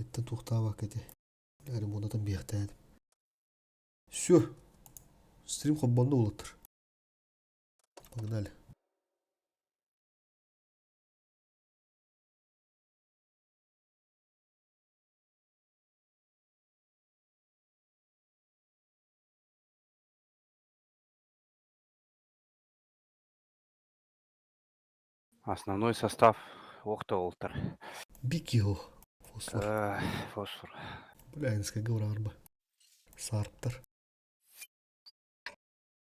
Реддеттен тухтаабак кете. Ләрим онатан бияқтайды. Все. Стрим хоббонда улаттыр. Погнали. Основной состав Охта-Олтер. Бикио. Фосфор. Фосфор. Блянская гаврарба. Сарптар.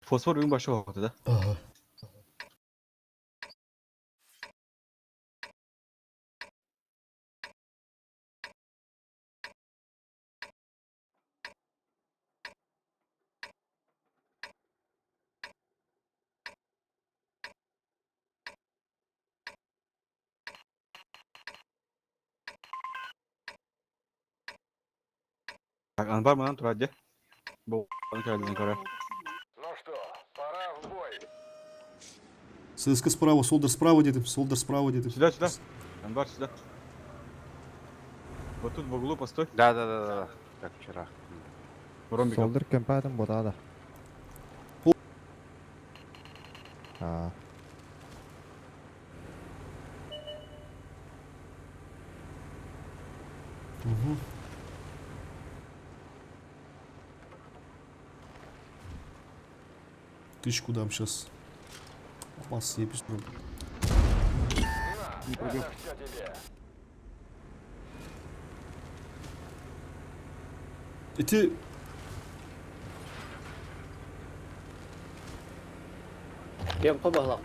Фосфор ең башы вақыты да. Ага. Так, анбар мынан тұрады. Бұл кәлден көрі. Ну что, пора в бой. ССК справа, Солдер справа дедім. Солдер справа дедім. Сюда. Анбар сюда. Вот тут в углу постой. Да. Как вчера. Ромбиков. Солдер кемпадым ботада. А. Угу. Тычку дам сейчас. Масс епись. На, это все тебе. Эти... Темпо бағлам.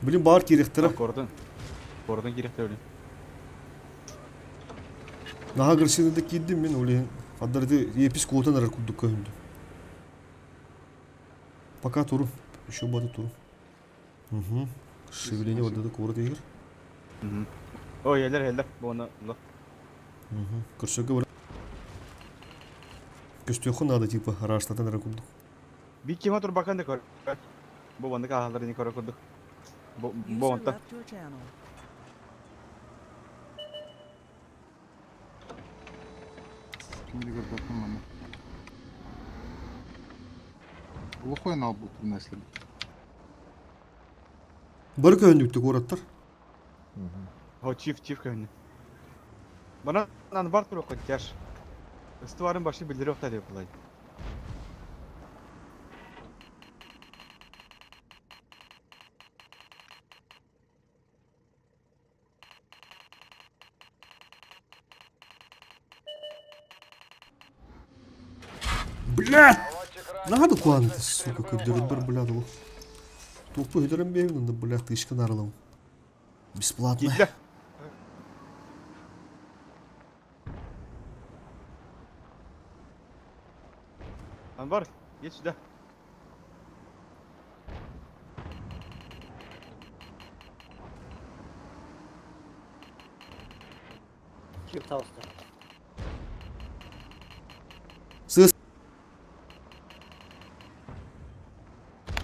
Блин, бар керектері. Кордон керекті өлі. Наға кірсенінде кейдім мен олейін. Аддарды епис коотан арар күдік көйінді. Пока туру. Еще бады туру. Угу. Шевеление ордады коры дейгір. О, елдер. Бұны. Угу. Күрсөгі бар. Көстеқы надо типа раштатан арар күдік. Бик кема тұр бақанды көр. Бұл бандық ағаларын көрі көрдік. Бұл онта. Кімді көрдіқім маны. Глухой нал бұл принесли. Бір көйіндікті кораттар. О, чиф кәйіні. Бана анбар тұр оқы тяж. Үстіварын башы білдері оқта деп бұлай. Блядь! Наводчик рад. Надо куан, сука, көддерін бір блядь ол. Топы өдерін беймін, онда блядь тышқын арылау. Бесплатно. Кетті. Анбар, ет сюда. Чип тауысты. Сыз.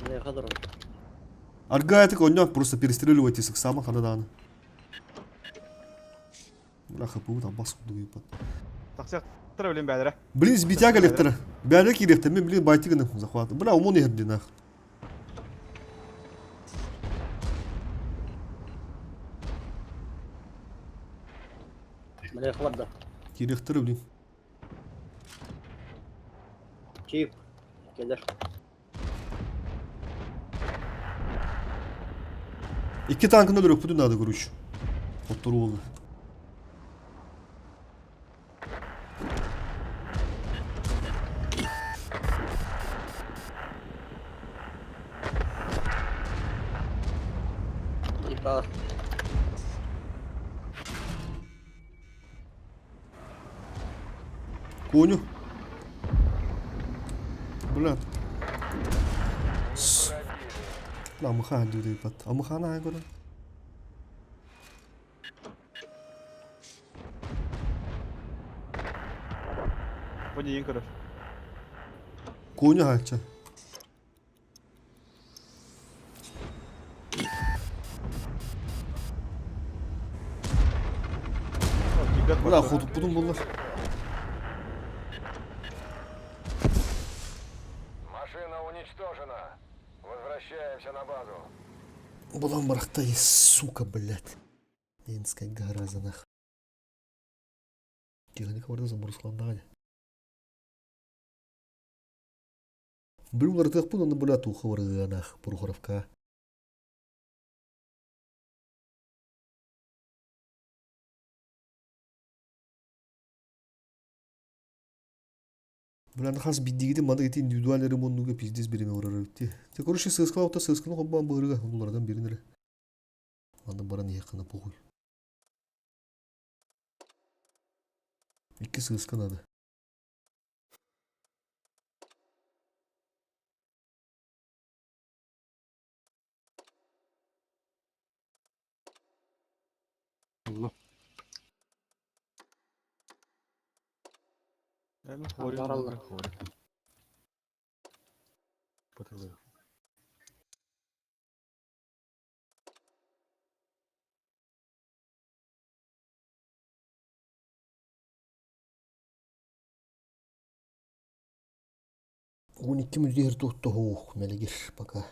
Не қадырым. Аргайтық оннан просто перестреливать есік сама қададаны. Бляха, пау там бас құды епат. Тақсияқ тұра өлем бәдірі. Блин, сбитяга лектора. Бәрі керекті, мен блин байтығының захваты. Бля, умон ерді нах. Міне қыларда. Керектірі блин. Чип. Келдер. İki tankında da röpüdü nadı kuruş. Otturu oldu. Ипа. Коню. Блядь. Амыхан дейді епат. Амыхан ағай көрі. Бұны ең көрі. Коню ағайча. Кигат Бля, ходуп будum булар. Машина уничтожена. Возвращаемся на базу. Булам барахта есть, сука, блядь. Енская гараза нах. Техника варда замурскландаган. Блюлар тых пунан буля туха варганах, пурхоровка. Бля, нахас биддигиде мада гити индивидуаль ремонтуга пиздец береме урарыпти. Те короче сыскалаута сысканы хоббан бырыга, улардан беринере. Аны баран яқына похуй. Икки сыскан ады. Allah. Әмі хори Алла. хори. Потылы. Он икки мүлдер тухты хоух, мелегер пока.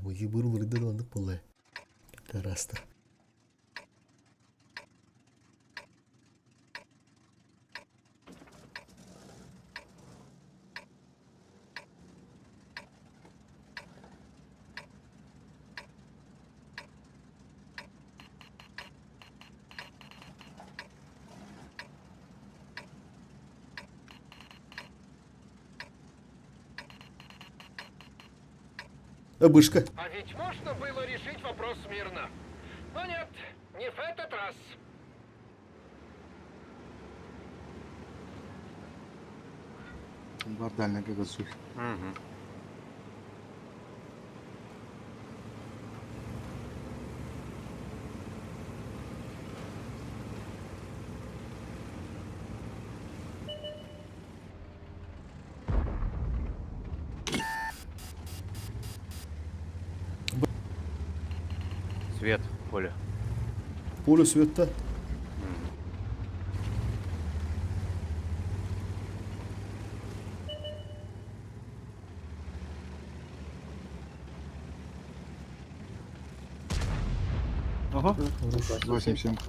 Мыйы бұрылырды да андық болай. Тараста. Бышка. А ведь можно было решить вопрос мирно. Но нет, не в этот раз. Бар дальняга газуй. Угу. Свет, поле. Поле света. Ага. 8-7.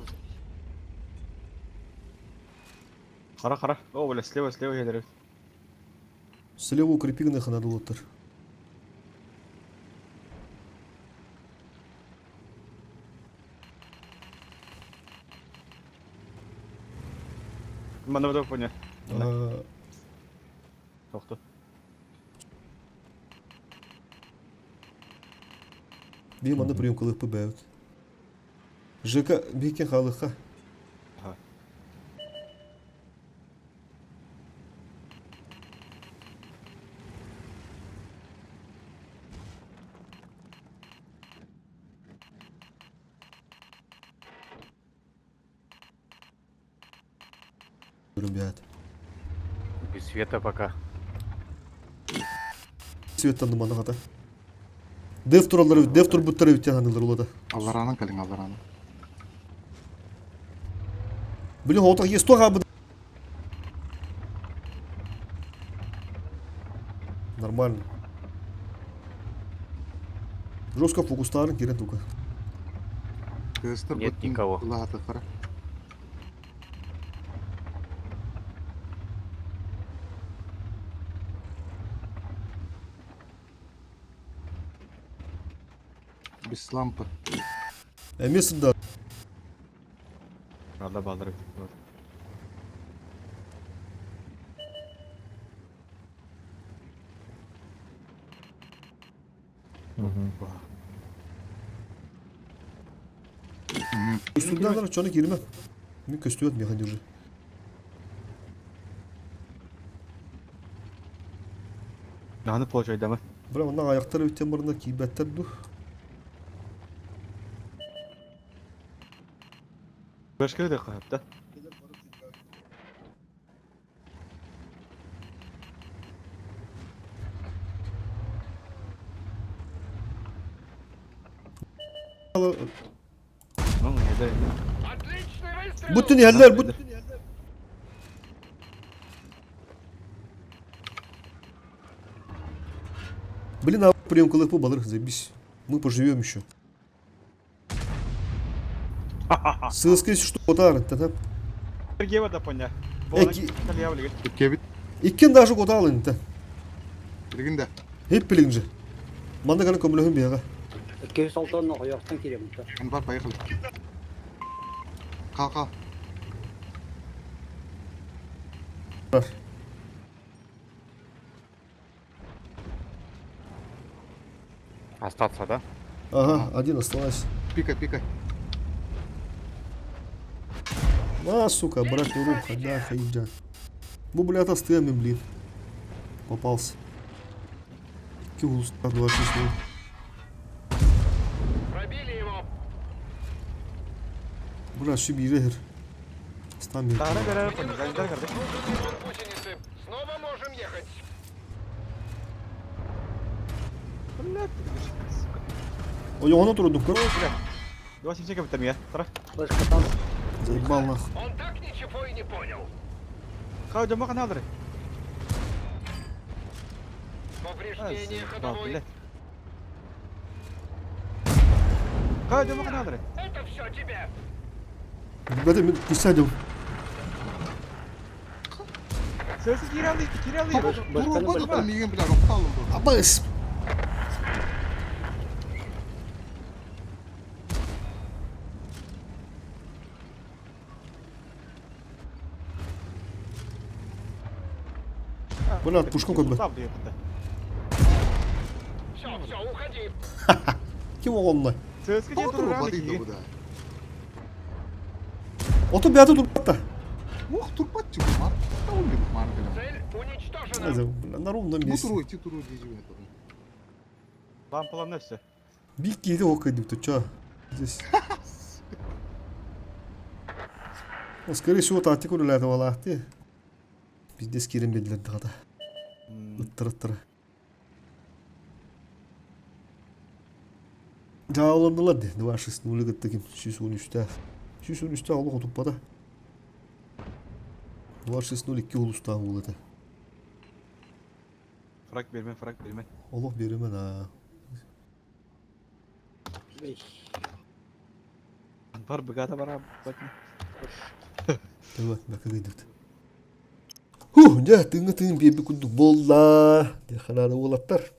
Қара. О, бля, слева едерек. Слева укрепигных надо лотар. Мана өдіп поня. Тоқты. Би манда приемкалык побәют. ЖК бекен халыққа. Ага. Ребят. Без света пока. Светтан мана хата. Дев тур буттары биттен ханылар улада. Алларанын калың, алларанын. Блин, отақ есть тоға абыды. Нормально. Жестко фокустарын керен тука. Кыстыр Нет бұттың никого. Латы қара. Без лампы. Әмесі да. Рада балдыры. Üstünde kadar çana girmem. Мен көстөбөт механ держи. Наны получайдамы. Бірақ мына аяқтары өттен барында кейбәттер ду. Башкы да қапта. Ну, не да. Отличный выстрел! Bütün yerler bu. Блин, а приемкалы по балыр, заебись. Мы поживем еще. Сыскай что отарын, та. Сергей вода поня. Эки- Калявлиги. Türkiye bit. İkken daha çok otalın ta. Birginde. Hep bilince. Manda kana kömülühün bir yaga. 206 ояқтан келемін та. Hani var поехали. Kal. Var. Остаться, да? Ага, один осталось. Пикай. А, сука, брать в руку, да, хаиджа. Bu блядь, остыми, блин. Попался. Киулс, 26 минут. Пробили его! Брат, şu bir yere. Стамбил. Тара берер поня. Зандар карды. Гусеницы! Снова можем ехать! Блядь, ты говоришь, сука. Ой, он отурдук, кор. 27 бітем я. Тара. Флешкатан. Заебал нах. Он так ничего и не понял. Хау жама каналдыры. Повреждение Бал, ходовой. блядь. Хау жама каналдыры. Это все тебе! Ребята, мен писадим. Сözsüz kiralıyı. Dur bak da niye bilen kalın bu. Абайс. Блядь, пушком как бы. Все, уходи! Kim o onunla? Sözsüz Dur durur bak abi. bu da. Oto bir adı dur hatta. Turpatçı bu mar. Tamam bir mar bilen. Цель уничтожена! Neyse, на ровном Bu месте. turu diyeceğim. Лампалар нөсі. Bir giydi o kaydı тут, чё? Здесь. Ну, скорее всего, тактику для этого лахты. Пиздец, кирим бедлен тағада. Ыттыр. Жауылымдылар де, 26 нулі кіттігім, 613-те. 613-те алу құтып бада. 26 нулі 2 ұлыстағы олады. Фраг бермен. Allah беремен, а. Бар бігата бара. Evet, bakın gidiyordu. Ya tığın bir kunduk bolla. De kanada olatlar.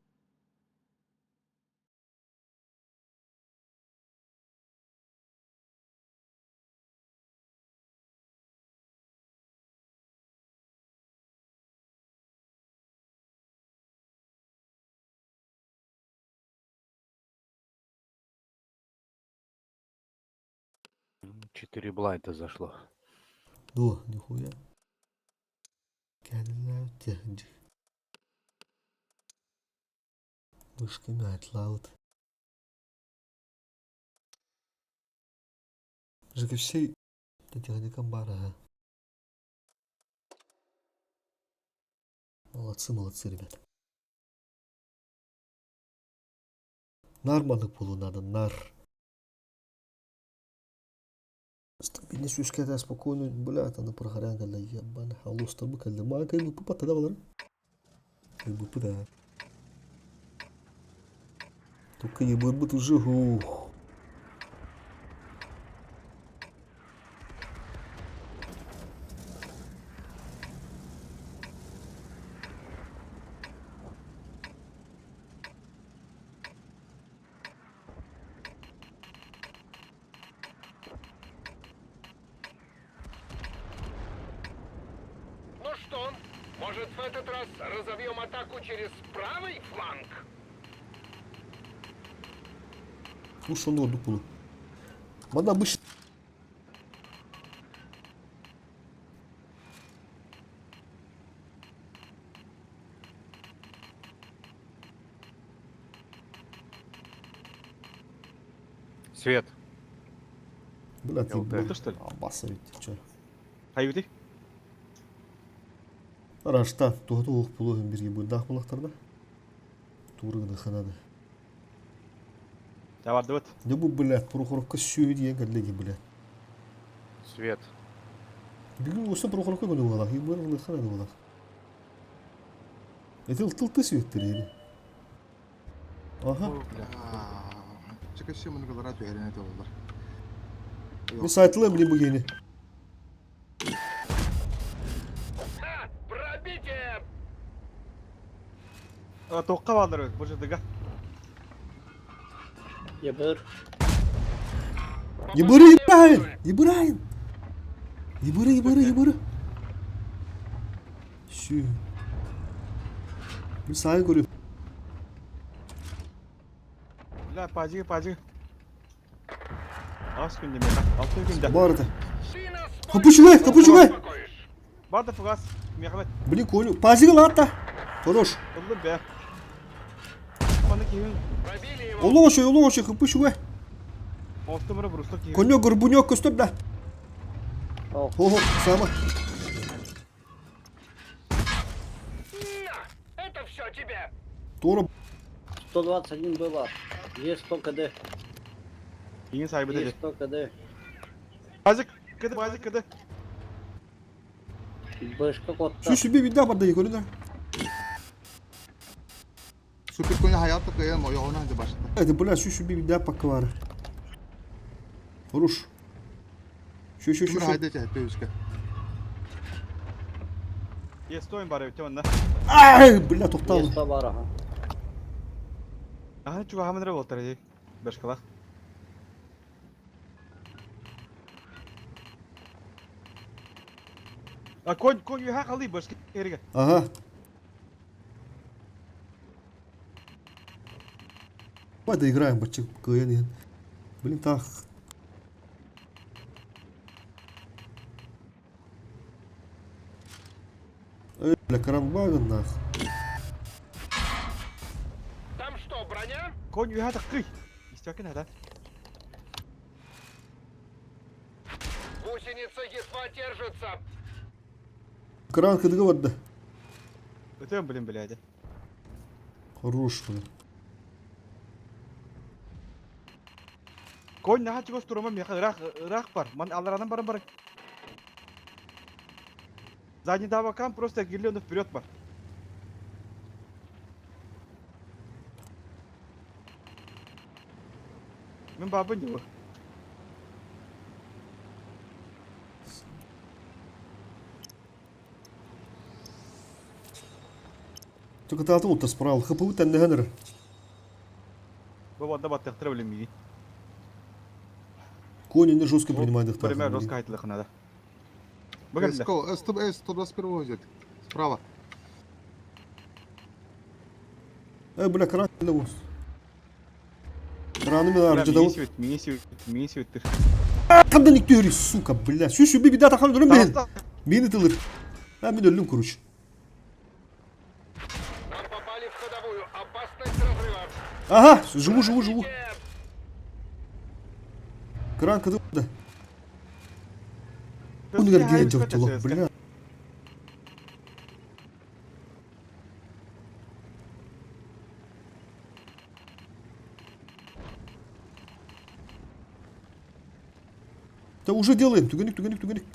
Четыре блайта зашло. Нихуя. Geldiler tehcih. Вышка мять лаут. Жека все техника бара. Молодцы, ребята. Нормально полу надо, нар. Стабильность вишкета спокойно, блядь, она прогорянка для ебаных. Алло, чтобы когда мака и выпупа тогда было. Как бы да. Только ебать бы уже ух. Ну что, может в этот раз разовьем атаку через правый фланг? Слушай, ну, дупулу. Мада обычно. Свет. Блядь, ЛТ. Болды, что ли? Абаса ведь, ты чё? Хайбети? Рашта, туғаты оқ пулығын берге бөлді ақпылақтарда. Турығыны қанады. Жабарды быт. Не бу, блядь, прохоровка сүйі деген кәділеге, блядь. Свет. Бүгін осы прохоровка күні болақ, ебір ғылыққан әді болақ. Это тылты светтер еді. Ага. Чекай, все мы говорят, я не это было. Мен сайтылы білем бұл кейіне. Ха! Пробитие! Тоққа балдар өт, бұл жердегі. Ебір. Ебірі, ебірайын! Ебірайын! Ебірі. Шү. Мен сайын көрем. Бля, пажиги. Ас күнде мен, 6 күнде. Барды. Ты нас Kapışıvay! успокоишь. Барды фугас, Мехмет. Блин, Колю. Пазиги латта. Хорош. Oldu be. Bana kimin Пробили его. Олоошой, kapışıvay. Ostumuru brustok kimin. Конё, горбунёк, көстөп да. О, Ого, сама. На! Это все тебе. Doğru. 121 было. Есть 100 КД. Kimin sahibi dedi. Есть 100 КД. Bazık kıdı. Бэшка котта. Şu bir daha badayı görün da. Süper konya hayatta koyalım o yoğuna hadi başla. Это, бля, şu bir daha pakı var. Хорош. Şu. Süper haydi çay peyuska. Yestoyun bari öte onda. Ay, bля, toxtaldı. Есть 100 бар, ага. Aha çuva hamdere voltar dedi. Başka. Конь юха қалды başka yerге. Aha. Давай доиграем, бачок, КН. Блин, так. Эй, бля, карамбаган нах. Там что, броня? Конь юха такый. İstiyorken hadi. Гусеница едва держится. Кран кыдыгы вадда. Ötüyorum bilim bile hadi. Хорош, бля. Конь наха чугас турма меха рах бар. Ман аларадан барым. Задний давакан просто гирлёнда вперед бар. Мен бабын диyor. Только ты оттуда справа. ХПУ тен нехенер. Баба да баттыктыра билем миги. Кони не жестко принимает их Пример так. жестко айтылык надо. Bakın da. Эско, 121 возит. Справа. Эй, бля, кран не вос. Краны мен аржы да. Мини свет. Қандай никто өрі, сука, бля. Şu bir daha takan durun ben. Beni tılır. Ben öldüm kuruş. Нам попали в ходовую. Опасность разрыва. Aha, живу. Кран кыды да. Он герген жортулок, бля. Да уже делаем, тугеник.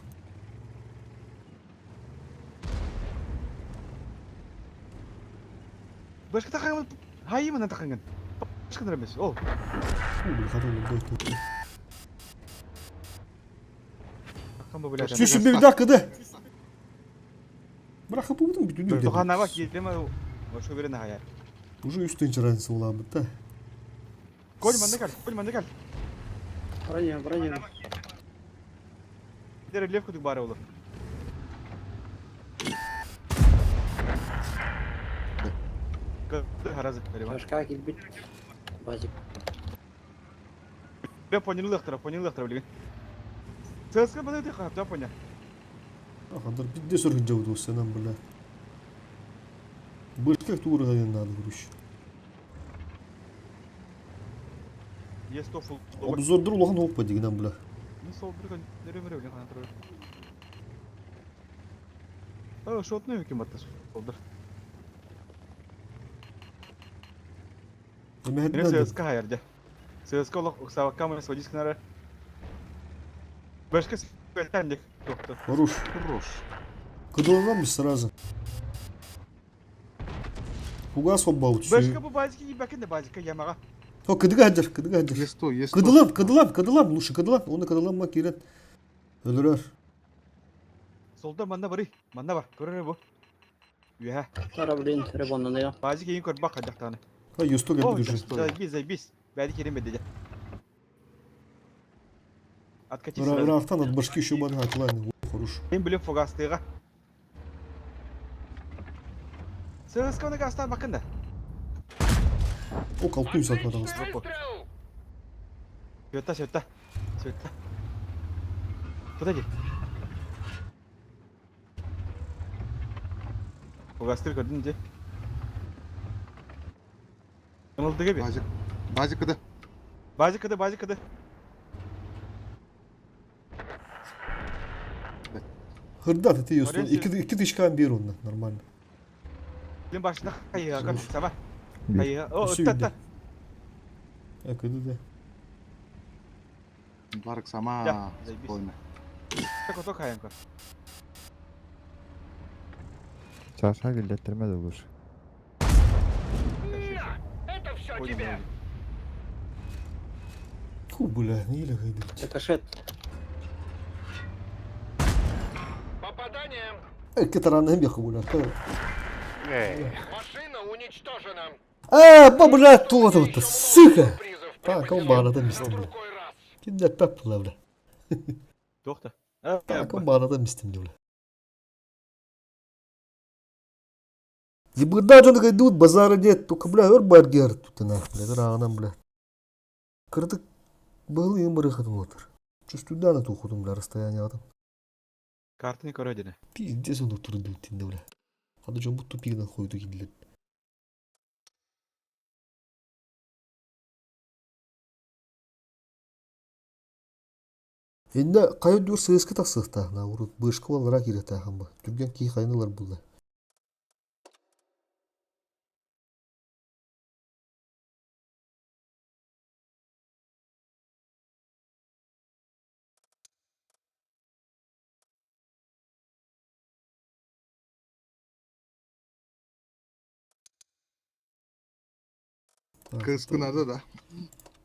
Başka takımın hayır mı takımın? Başka da biz. Oh. Бля, хатон ой. Takım bu bile. Şu bir daha kıdı. Bırak kapı buldum bir düdük. Тухана бak yetleme o şu birine hayal. Уже üstün разница уламы, да. Konь bende gel. Броня. Bir de lef kutuk bari olur. Harazı böyle var. Башка килбит. Базик. Ben понялыктыра билген. Сыска бана да хапта поня. Ага, bir de sorun cevap olsa lan bля. Бышка тура надо груш. Есть тофу. Обзорdur улахан hoppa dignan bля. Ne sol bir gün nereye bilgen kana tur. Aa şot ne hüküm battı soldur. Ama hep Neyse nerede? ıska hayarca. Сыска олох савакка сводись кнара. Башка спелтендик. Доктор. Хорош. Хорош. Кыдылган biz сразу. Фугас оббау Башка түсі. bu baziki yibakın da bazika yamağa. О, кыдыга хаджар, кыдыга хаджар. Есто, есто. Кыдылам, лучше кыдылам. Оны кыдылам керет. Өлürөр. Solda manda bari. Manda var. Görür bu. Yuha. Кораблин, ребондан я. Baziki yiyin kör bak hacak tane. Ha, юсто geldi Oh, düşün. biz. Belki kerim edeceğim. Откати Ра- сразу. Рахтан от башки еще бан хатлайны. Хорош. Ben bilip fogastığıga. Sığıska onu gastan bakın da. О, колтуй сатмадыңыз. Отличный выстрел! Söyle. Подойди. Fogastır gördün de. Yanıldı gibi. Базик. Базикада. Bazı kadı. Hırdat eti юсто. Oraya İki dışkan bir onunla. Normal. Dilin başında kayığa kar. Sabah. Bir. Kayığa. O Nasıl ötte. Ha, kıdı da. Барк сама Я, заебись. спокойно. Tak oto kayın kar. Çarşa güllettirme de olur. На! Это все Ходим, тебе! Фу, бля, не еле гайды. Это шет. Попадание! Eke tarafına hem yakı bular. Машина уничтожена! Ба, бля, то вот, сука. Призов Так, он припасен bağladı mistim bля. другой раз! Kimde pep bula bля. Doktor. Так, он bağladı mistim bля. Ебыда, что такое идут, базара нет, только, бля, өрбаргер тут нах, бля, рағанам, бля. Кырдык был им бұрықыт отыр. Чувствую, да, на ту ходом, бля, расстояние адам. Kartını kör ödene. Пиздец он тұрды өттінде, бля. Хады жон бұт тупигінен қойды келділер. Енді қайын дүр сығысқы тақсықта, на ұрыт бұрышқы балыра керет ағын ба. Түрген кей қайынылар бұлды. Кыскы надо, да?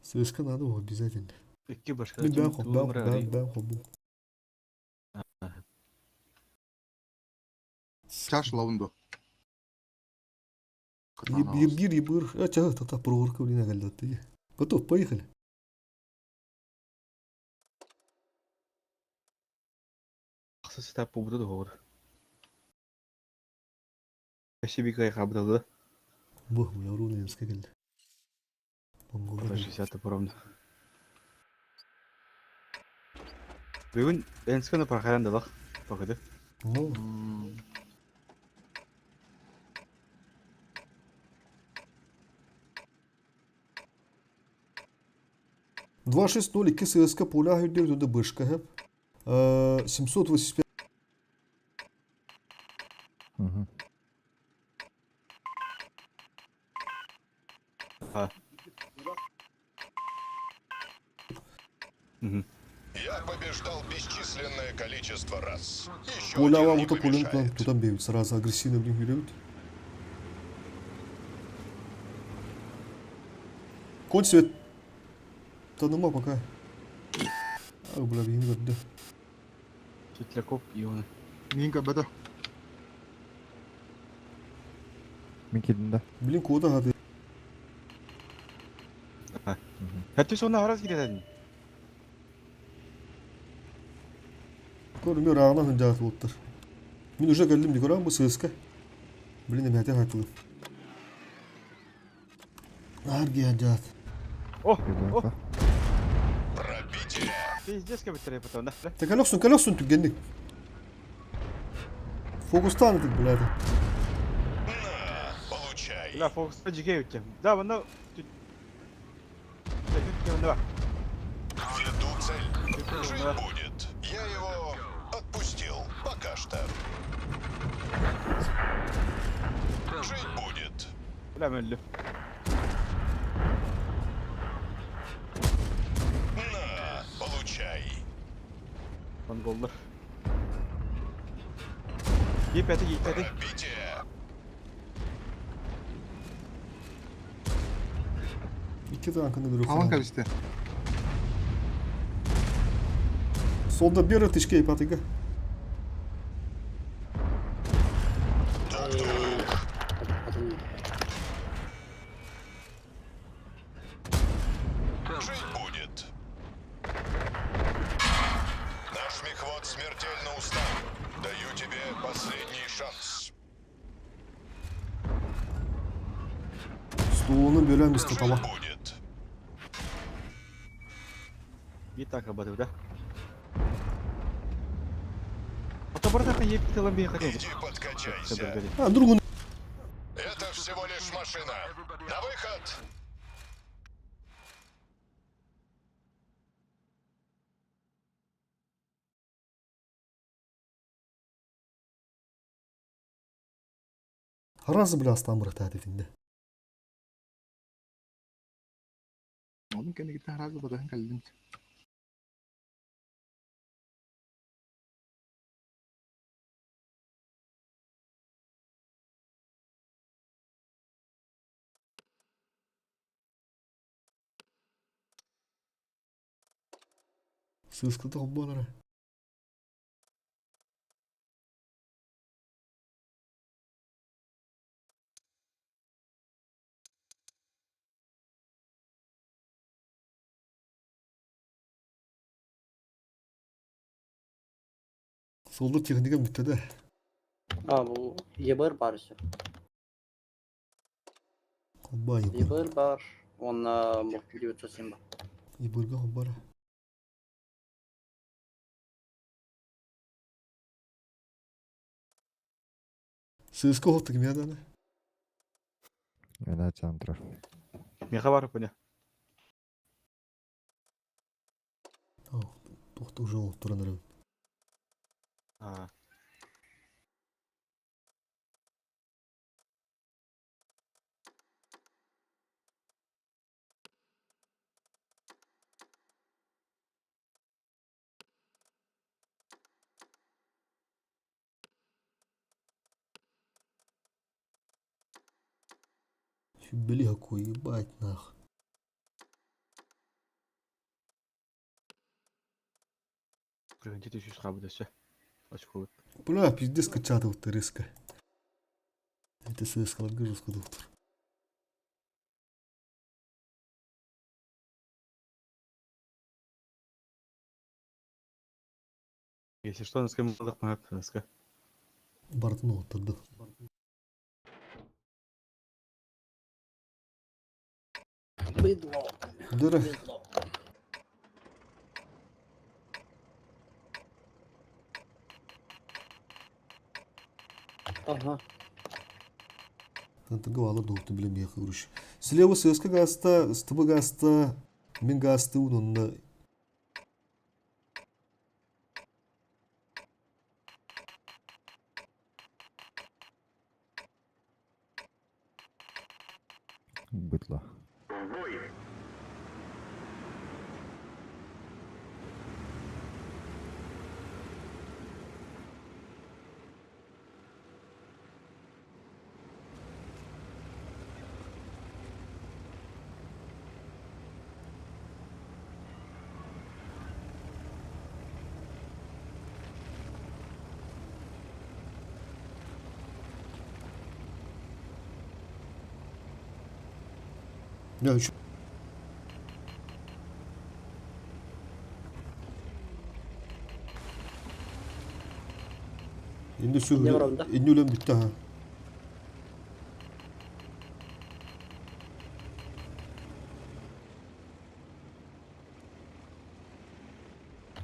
Сығысқы надо ол, обязательно. İki başka. Ben хоббу. Чаш лаундо. Ебыр. А, чага, та проверка, блин, галдаты. Готов, поехали. Aksa step bu burada da olur. Eşi bir kayık abdalı. Бог, бля, руны немска geldi. Mongolar Burada geldi. 60 programda. Bugün en sıkıntı parkadan da bak. Bakıdı. Ну, 260 2 ССК поля хүйдер туды бышка хеп. 785. Hı hı. Я побеждал бесчисленное количество раз. Еще Поля один вам не ото полен план помешает. тутан бейбит. Сразу агрессивно блин хүйдер. Конь свет. Танıma пока. А, бля, бейін gördü. Sütlekop iyi onu. Минка беда. Minkidinde. Блин, кода хады. Hatta sonra araz gidelim. Көрмей рағынан хынжаты болттыр. Мен уже келдім де көрам, бұл ССК. Блин, әмәтен хатылым. Арги хынжат. Oh! Geliyor Oh! bak. Пробитие. Pizdes gibi tarafa потом, да? Та калёксун түгенdik. Фокустан edin birader. На, получай. La fokusta cike yutacağım. Da bana... Çekil bak. Веду цель. Жить будет. Я его отпустил. Пока что. Жить будет. Ulan öldü. Доллар. Епети. Пробитие. İki tankını bir Aman okuyalım. kabiste. Solda bir atışka ipatiga. Жить будет. Наш мехвод смертельно устал. Даю тебе последний шанс. Stolunu bölen biz tutama. Жить будет. Bir tanka batı da. Ata burada kan yep tılan bir yakın. Иди подкачайся. Ha dur bunu. Это всего лишь машина. На выход! Harazı bile aslan bırak hedefinde. Oğlum kendi gitti herhalde badahın kalbin. Sığıskıda hobbalara. Solda texnika müttədə. Bu Yebir var işte. Hobba yıbır. Yebir var. Onunla muhteliyor tasım var. Yıbırga hobbara. Sığıska hottu kim ya da ne? Öyle açalım dur. Meha var bu ne? Toxtu уже otturanırım. Ha. Блин, какой ебать нах. Birinci düşüş kabul etse. Açık olur. Бля, пиздец, качата вот риска. Это сыскал грызку доктор. Если что, нас кем надо помогать, нас ка. Бартну оттырды. Быдло. Дыры. Быдло. Ага. Тантыга алып доктор билем яхы уруш. Слева сыска гаста, стыба гаста, мен гасты унунна. Бытло. Ya şu Endi şu Ne var onda? endi ölen bitti ha.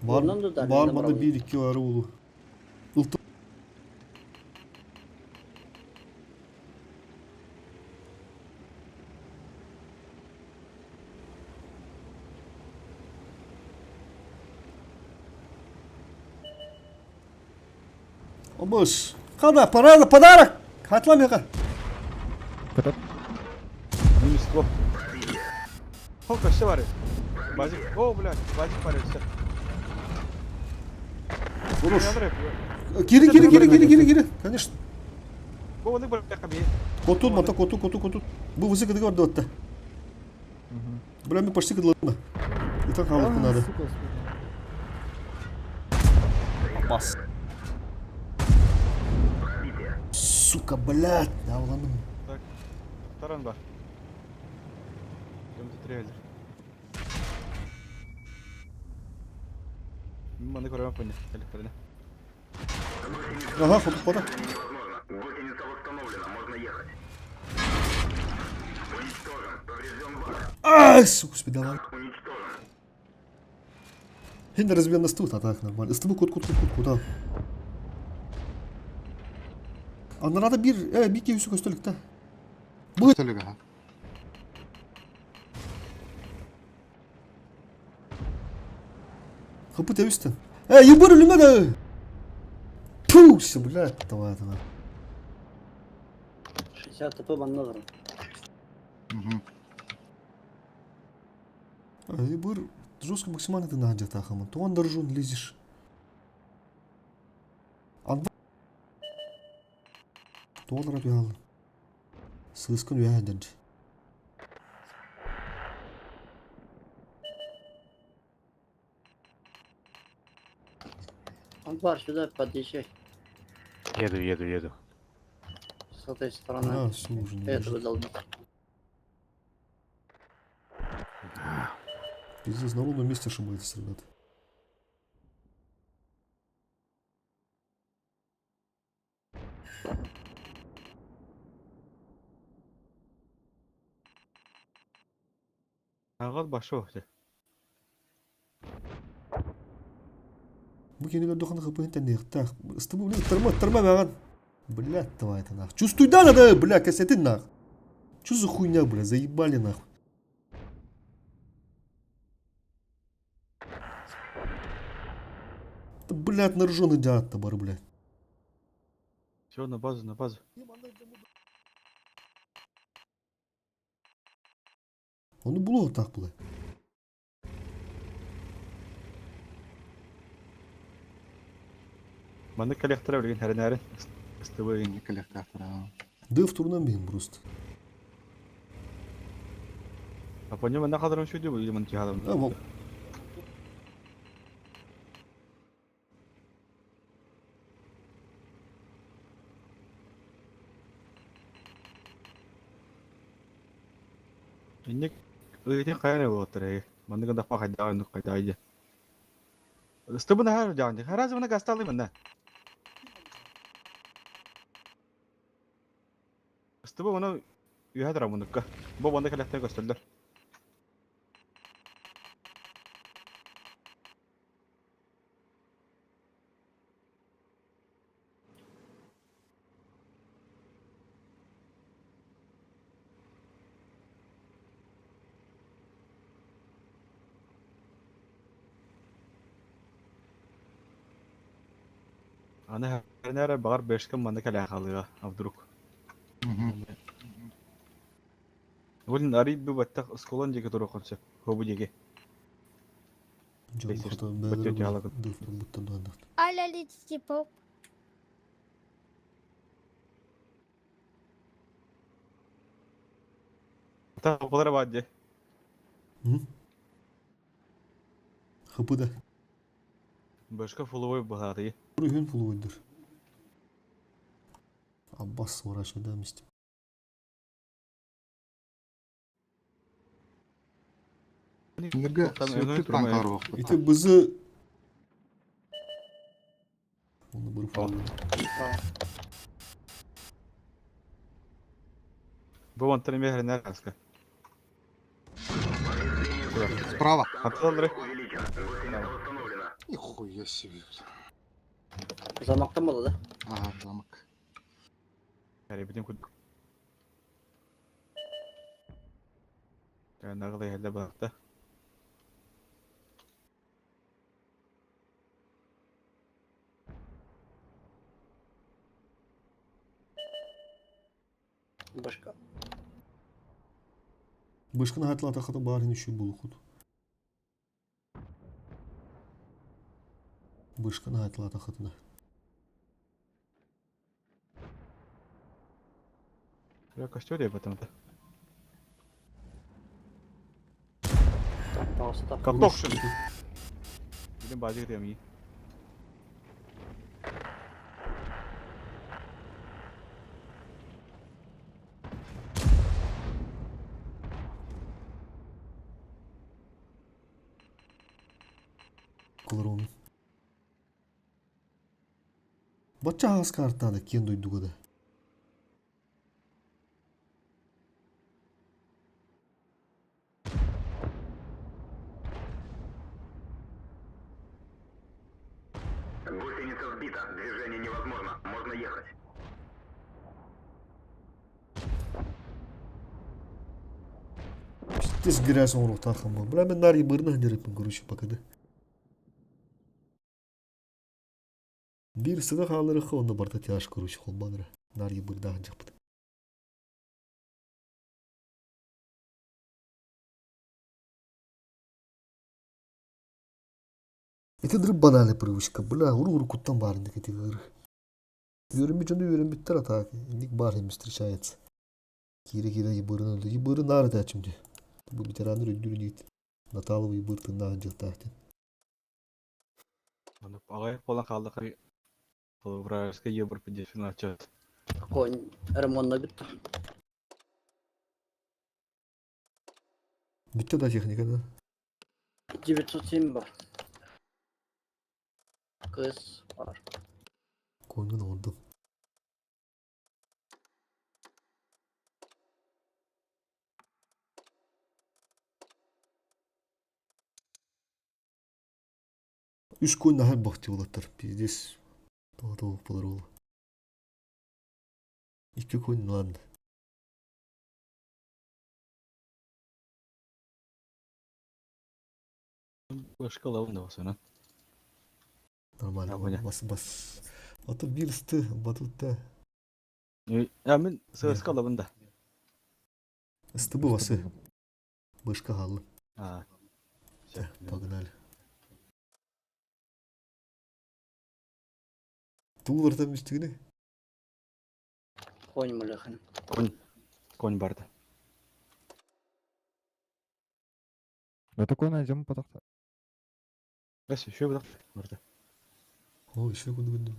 Ondan da der, Var ne var bana onda? 1-2 arı olu. Iltı. Обыш. Kada подарок. Хатлам яка. Катап. Минус го. Сколько ще var? Базик. О, блядь, базик var işte. Хорош. Ядыры. Кири. Конечно. Бұл оны бір қабей. Котут, мата, котут. Бұл вызы кыдыгы орды отта. Бля, мен почти кыдылдым. И так халык надо. Бас. Сука, блядь, давланым. Так, таран бар. Кемді трейлер. Маны көрем көне, электроны. Ага, фото. Ай, сука, спидала. Хенде размен на стул, а так нормально. Стул куда? Анарада bir kevisi köstülükte. Bu Төлігі, ға. kapı tevisten. Ебар ölüme de. Puh, все, блядь, давай. 60 ТП баннадыр. Ебар жестко максимально ты надя тахамын. То он дорожун лезешь. Доллар отвял. Сыскан вяйден. Анвар, сюда подъезжай. Еду. С этой стороны. Все уже не Этого долбить. Пиздец, на ровном месте ошибаетесь, ребят. Ағыз башы өте. Мы кинули дохана хпнт не так. С тобой, блин, торма ваган. Блядь, давай это нахуй. Чувствуй, да, надо, бля, кассеты нахуй. Чё за хуйня, бля, заебали нахуй. Да, блядь, на ржон идет табар, блядь. Все, на базу. Он и было вот так, блядь. Маны коллектора білген әрін-әрін. Істі Не коллектор, ға. Да в турнам бейін просто. Апоне мында қадырым шөйді бұл, елімін кеғадым. Вот. Иннек өйден қайры болаттыр әйі. Маны қандақпа қайдағайды. Істі бұны әр жағынды. Әр азы бұны қасты алайым мұнда. Істі бұны үйәдір мұныққа. Бұл бұнда коллектор көстілдір. Аны әрін-әрі бағар 5 кім маны кәлі ақалыға, авдрук. Олин арый бі баттақ ұсколан деге тұру қонсы, көбі деге. Джон, Лезешь, хата, бөтен бәдір, диалогы. будто надо. Аля Литстипов. Ата опалары бад де. Хпда. Бөшкі фуловой бағады. Рыгын фулойдыр. Аббас сворачивай, да, вместе. Нерге сөйтіп танкалар боқ. Это бызы... Оны бір фулойдыр. Бұл онтары мехрен әрі әскі. Справа. Аталары. Нихуя себе. Замақтан болды, да? Ага, замок. Әрі бітім күдік. Нағылай әлі бағықты. Башка. Бышкына хатла тахата барин еще был ход. Бышканы айтылата хытына. Я костер я потом это. Дауыстап. Картох шын. Білем базы кетем ей. Кылырым. Бача ағыз картады, кен дойду көді. Гусеница сбита. Движение невозможно. Можно ехать. Тез гирәсін ұрық тақымы. Бұра мен нар ебірні әндеріппін көруші бақыды. Bir sıda қалыры қауында барта тяж көруші қолбадыры. Нар ебірді ағын жақпыды. Это дры банальная привычка. Бля, ур куттан барында кеті ғыр. Үйренбе жонды үйренбе тар атақ. Ник бар hem встречается. Кире ебірін өлді. Ебірі нары да әчімде. Бұл ветераныр өндірін ет. Наталова ебіртін нағын жылтақтен. Ағай қолан қалды қай. Вражеская ебір підешін açады. Конь ремонтна бітті. Бітті да техникада. 907 бар. КС бар. Коньгін ордым. Үш конь нахар бақты олаттар. Пиздес. Тоғы болар ол. Икі конь ладно. Башқа лауында басына. Нормально. Абоне. Бас. Аты бирісті, батутта. Мен сығысқа лауында. Істі бұл басы. Бышқа қалым. Погнали. Туыл артам үстігіне? Конь мүліхін. Конь барды. Это такой найдем потахта. Бәс, үші бұдақ барды. О, еще күнді.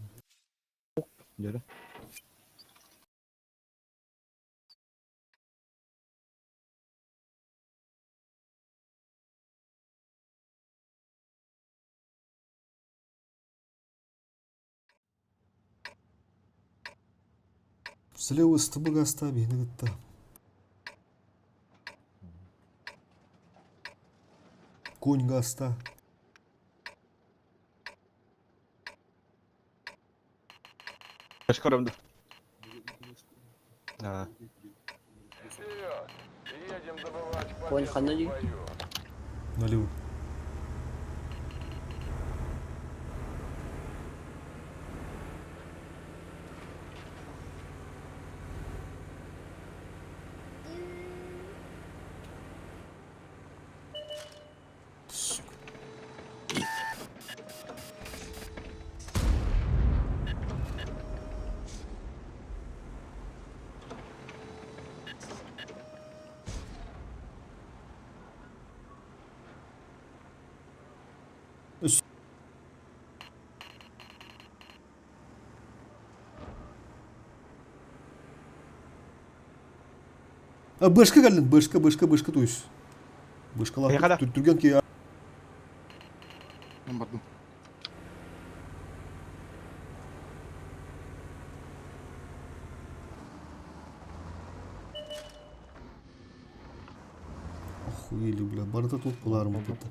Жері. Слева істі бұл ғаста бейіні күтті. Конь ғаста. Башқа ұрымды. Вперед! Едем добывать Конь победу қаны в дейді? бою. Налево. Бышқа кәлін, бышқа тойыз. Бышқалар Қайқада? түрген ке. Мен бардым. Охуели, бля, барда толқ боларым отты.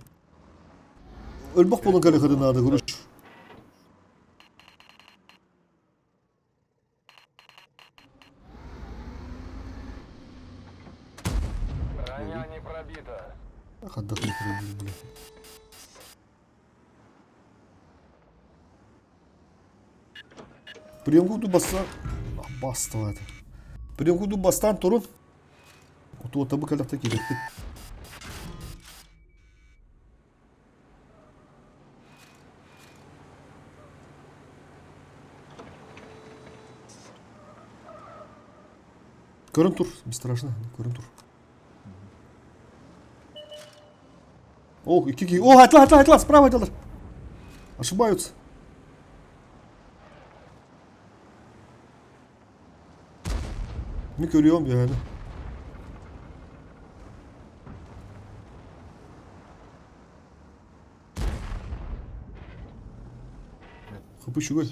Өлбақ болын кәлі қадын ады көріш. Броня не пробита. Қаддақ не көреді, бля. Приемгуду бастан... Бастывады. Приемгуду бастан тұрып. Оту бұ кәліқті керекті. Көрін тұр, бестрашно, көрін тұр. О, iki. О, айтла, справа айталар. Ошибаются. Мен көрüyorum yani. Kapı şu gol.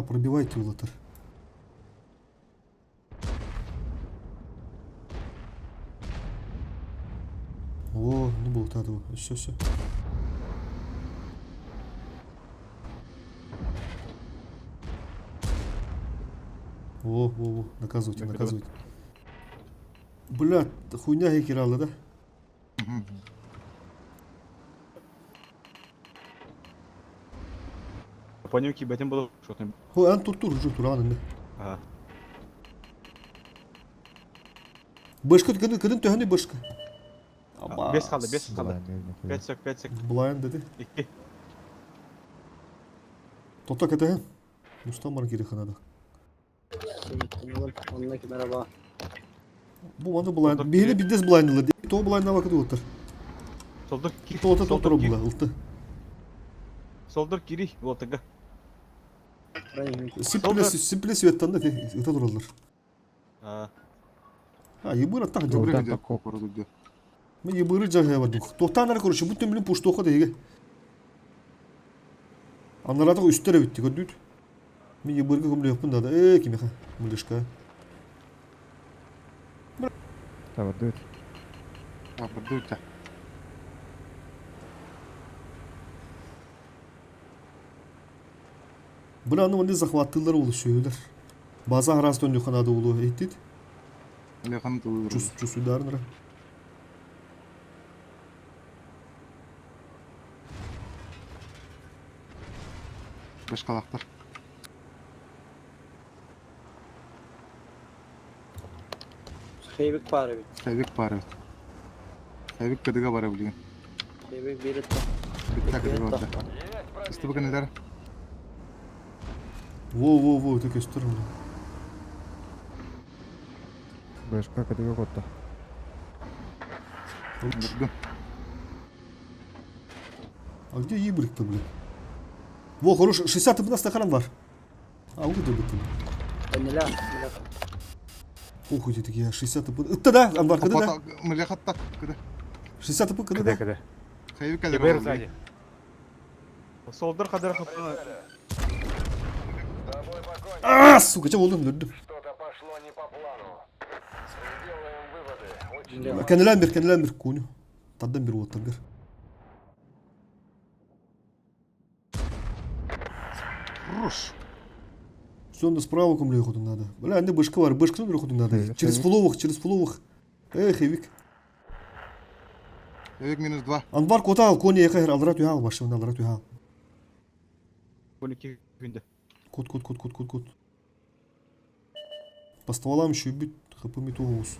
Пробивайте Улатар. О, не был этого. Все. Во, наказывайте. Бля, хуйня хекерала, да? Понял, ки бәтен было что-то. О, ан тур, анында. Ага. Башка кыдын төһөне башка. Бес қалды. Blind evine koyuyor. 5 сек. Blind dedi. 2. Totta ketehen. Mustan bana geri kanadı. Ondaki merhaba. Bu bana blind. Biri bides blind'lı. To blind'a bakıdı otur. Солдыр ки. To buла, ылты. Солдыр кири. Вот тага. Simple sweat'tan da ıta durallar. А, Ha, yıbır atta hacı. Добрый Oradan день, da kop. Кородугде. Ben yıbırı cahaya vardım. Tohtanlara konuşuyor. Bu tümlün puş toka değil. Anladık üstlere bitti. Gördün. Ben yıbırı kumlu yapın da. Kim ya? Mülüşka. Давай, дует. Продуйте. Buranın onu захватtılar oluşuyorlar. Bazı haraston yok kanadı olu. Ehdit. Лехан тулur. Cus udarınlara. Башкалактар. Хейвик пары. Сәбек бары. Сәбек кыдыга бара билген. Хейвик бері Битта кыдыга бара. Исте бugün neler? Во, так истер onu. Бэшка кадыга котта. Бugün. А где ебрик-то, блин? Во, хорош, 60 на стаканом var. А, у где битtim? Неля. Ох, эти такие 60 tıpı. Itta da, anvar kıdı da. Мыжа хаттак кыды. 60 tıpı kıdı da. Кыды. Сәбек КБР кыдыга. сзади. Солдыр қадыр қапына. Aa, suka, çab oldum, döndüm. Что-то пошло не по плану. Сделаем выводы. Очень Kendilen bir konu. Taddan bir otur bir. Руш. Все, надо справа кому ехать надо. Бля, ande башка var, башкасын ехать надо. Через фуловых. Хевик. Сәбек -2. Анвар кота ал, коня ехай, алрат юхал, машина алрат юхал. Көніке күнді. Кот. По стволам еще бит, хапами тугус.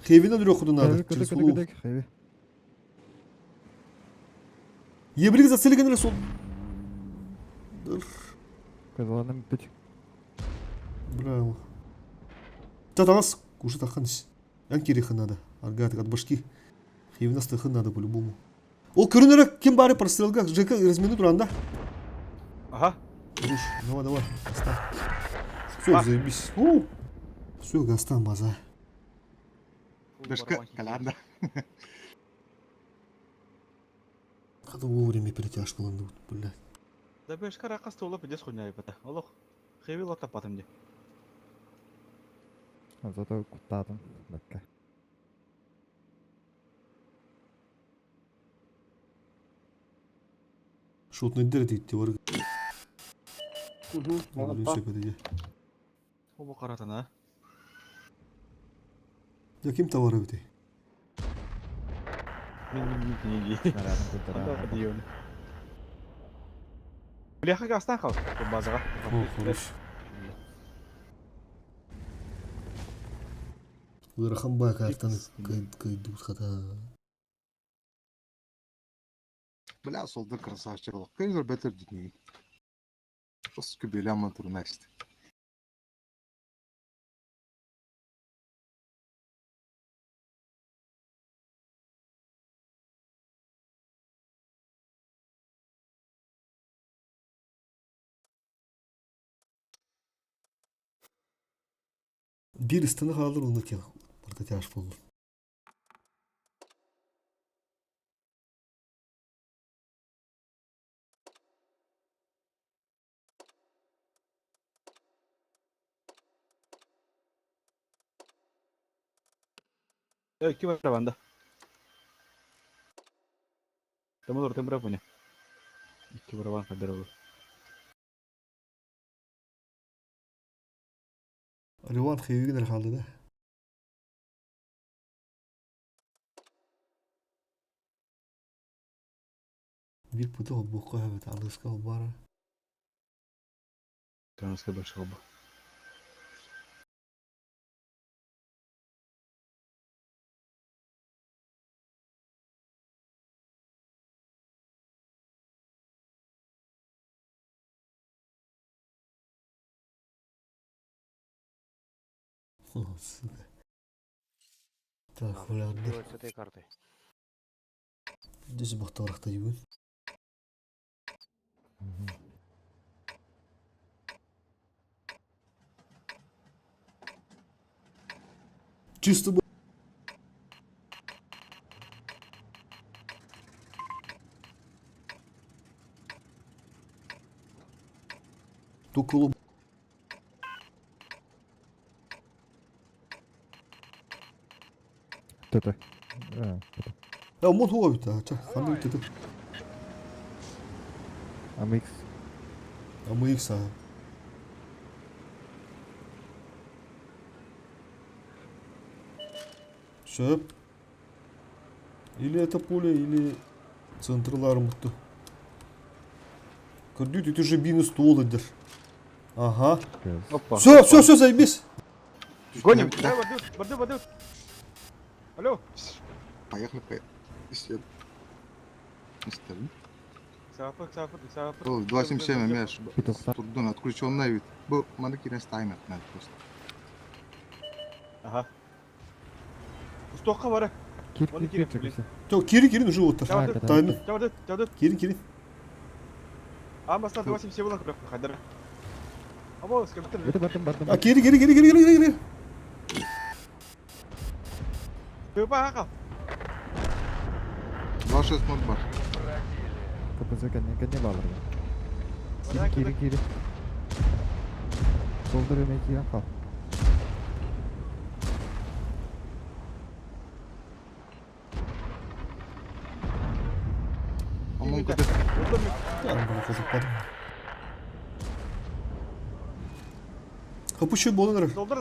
Хевина ехать надо, через фуловых. Хэви. Ебрик зацелеген сол. Кадаланым пить. Браво. Таталас, уже таханс. Анкириха надо. Аргатик от башки. Хевина стахан надо по-любому. О, көрінерек кем бары прострелга? Жека размину туранда. Ага. Руш, давай. Оставь. Все, заебись. Все, гастан база. Башка каланда. Хада вовремя перетяжка ланды, блядь. Да бешка рақас толып дес хуйня епата. Олох. Хевил ата патым де. Зато кутатым. Бәккә. Шотный дер дейді бар. Опа. Сөкеді. Обо қаратан а. Я кем товары бітей? Мен неге. Снарядын культура. Анда дейін. Бляха гастан қал. Базаға. О, хорош. Вырахам бай картаны кайду хата. Бля, солдыр красавчик. Кайзор бетер дитни. Просто kübüyle turuna işte. Bir ыстыны қалдыр оны кел. Burada тяж болу. İki var bende. Temu dur temu punya. İki var kadar olur. Alivan xeyirgen kaldı da. Bir putu hobbuqa evet alışka hobbara. Transka başka bu. Сука. Так, хуляды. Делать с этой картой. Здесь бахтарахта юн. Чисто бы. Тукулу. Кто-то. Ya mod huwa bita. Çak. Hangi bita? AMX. Ama ilk saha. Şöp. Или это поле, или центрлар мутты. Кырдют, это же бины ствол идер. Ага. Hoppa. Все, заебись. Гоним. Барды. Алло. Поехали, поехали. İstiyorum. İsterim. Сапыр. Ол 277 меш. Петухта. Турдун отключенный вид. Bu mana kiren таймер надо просто. Ага. Стокка var. Кир, Оны кир, керек, кир, чекайся. Все, кири, уже вот так. Çabuk. Тайны. Çabuk. Кири. Амбасына 277 болан кырып кайдар. Або, скриптер. Это бардым. А, кири. Köpü ağa. 260 бар. КПЗ кәне балыр. Одан Кири. Солдыр өме киген қал. Амон көтө. Я bunu kazıkladım. Kapışı bolunur. Солдар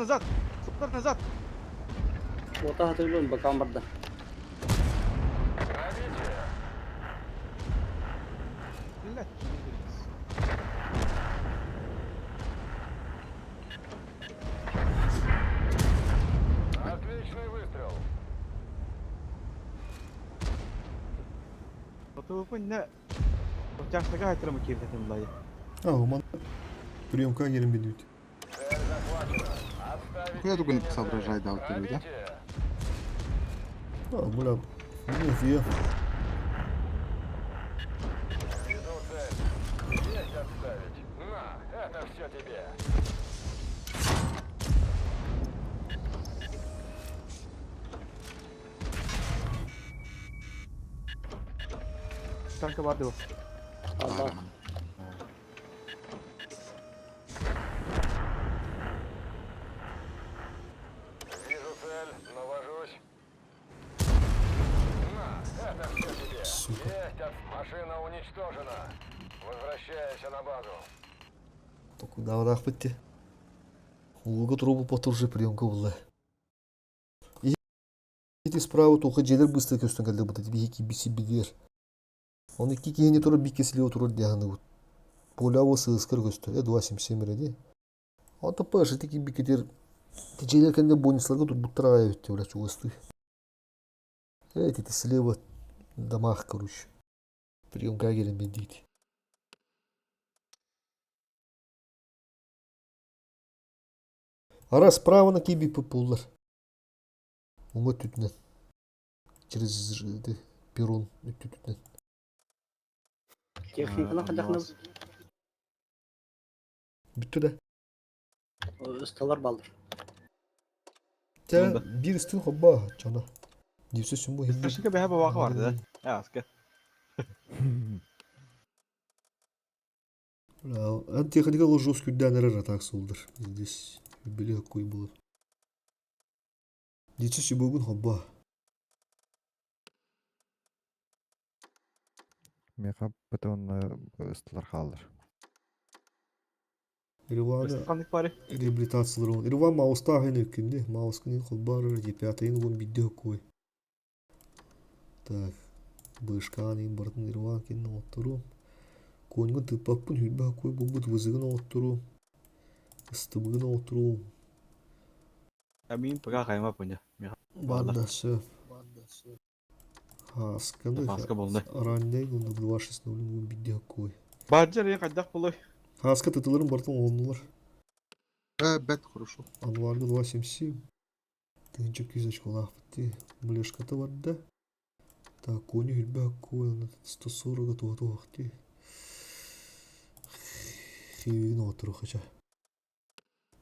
назад. Вот так отрываем, пока морда. Блядь. Отличный выстрел. Отупы не. Тяжтага айтырымы кирдетим былай. А, уман. Приемка yerim бедут. Цель захвачена. Отставить Хуя тугун двигатель. соображай да вот да. Пробитие. А, бля. Нет, я. Веду цель. Есть отставить. На, это все тебе. Tanka vardı o. Allah. Вижу цель, навожусь. На, это все тебе. Сука. Есть, машина уничтожена. Возвращайся на базу. То куда враг пойти? Луга трубу потуже приемка была. И эти справа только джедер быстро көстен келди бут эти биси бидер. Он iki кийини тура би кесиле отурur дяганы бут. Поляво сыскыр көстө. 277 реди. Ата пашы тики би кетер. Тижелер кенде бонусларга тур буттара өттү бля чугасты. Эти слева домах, короче. Приемка герен бедит. Ара справа на киби популар. Ума түтінен. Через перрон түтінен. Техниканы қадақныз. Бүтті да. Ұсталар балдыр. Та bir üstün hobba cana. Divse sümbo hindi. Üstüne bir hebe vakı vardı da. Ya asker. Антихадига ложос күддәнәрә так солдыр. Здесь биле какой был. Дичи сибогун хобба. Меха потом ыстылар қалдыр. Ирвана Üstüne bari. реабилитациялар он. Ирван мауста хәне кинде. Маус кин хобба репятайн вон бидде кой. Так. Бышкан ин бартын Ирван кин оттуру. Конго тыпаппын хүлбә кой бубут вызыгын оттуру. Ыстыбыгын оттуру. Amin pega kayma punya. Бандасы. Хасканы. Хаска болды. Ранней гунда 2.6 вон бидде кой. Баджар я кадак булой. Хаска тытыларын бартын оннулар. Бет, хорошо. Анварга 2.77. Тынча кизочка лахпыты. Блешката варда. Так, кони хүлбә кой. 140-га тоғды. Хивигін отыру қача.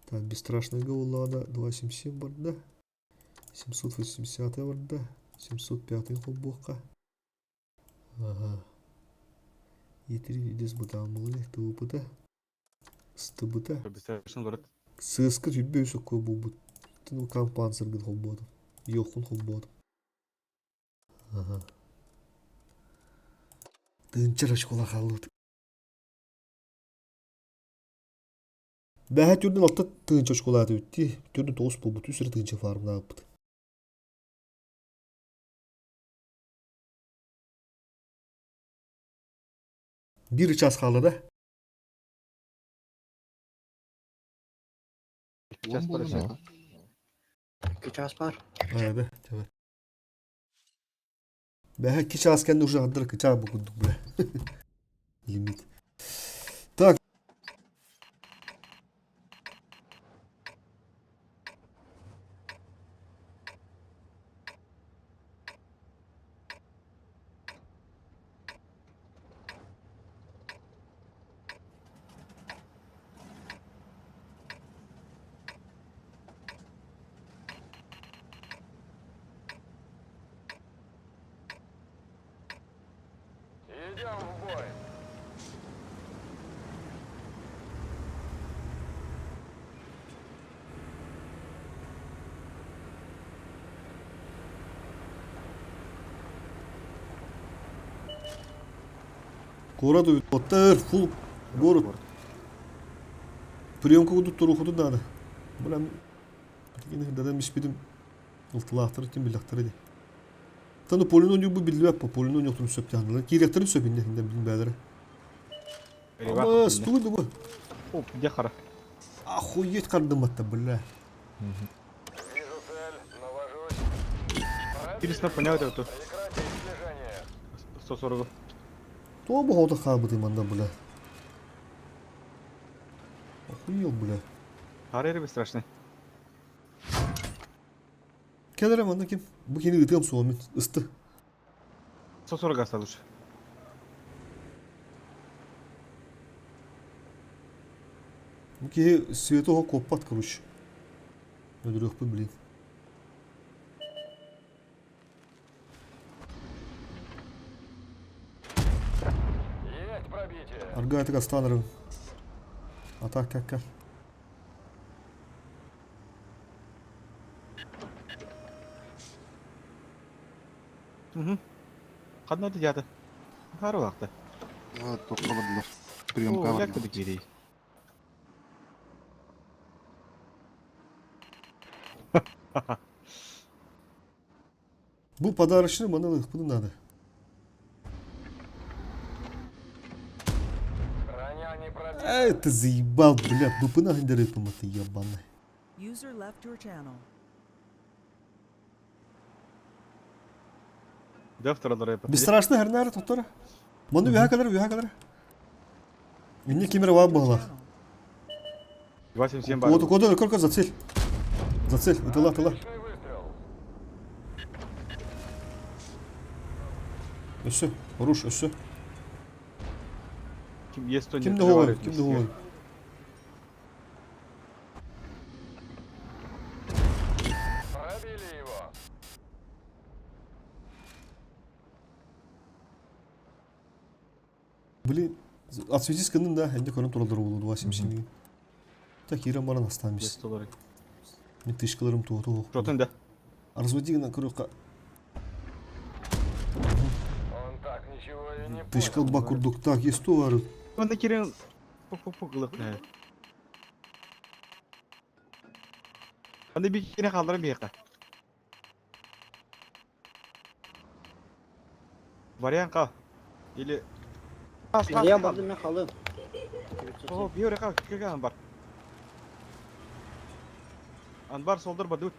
Так, бесстрашныйга олада 2.77 барда. 780 барда. 705 хоббоққа. Ага. Етері видес бұтамылы. Тұвыпыда. Стыбыда. Бестершин город. Сыскы хүлбе өсі кой бұл бұт. Тұны кампансыргын хоббодым. Йоқын хоббодым. Ага. Тынчыр ашқола қалуды. Бәхет түрден алты тыынча школады өтті. Түрден тоғыз бұл бұт үсірі тыынча фармына апыды. Bir час қалды. Час Вон бары болу şey. меха. 2 час бар. Ayda, evet. Бәхет 2 час кәнді уже адыр 2 час бұқыдық бі. Лимит. Так. Идем в бой. Город оттар, фул город. Приемка удут туру худу надо. Бұлам, дадам іспедім ұлтылақтыры тем білдақтыры де. Таны полинон yok bu bildi yapma. Polino'n yoktu söptü hanımlar. Kireklerin söpünde bilin beyleri. Ama stuydu bu. Оп, где хара? Охуеть kardım hatta billah. Вижу цель, навожусь. Пересна понял это. Прекратить движение. 140. То bu hoda kabıdım anda billah. Охуел billah. Харери бесстрашный. Kedirem anda kim? Bu yeni ıtıyorum soğumun. Istı. 140 осталось. Bu ki sveti o kopat kırış. Ödürüyor bu bilin. Есть пробитие. Аргайтык астанырым. Атак как. Қандай дияды? Хары вақты. Тоқталдылар. Приемка О, бар. як туды керей. Bu подарочный bana lıhpını надо. Броня не пробита. Эй, ты заебал, бля, быпына гандеры поматы, ебаный. User left your channel. Дефтер репа. Бесстрашный herner tutara. Bunu bir kadar. İnne kimere var bu hala. 27 бар. Kodu zацель. Зацель, тыла. Отличный выстрел. Өссө, уруш, өссө. Kim есть кто Кимди хой, кимди хой. Пробили его. Блин, отсветись кындын да, энди көрүм туралдыр болду 270. Так, кирем баран астамыз. Есть олар. Мен тышкаларым туоту. Жотын да. Разводигна көрөкка. Он так ничего и не Тышкал понял. бакурдук, так, есть то бар. Onda kirin puk ne? Onda bir kere kaldırın bir yaka. Varian kal. Или Я барды мен қалым. О, bir yere kal, kırgan anbar. Anbar soldur badu.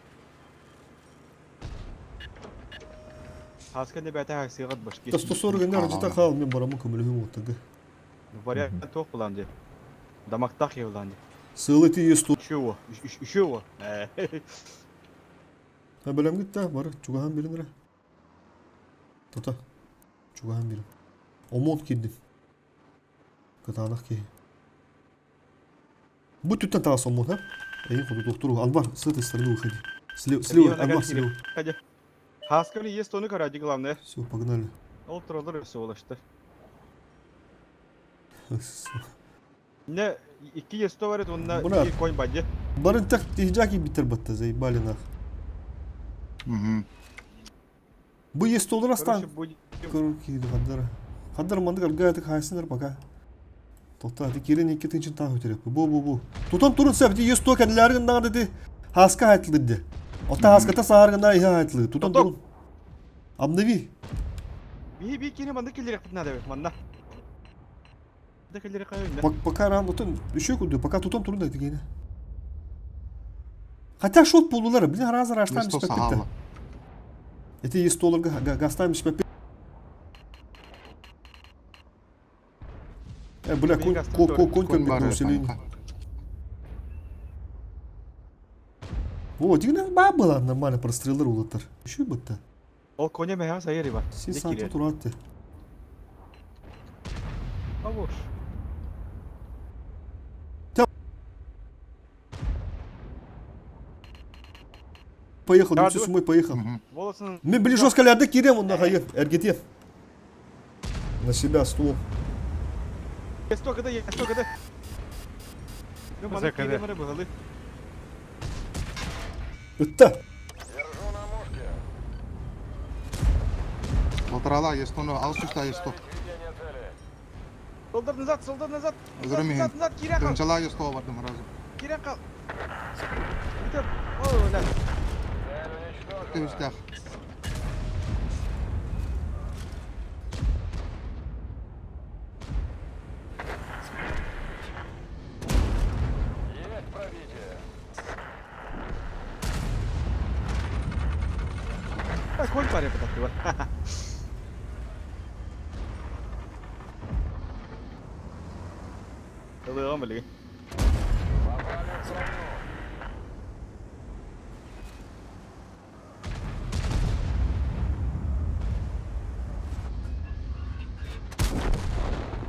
Hasken de bete hak sigat baş. Тосто соргенде аржыта кал, мен барамын көмөлүгүм оттагы. Varian tok bulandı. Damaktak yevlandı. Сылыты есть то. Üşüyor. Ha белем гит да, бар, чугахан берин эле. Тота. Чугахан берин. Омон кирдим. Катанак ки. Бу түттен тагы омон, ha? Эйин коду доктору, Анвар, с этой стороны выходи. Слева, Анвар, слева. Hadi. Hasken'in есть onu karacı главное. Все, погнали. Oturulur все ulaştı. Ne iki yesto var onunla Buna- iki koyun bence. Барын так тихжаки битер батта, заебали нах. Бу есть толдыр астан. Короче, будет Көрки хаддара. Хаддар мандык алгайты хайсындар пока. Тота, ти кирен эки тынчын тагы өтереп. Бу. Тутан турун сәбди есть то кәнләргән дагы диде. Хаска айтылды диде. Ота хаската саарганда иһа айтылды. Тутан Топ. турун. Обнови. bir kere bana kellerek tutna da manna. Da kellerek kayın. Пока ран отын үшө күндү, пока тутан турун да дегени. Хотя шот болулар, блин, разар аштан Есть то бишпепте. сагалы. Эти есть доллар гастан бишпепте. Бля, Мен гастан тоже. конь Конь бар население. канка. О, дегенде бабыла нормально прострелдар улаттар. Үшө бытта. O konya meha sayarı var. Сен Ne саатта kire? турат. Avuş. Поехал, Да, все давай. сумой поехал. Волосын. Мен били жесткаларды кирем онда хайыр, эргете. На себя стул. Yesto kada. Ne bana Zakada. kire bana bağlı. Üttä. Держу на мушке. Латерала есть то, алыс түшта есть то. Ведение цели. Soldur nazat. Öldürmeyin. Nazat kire kal. Тынчала есть то бардым разы. Kire kal. Bitir. Oo lan. Цель уничтожена. Ты вестях. Есть пробитие. Bak koy paraya patattı var. Alıyor böyle. Попали в броню.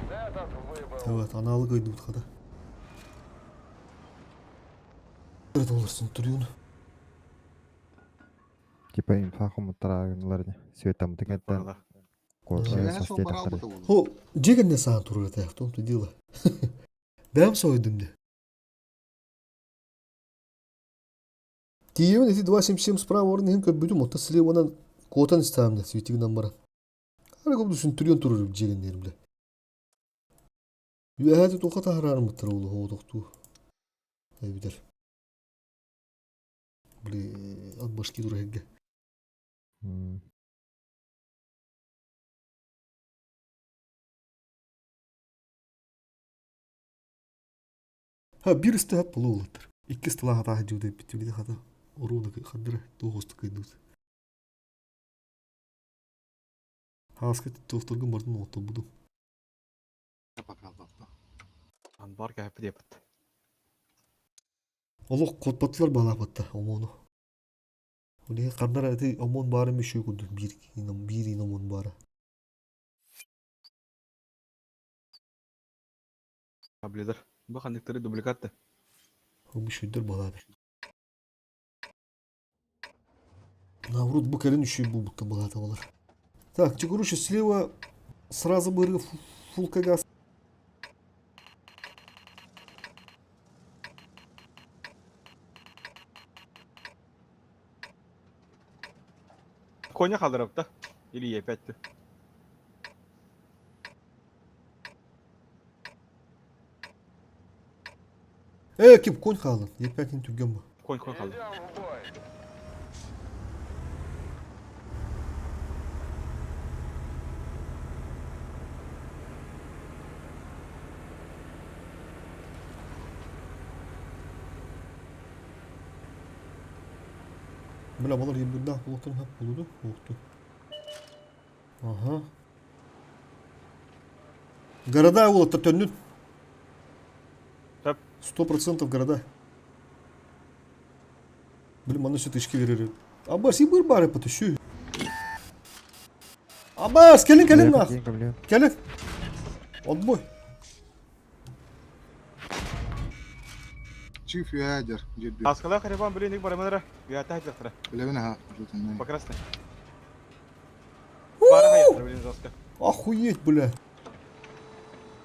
Этот выбыл. Evet, analı kaydı bu kadar. Evet olursun duruyorsun. Типа инфа хомуттарагылар светам тегеттен Valla. Силяна шо барал быты болу. О, жеген не саған туру это, в том-то дело. Дәм сойдым де. Тиевен эти 277 справа орын ең көп бүдім, отта слева онан котан істәм де, светигінен бара. Ары көп düşün түрен туру жегендерім де. Үйәді тоқата харарым бұттыр олы, оғдықту. Әйбідер. Бле, ат башки тура хегге. Ha bir üstü hep bulu oluttur. İki stila hata hacı deyip bitiyor. Bir de hata oruğunu kandırı doğustu kıydınız. Hasket dosturgun barın oldu budu. An var ki hep yapıt. Олох котпатылар балапатта омону. Ули кардара эти омон бары мишүү куду бир иномон бары. Аблидер. Бу хандыктары дубликатты. Мишүүдөр балапы. Наврут бу келин үшүй бу бутта балата болар. Так, короче, слева сразу быры фулка газ. Коня калдырып та. Или епетти. Кеп конь қалын. Епәкін түрген бу. Конь калды. Идем в бой. Бля, балар ебірді ақылықтың хап болуды. Оқты. Ага. Города олаттар төннін. Тап. 100% города. Блин, мана все тышки верили. Аббас, ебір бары потыщу. Аббас, келін нах. Келін. Отбой. Чиф ядер. Джидди. Аскала харибан блин барамадра. Я тахт захра. Левина жутная. Покрасный. Пара hayatlar блин жестко. Охуеть, бля.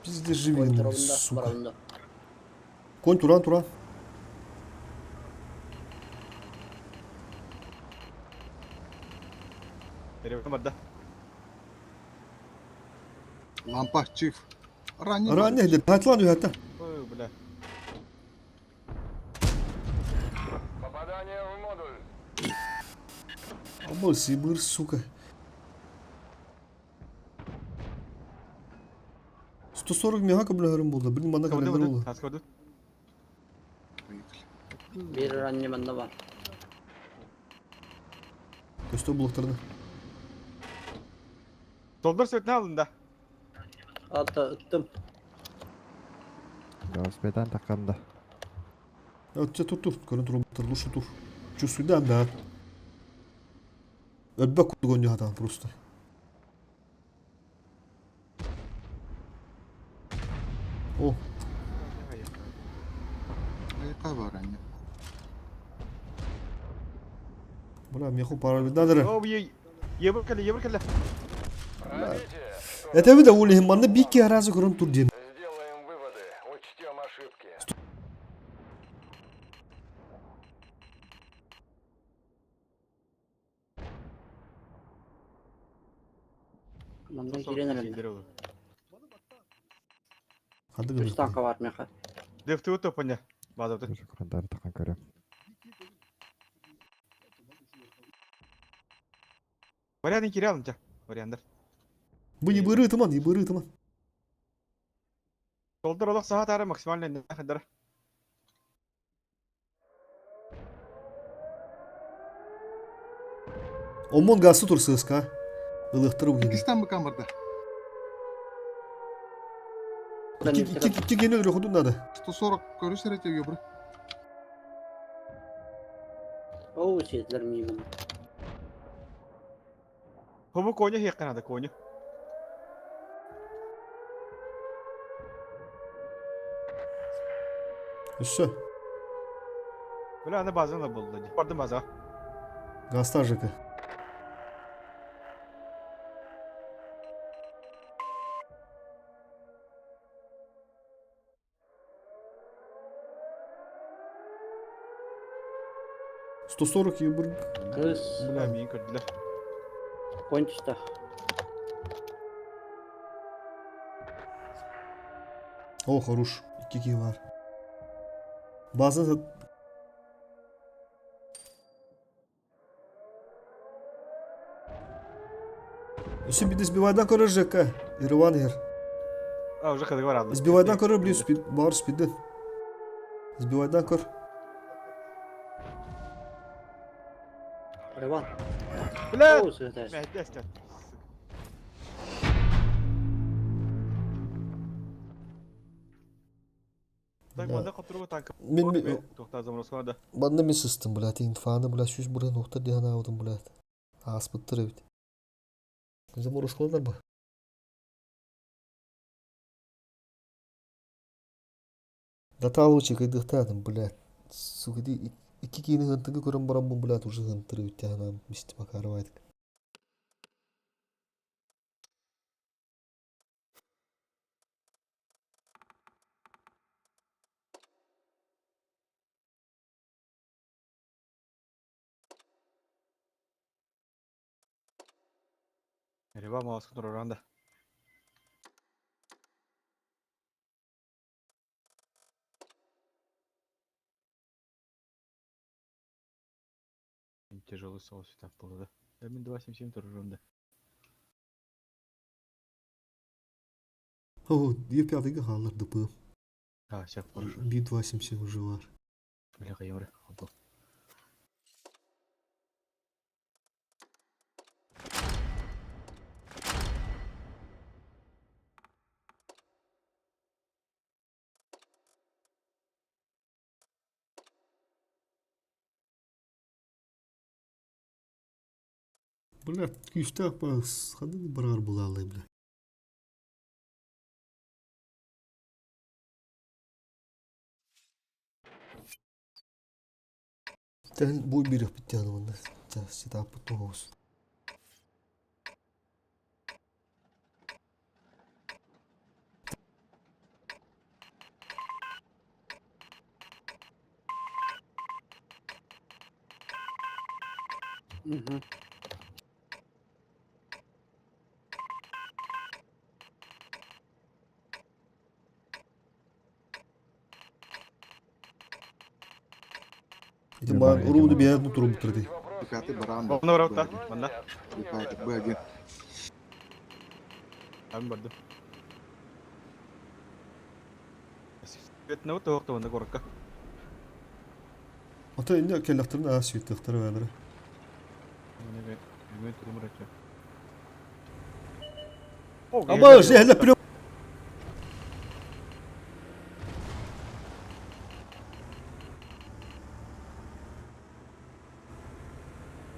Пиздец живи, Конь ну, тұрғында, сука. барында. Конь, туран. Переводим да. Лампа чиф. Ранний. Ранее, где Татлан уйдет. Ой, бля. Попадание в модуль. Аббас, ебір, сука. 140 мега бля гөрім болды. Блин, мана Кавды календер вады. болды. Аскавды. Bir ранне манда бар. Көстө блоктарды. Долдар светіне алдында. Ата ыттым. Велосипеден таққанда. Өтсе тур. Көрін тұр, лучше тур. Чувствуй, да. Өтбәк күтті гоню хатан просто. О, Яка ранний. бля, меху пара видадыры. О, ебір кәлі. Пробитие. Это вида ули манна бикки аразы көрін тур ден. Сделаем выводы. Учтем ошибки. Манда келен әлі. Хады Үш көрін. танка бар меха. Дефті өті өпіне. Базапты. Тоже құрандары таққан көрем. Вариантын кире алынча. Варианттар. Бұл ебірі тыман. Долдар олық сағат ары максимально не қадары. Омон гасы тур сыска. Илықтыры уйын. Пакистан мı камерда? Тик ені өлі құдын нады. 140 көрісер етеге бір. Оу, сетлер меймін. Хобу коня хеққан ады коня. Үсі. Бля, аны базаны болды. Бардым базаға. Гастар жекі. $140 ебір. Кыз, Бля, мен көрділер. конь түсті. О, хорош. 2 ки var. Bazen Üstün bir de sbivaydan körür Жека. Ирван ер. А, уже кадығы бар алды. Sbivaydan körür блин спид. Бар спидден. Sbivaydan kör. Рыван. Бля! Оу, светер. Мәтті әстер. Так Ya, bana katırıyor tank. Min Tokta zaman sonra da. banda min sistem bulat infana bulat süz buraya nokta diye avdım bulat. Aspıttır evet. Zaman Roskolar mı? Data alı çekildi tadım bulat. Sugidi iki kini hıntıgı kuran baram bu bulat ucu hıntır evet yana misti bakar vaydık. Merhaba mouse kontrol oranda. Тяжелый соус так было, да? Min 277 turunda. Oh, diye piyadayı halırdı bu. Ha, şak var. Bir 277 уже var. Бля, кайымры. Абыл. Bulat küste bas. Hadi barar bulalım bile. Sen bu bir bitti hanımında. Sitä putu olsun. Угу. İşte ben oruğunu bir yerde durum bitirdi. Пятый баранда. Bana var orta. Bana. Б1. Abim vardı. Ne oldu orta bana korka. Ata indi kellektirin ağası yuttukları verleri. Ben turum bırakacağım. Ama işte hele pilo.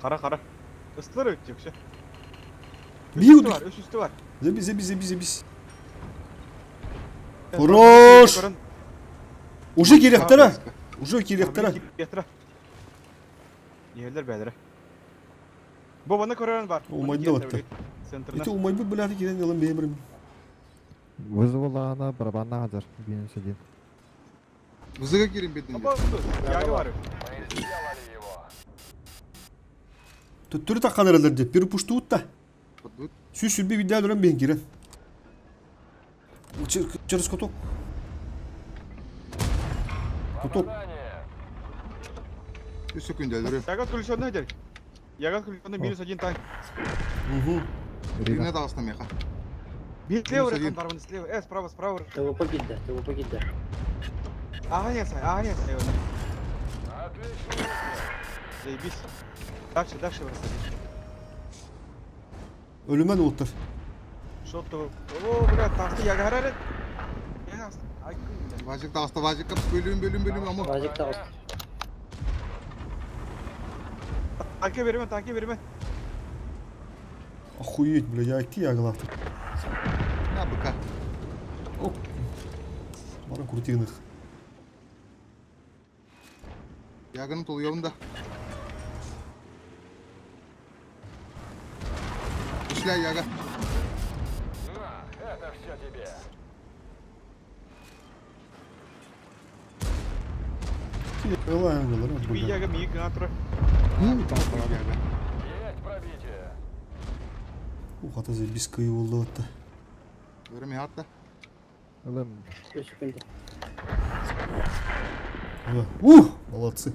Kara kara. Istılar ötecek şey. Bir Üst üstü var, üst üstü var. Zebi. Хорош! Уже керектері. Уже керектері. Getire. Yerler beyler. Bu bana koran var. Olmaydı da battı. Center'ına. İti umay bir bilati giren yalan beğenirim. Вызвала барабанна hazır. Birini söyleyeyim. Вызыга кирим бедный. Ama yayı var. Мы сделали его. Tüttürü takkan herhalde de. Bir puştu ut da. Подбыт. Süsül bir video duran ben giren. Через куток. Куток. Попадание. 3 секунды өлөрү. Ягат kulüsyonuna gidelim. Ягат kulüsyonuna minus 1 tank. Бирine дагыстам меха. Bir слева один. рядом, бармен слева. Справа, справа. Того погида, того погида. Ага, нет, слева. Отличный. Заебись. Дальше бросай. Ölüme de otur. Что-то... О, блядь, тасты яга харарет. Ай, Важик дагыста, важикка бөлүм амур. Вазик тауст. tanke verme. Охуеть, бля, я идти ягалақты. На быка. Оп. Бара крутиных. Ягынын тулуябында. Ишля яга. На, это все тебе. Yalan yagalar. Bir yaga mi kantra. Яга. Есть пробитие. O kadar zebis kıyı oldu hatta. Өрөм ятта. Oğlum 3 секунды. Молодцы.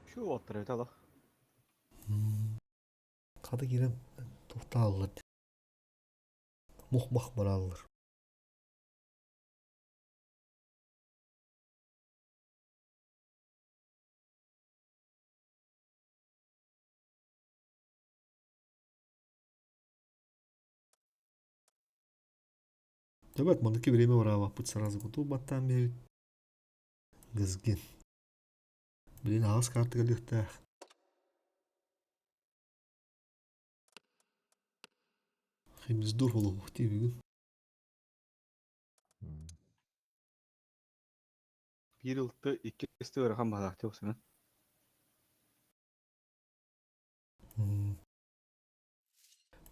Şu oturuyor tala. Kadı giren tohta alır. Muhmak bana alır. Evet, mandaki время врава. Путь сразу готов баттан бейбит. Гызген. Блин, ağız kartı geliyor. Химиз дур болу тибигин. Bir yılda iki üstü öğren bana yoksa.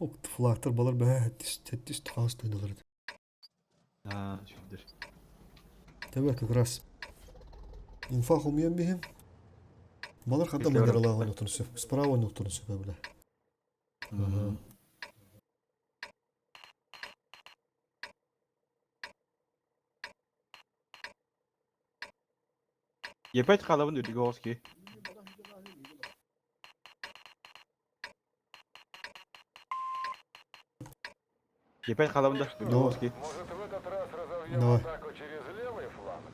Окты флагтар балар бә теттис таас тойналар. Ha, şudur. Tabii как раз. Инфа хумьем бихим. Балар хадда Если манера враг- лагон отунсу. Справа не отунсу бәбіле. Yepet kalıbın ödü göz ki. Yepet kalıbın da ödü Doğru. göz ki. Может, в этот раз разовьем Давай. атаку через левый фланг?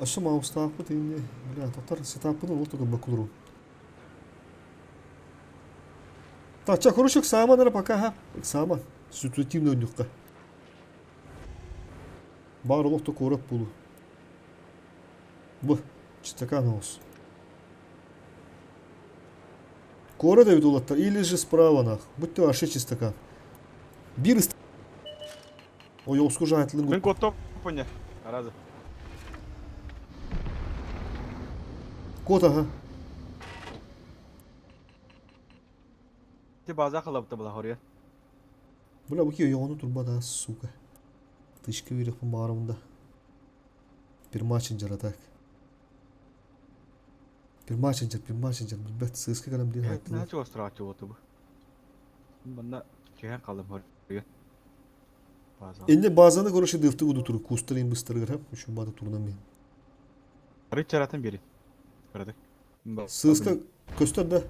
Aşı mouse'ta bu deyince. Bля, tatar setup'ını oldu bakılır. Так, хороших сама, наверное, пока, ха. Сама. Ситуативно ойныққа. Барлық та көріп болу. Бұл. Чистакан олсы. Кора да видулаттар. Или же справа нах. Будьте ваши чистакан. Bir ist. O yolsku jahitlığın Ben kod top oyna. Arazı. Kod aha. Te baza kalıbı da oraya. Бля, bu ki yoğunu durma da suka. Dışkı virip bu mağaramında. Bir maç incer atak. Bir maç incer. Bet sığıska kalem değil Ne hayatlılar. çok strateji oldu bu. Bana kehen kalıbı oraya. Baza. Ende bazılarına göre şey dıftı gudu turu. Kustarayım bıstırı gırham. Şu bada turnamayın. Arı çaratan biri. Kırdık. Sığıska göster de.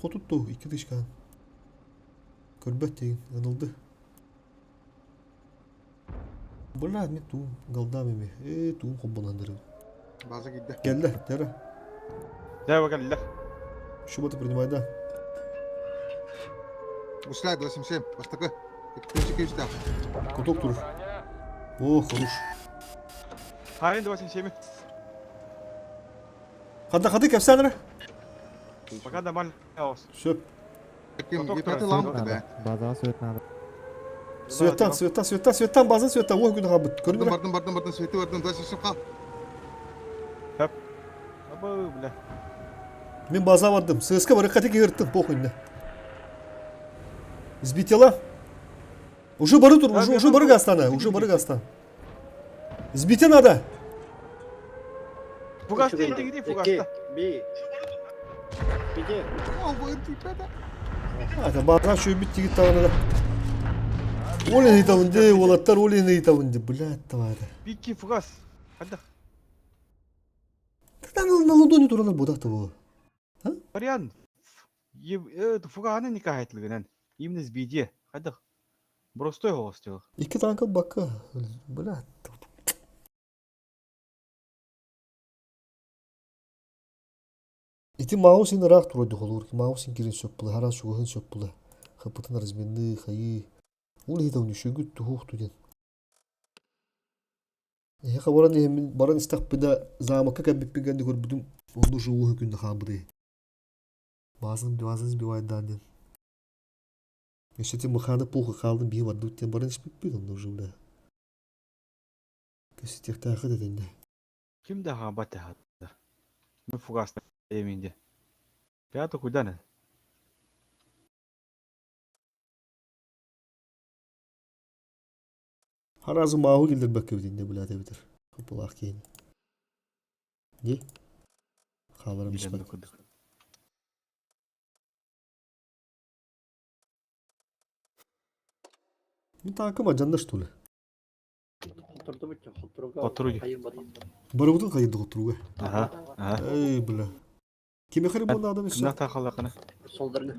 Kotut da o. İki dışkan. Körbet deyin. Yanıldı. Bırak mi tuğum. Galdam emi. Tuğum kubbanandırı. База gitti. Geldi. Dere. Devam bakalım. Şu batı принимай да. Ушляй 27. Бастакы. Ключи ключта. Куток турur. Броня. Oh, хорош. Hayır da başın şey mi? Hadi kefsenlere. Fakat da mal olsun. Söp. Таким Поток гипноты трассы. лампы, да. База söğüt надо. Светтан bazın светтан. Oh günü habit. Görün mü? Бардым, свети бардым, 27 кал. Aba bile. Ben baza vardım. Sığıska var. Katı yırttım. Pokun ne. Сбитела. Уже бары тур. Уже бары гастана. Уже бары гастан. Сбите надо. Fugasta gideyim Fugasta. Bir. Где? О, вот ребята. Hadi bazen şöyle bitti git tavana da. Oley ne tavındı. Olatlar oley ne tavındı. Блядь, tavada. Bir iki Fugas. Hadi. Tadan na ладони дуранар бодакта bu. Вариант. Фуганы никак айтылгынан. Именно сбиде. Hadi. Простой голос делал. İki tanka bakka. Блядь. Ити маусин рах туройду холур. Маусин кирин сөппулы. Харан шугахын сөппулы. Хапытын разменны, хайы. Ул хитауни шөгүт тухух туден. Хабаран эмин баран истакпыда замакка кабиппигенди көрбүдүм. Онду жууху күндө хабыды. Базын сбивайдан ден. Эшети мыханы пулхы калдым бии барды үттен баран ишпиппид онду жууда. Кеситектахы деденде. Kim de habat hatta. Ben Fugas'ta emindi. Ya da kudana. Харазы маагу келдирбекке бидинде булат эбитер. Купулак кейин. Не? Халарым Bilen de ишпек. kuduk. Мен танкыма жанда что ли? Oturdu bitti. Oturuyor. Hayır batı. Барыбытын кайды отуруга. Aha. Aha. Эй, бля. Кеме хары бонда адам Kimden иши? takılakını? Soldarga.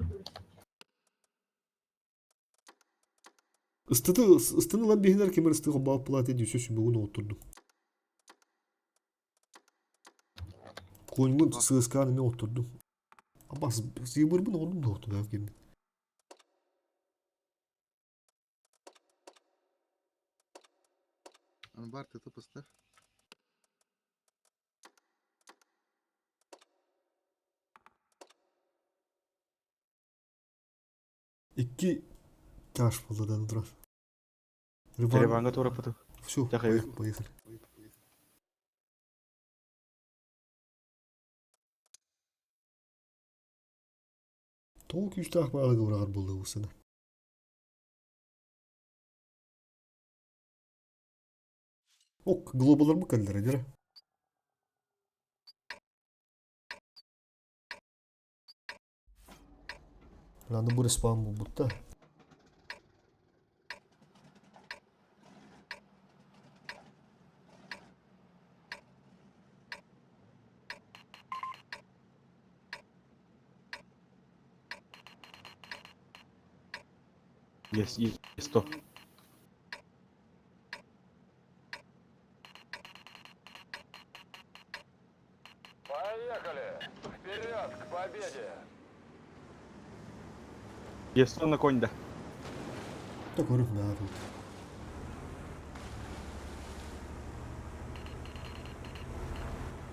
Ыстыны лан бехинер кемер ыстыга баап булат эди сөсү бүгүн отурдум. Koyunun sığız ne oturdum. Ama zibir mi onun da oturdu ya gibi. Анбар ты поставь. İki kaş buldu duran. Телебанга тура путу. Все, Тихо. поехали. Толк üstah bağlı kıvrar buldu bu sene. Ok, globalar mı kaldılar acaba? Lan bu respawn bu butta. Есть 100. Поехали! Вперед, к победе! Есть 100 на конь, да. Da görüp ne yapıyor?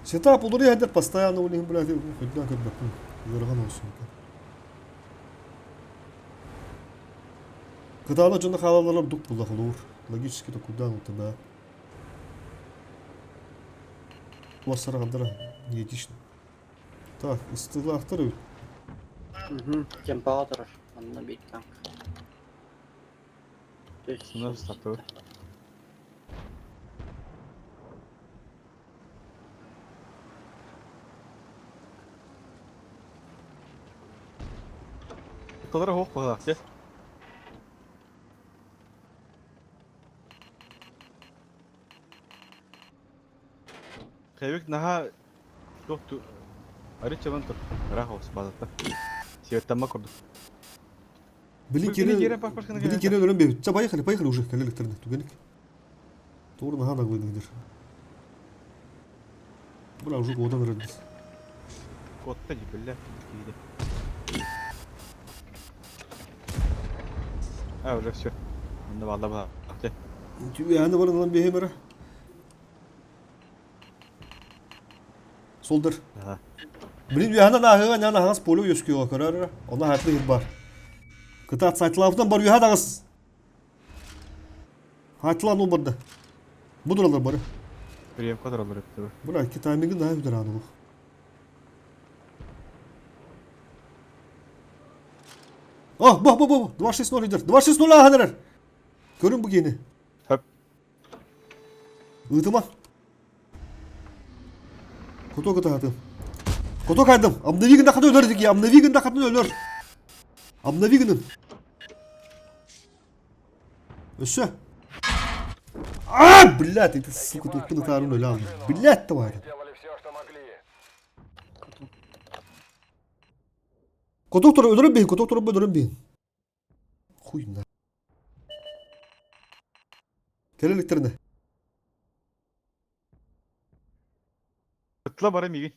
Setup olur ya hadi постоянно у них, блядь, хоть на как бы yorgan olsun. Gıdalı canlı havalarlar duk bulak olur. Logически то куда у тебя? Басара кадра не этично. Так, ыстыгы актырып. Температура. Анна бит танк. То есть... У нас стартовый. Kadar hoch bağlar, ya. Kayık naha yoktu. Arıca ben tur. Rahos bazıta. Siyetten bakırdım. Блин, Кирилл, ölüm бебит. Все, поехали уже, коли электронный туганик. Тур на хана выйдешь. Бля, уже годан родился. Kotta gibi bile. Ha öyle şey. Bunda vallahi bak. Yani var lan bir hemere. Soldur. Ha. Блин, яна нахыга няна хагас поло ёскига көрөр. Она хатты хит бар. Кыта сайтлафтан бар юха дагыс. Хатлан ул барды. Бу дуралар бары. Bir kadar olur hep tabi. Бля, ки тайминги на юдер ану. Ah, bu. 260 lider. 260 hadirer. Görün bu geni. Hep. Itıma. Koto hatım. Koto kaydım. Amnavigin kadar ölürdük ya. Amnavigin kadar ölür. Amnavigin. Össe. Ah, блядь, это сука тут на тару лял. Блядь, тварь. Сделали все, что могли. Koto öldürün bir. Koto öldürün bir. Huyna. Gel elektrine. Tıkla bari migi.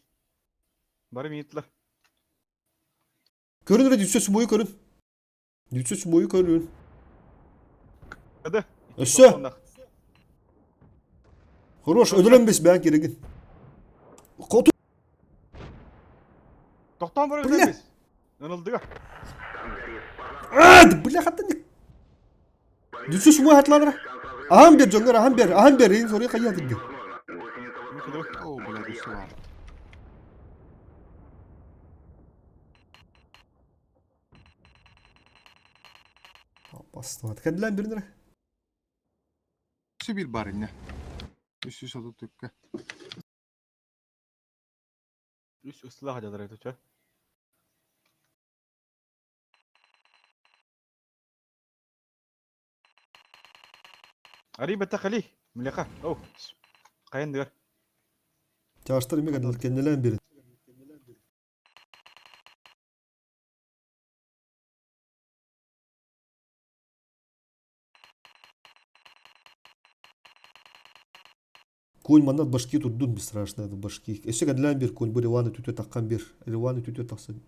Bari migi tıkla. Görün öyle düşse boyu görün. Düşse boyu görün. Hadi. Össe. Хорош, öldürün biz ben gerekin. Koto. Doktan bari Bля. özel biz. Yanıldı ya. Bля, hatta ne? Düşse boyu hatlar. Aham bir jongar, aham bir. En soruya kayyadık. О, блядь, ушла. Bastım hadi. Kendilen birine. Sibir bari ne? Üst üste tuttuk. Üst ıslah hadi adara tutar. Arriba takali. Milaka. Oh. Kayan diyor. Çağıştırın bir kendilen birini. Конь манат башки турдун бесстрашно это башки. Эсек адлан бер конь бер ваны түтө таккан бер. Ваны түтө таксын.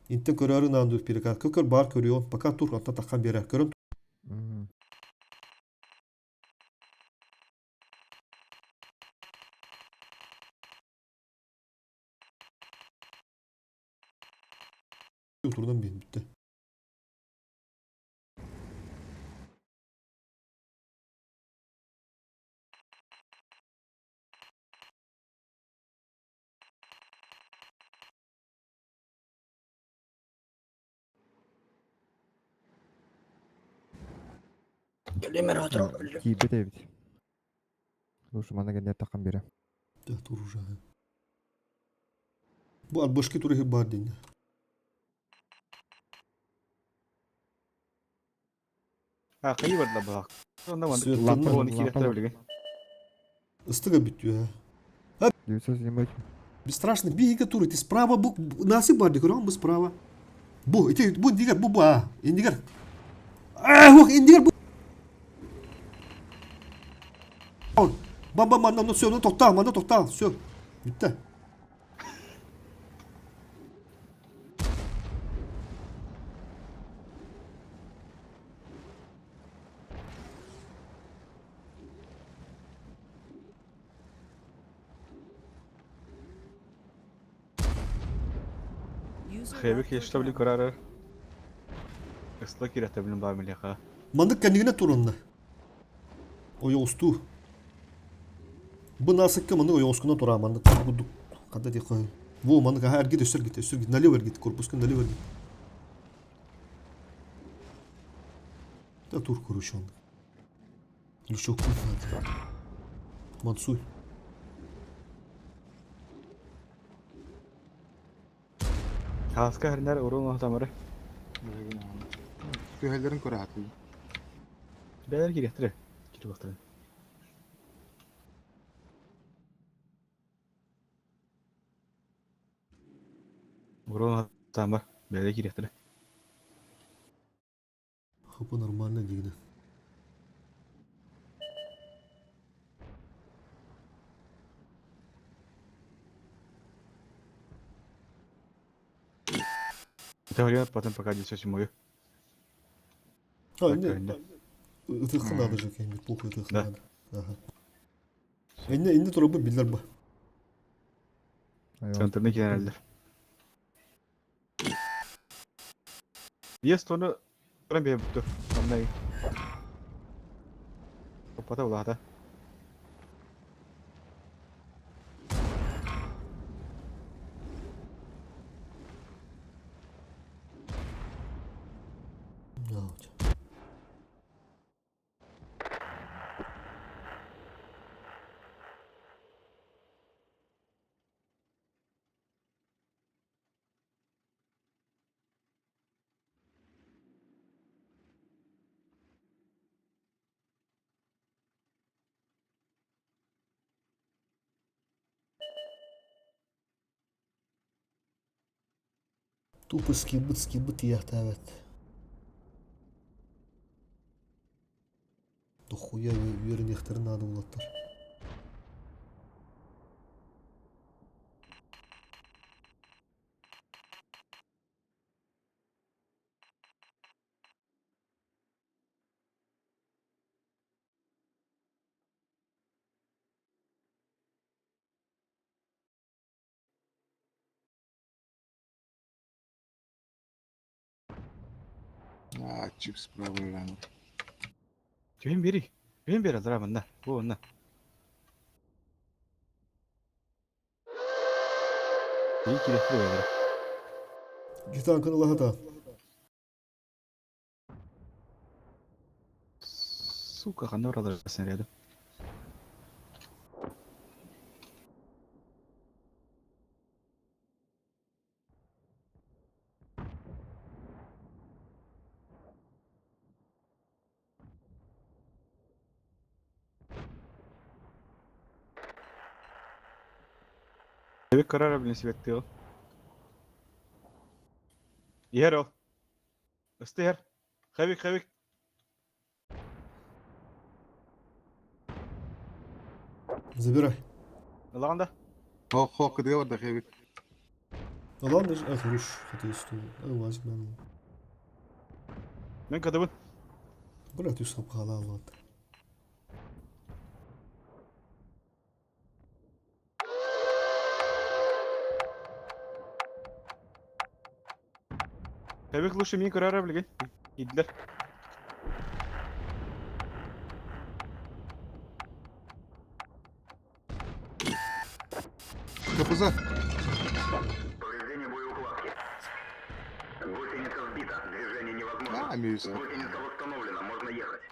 Инте көрөрүн анду перекат. Көкөр бар көрөйөн. Пока тур атта таккан бер. Көрөм. Мгм. Турдан бен битти. Келемер отыр. Кийбе дебит. Лучше мана генде такан бере. Да тур уже. Bu al bашки туры бар ден. Кайы барда бак. Онда манда Светлана, оны киреттер билген. Истыга битү. Ha. 978. Бесстрашно бига туры. Ты справа бу наси бар де көрөм бу справа. Бу ите бу дигер бу а. Индигер. Ох индигер бу. Баба манда ну все, ну токта, все. Битти. User Хэвик left your яшта билен channel. көрөр. Ыста киреттер билен бар милека. Мандык кандигине турунна. Оёсту. Бу насыкка мандык оёскуна тура мандык кудук. Када ди кой. Во мандык эргит өсөр гит. Налево эргит, корпускун налево эргит. Да тур корушон. Еще куфат. Мансуй. Хаска хәрнәр урын тамары. Tühelerin köre atı. Бәләр киреттер. Кире бактыр. Урын тамар. Бәләр киреттер. Хопа нормально дигне. Теория потом пока десять мою. А, Так, не. önde. Ытыхы надо же кем плохо ытыхы Да. надо. Ага. Энне тура бу билер бу. Центрны кенелдер. Есть оны прям бе буту. Аннай. Опата улада. Наут. Тупо скибыт яхтавет. Дохуя вернехтер надо улаттар. А, чипс правый рано. Кем бери. Кем бери зара банда. Бу онна. İyi kirеттер бәләр. Гитанканы лахата. Сука, қандай оралар снаряды. Бебек карара билен себетти ол. Ер ол. Өсті ер. Хавик. Забирай. Алаңда. Хо, кыдыга бар да хебит. Ладно, хорош. Хотя стул. Вазик мен. Мен кадыбын. Брат, юсап кала алат. Кәбек лучше мен көрәрі білген. Идлер. Капыза. Повреждение боеукладки. Гусеница сбита. Движение невозможно. А, мюза. Гусеница восстановлена. Можно ехать.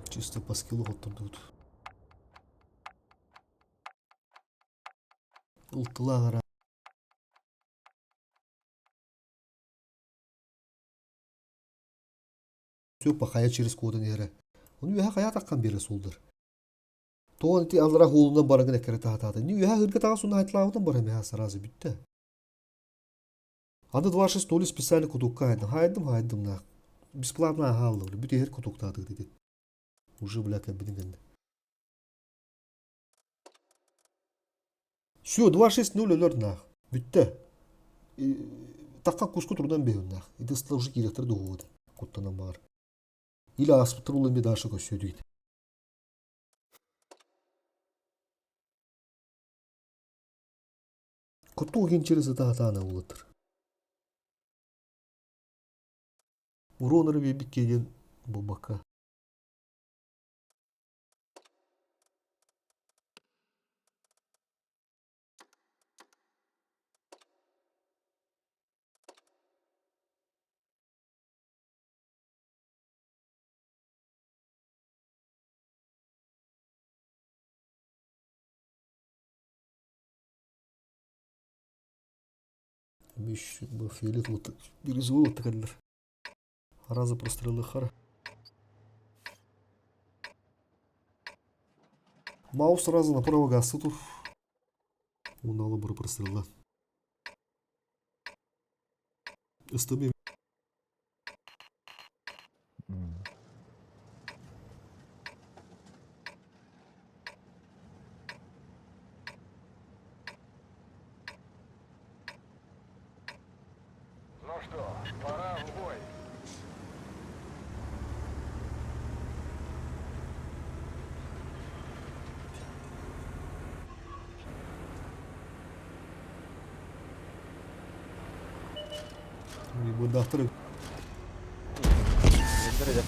Чисто по скиллу отдадут. Ултылагара. Все, пахая через коды нере. Он юха хая таккан бері солдыр. Тоған ти алырақ олынан барыңын әкері тағатады. Не юха хырға таға суна айтылағыдан бара мәя сразу бітті. Анда 26 толи специально кутукка айдым. Хайдым на. Бесплатно ағалды. Бүті ер кутуктады деді. Уже бляка бідінгенді. Все, 26-0 өлір нақ. Бітті. Таққан куску тұрдан бейін нақ. Иді сылы уже керектір дұғуды. Құттанан бар. Или аспыттыр олын беді ашы көсі дейді. Құтту ген через атағатана олытыр. Уроныры бейбік келген бұл бақа. Биш фиолет вот бирюзовый вот такой. Раза прострелы хара. Маус сразу направо гасы тут. Он дал бұры прострелы. СТБ. Ну что, пора в бой. Bu dahtırı. Ендер еді.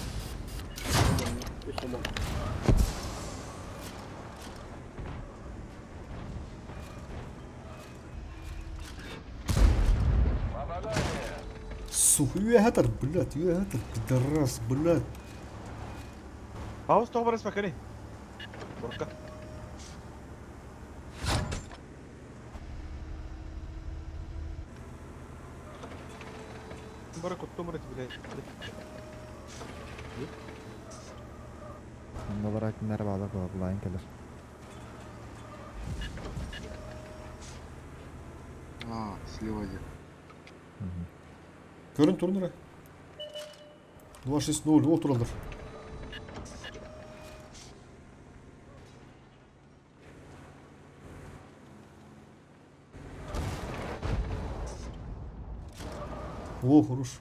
Попадание. Сука, юхатыр, блядь, юхатыр. Пидорас, блядь. Пауыз тоғы барас бакari. Борка. Бара құтту мұрат, блядь. Bunlar hakimler bağlı bulayın gelir. А, слева где. Көрін тұрындыра. 26-0, ол тұралдар. О, хорош.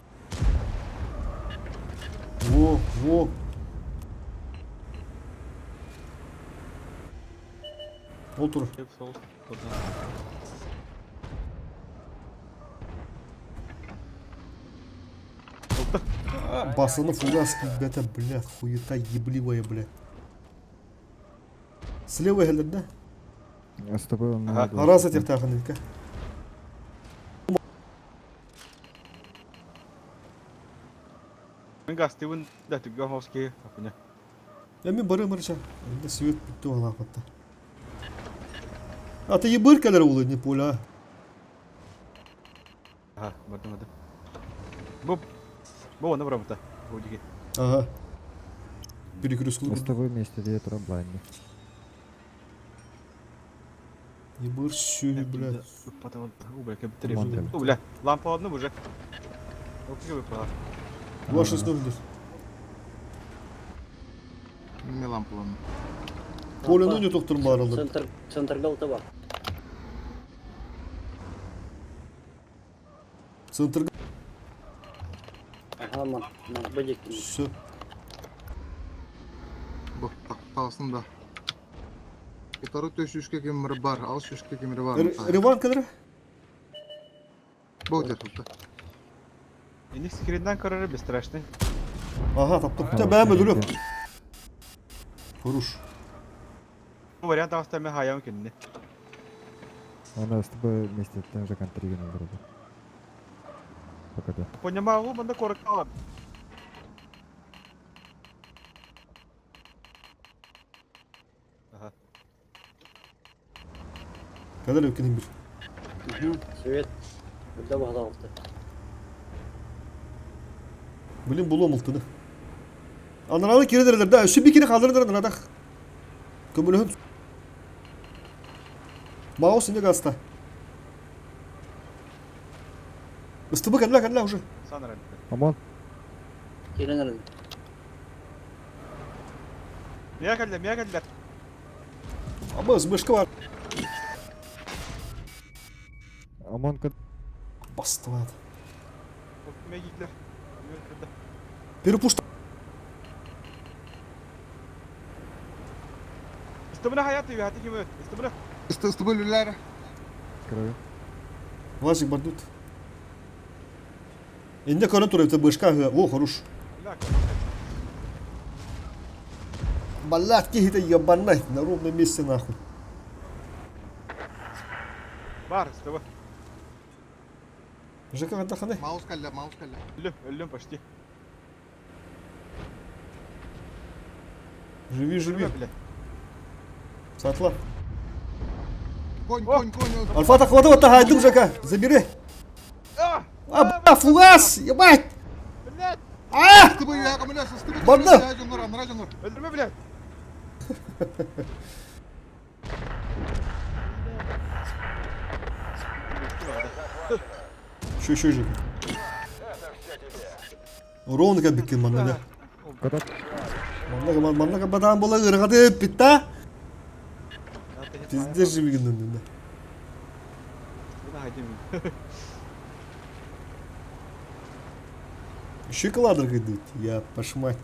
Во. Ол тұр. Кеп сол. Басаны фугаски, бета, блядь, хуета ебливая, блядь. Слева елдер, да? С тобой он... Раз этих таханенька. Мен гастивын да түгге хауски. Апыня. Мен бары мырча. Енді свет бітті оған ақпатта. Аты ебір кәлер олы, не поля. Ага, бардым. Бұл оны бұрамыта. Бұл деге. Ага. Перекрестку. С тобой вместе где-то блайнды. Ебыр сүйі, бля. Бля, Командами. бля, лампа одну уже. Окей, выпала. 2-6-0. Не лампаланы. Поле ну не тоқтыр барылды. Центр голды бар. Центр Ага, ман. Бәдек. все. Бak taqtasında. Utarı töşüşke kemiri бар, ал шүшке кемері бар. Реван кадр? Бұл дертілді. Иник скринден көрері бестрашный. Ага, таптым. Те бәмі дүлі. Хорош. Bu вариант австаме хаям кенне. Она с тобой вместе там же контриген вроде. Пока да. Понимаю, банда коркала. Ага. Кадр өкенен бір. Свет. Burada bağlı. Білім бұл омылтыны. Аныраны кередерлер, да, үші бекені қалдырдыр надақ. Көмілігін. Мау сіне ғаста. Үстібі кәнлі уже. Sanırım. Амон, Gelin Miye geldiler. Ama ızmışkı var. Амон кад. Bastı vardı. Miye gittiler. Перепушта. İstemine hayat diyor, hadi gibi. İstemine. Isты бөлілері. Краю. Вазик бардут. Инде көрін тұр, это бышка. О, хорош. Баллат какие-то ебаный. На ровном месте нахуй. Var, istemine. Жека отдоханы. Маус кәлі. Öldüm почти. Живи. Бля. Сатла. Конь. Альфа хватает, вот тагайдым, Жека. Забери. А, фугас! Ебать! Блядь, А! Isты бөй, яқымылас, ысты бөй. Барды. Нұра. öldürme блядь. Şu Жека. Ровно как бикин маннага. Када? Маннага бадан бола ыргады питта. Пиздец живигин. Шоколадр идут. Я пошмать.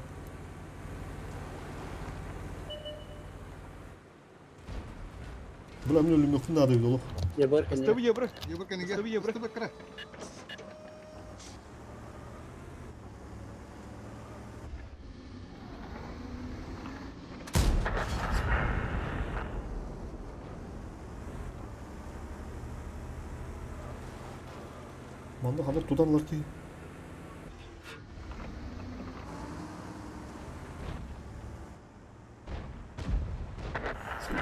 Бля, мне люмёк надо идолу. Ебар İstemine кенне. yebra. Ебір кәнеге. Ысты бөй, Ысты бөй кірі. Manda haber tutarlar ki.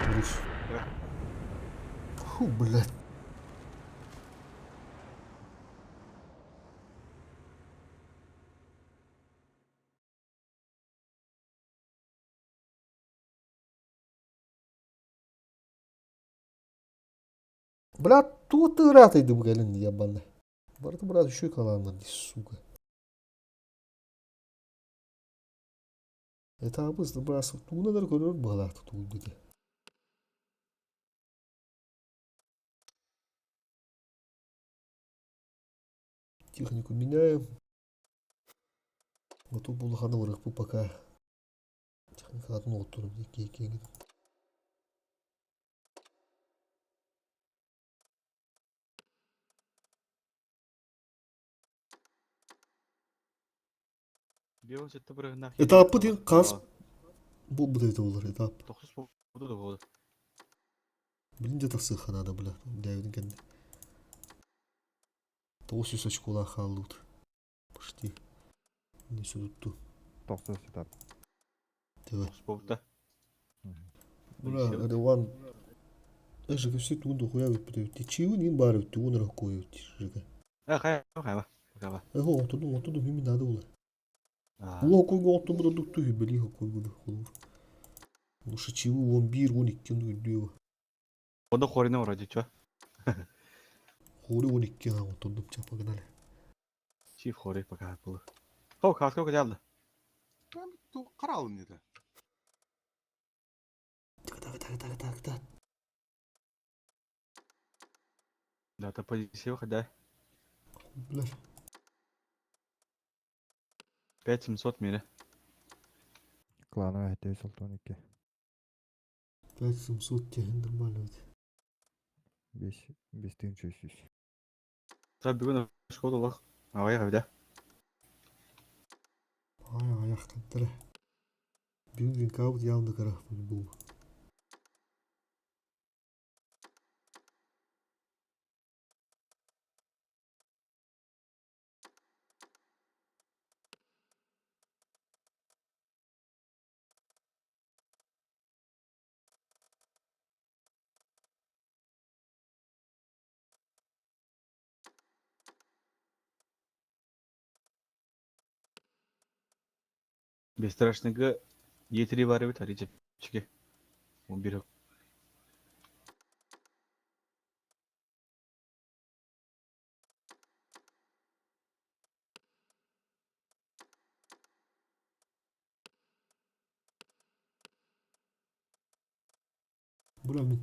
Vuruş. Фу, блядь. Брат, тут ты рад иду, галин, ебаный. Брат, еще и калана, сука. Это обычно, брат, тут надо говорить, брат, тут будет. Технику меняем. Вот тут был ханурах пока. Техника одно тур, какие. Белый жетті бір нахер. Этапы дейін қас. Бұл бұдайды олар этап. 9 болды да болды. Блин, где-то сыха надо, бля. Дәудің кәнде. 900 очкола халут. Почти. Не сюда. 90 сетап. Давай. 9 болды да. Бля, Реван. Жека, все туынды қоя өтпеді. Те чеуі нең бар өтті, онырақ қоя өтті. Жека. Қайба. Отыды мемен надо олар. Ah. Уа койға отты бұда дұқты бәлеға койға да қолыр. Лучше чеуі 11-12 өйдеуі. O da korine uğradı ço. Huri 12 yana oturdum çapakın hali. Çift kore bakar bu. Ho kaskı geldi. Ben bir karalım dedi. Tak. Data pozisyon kadar. Bular. 500 mire. Клановая 912. 5700 тегин нормально өте. 5600. Tabii bugün şkoda olak. Havaya kavda. Аяқ кантара. Бүгін кабыт явно кара бұл. Бесстрашныгы етіре бары бит аричеп. Чеке. 11. Бұра мен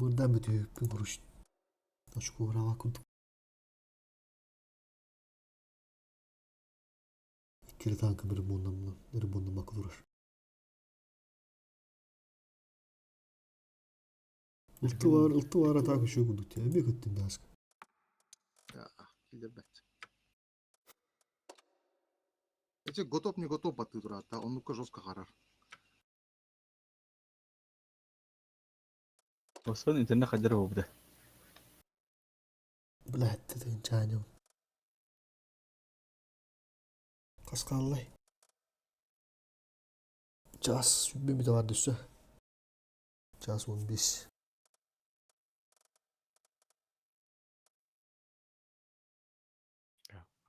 бұндан бөте өппен құрыш. Açık uğrama kurdum. İkili tankı bir bundan bakıl uğraş. Iltı var atakı şu kuduk ya. Bir kıttın da askı. Ya, kilebet. Эти готов не готов баты турата, он ну-ка жестко харар. Osman internet kadar oldu. Bilahatta da inçanım. Kaskanlay. Cas bir de var düşse. Cas 15.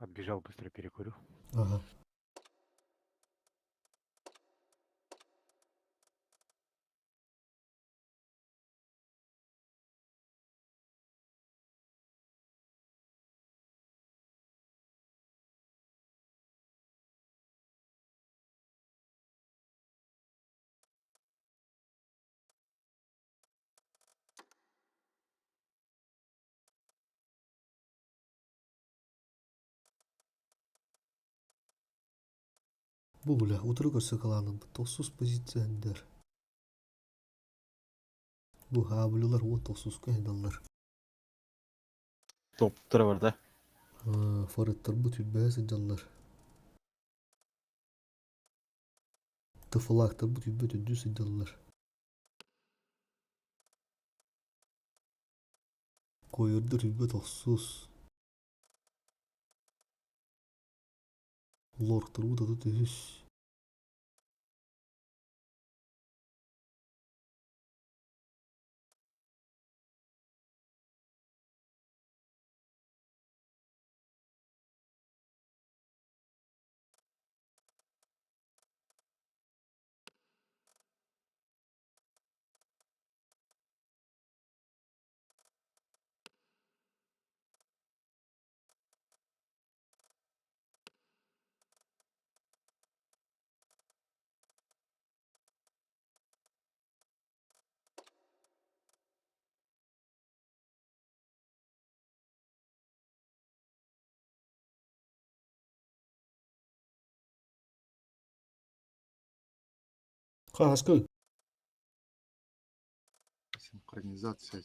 Отбежал, быстро перекурю. Aha. Bu bile oturup sıkılanın tossuz pozisyonlar. Bu havlular o tossuz kaydalar. Topları var da. Farıtlar bu tür beyaz canlar. Tıfılaklar bu tür bütün düz canlar. Koyurdur hübbet tossuz. Lorktur bu da düz. Kaskı. Синхронизация.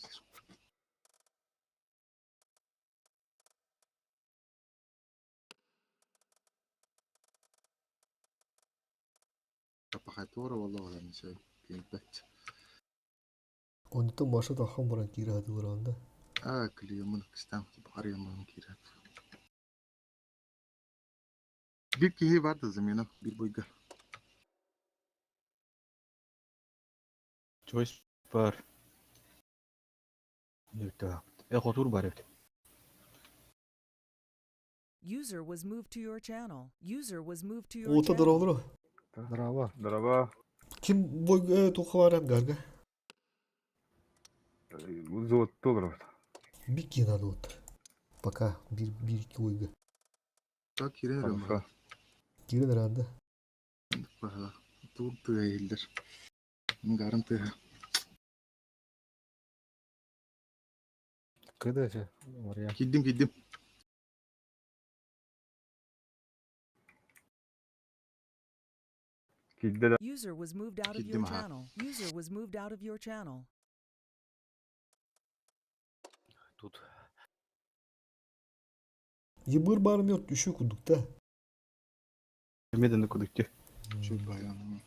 Tapakatoro والله ولا نسوي kilebet. Onu da başa takım bırak geri hadi oranda. Kliyemin kistan bakariyaman kirat. Bir kihi vardı zemine bir boyga. Choice var. Nükte. Otur bari. User was moved to your channel. User was moved to your Ortadır channel. olur o. Здраво. Здорово. Kim boy toku var hem garga. Завод долларов. Bir kere надо вот. Пока bir iki oyga. Так киреrim бара. Girin herhalde. Бара. Тур тыгайлар. Гарын тыга. Кыда же? Ория. Киддим. Kilde de User was moved out of Gittim your ha. channel. User was moved out of your channel. тут. Yıbır barım yok düşük kuduk da. Медленно кудыкте. Чуть баян.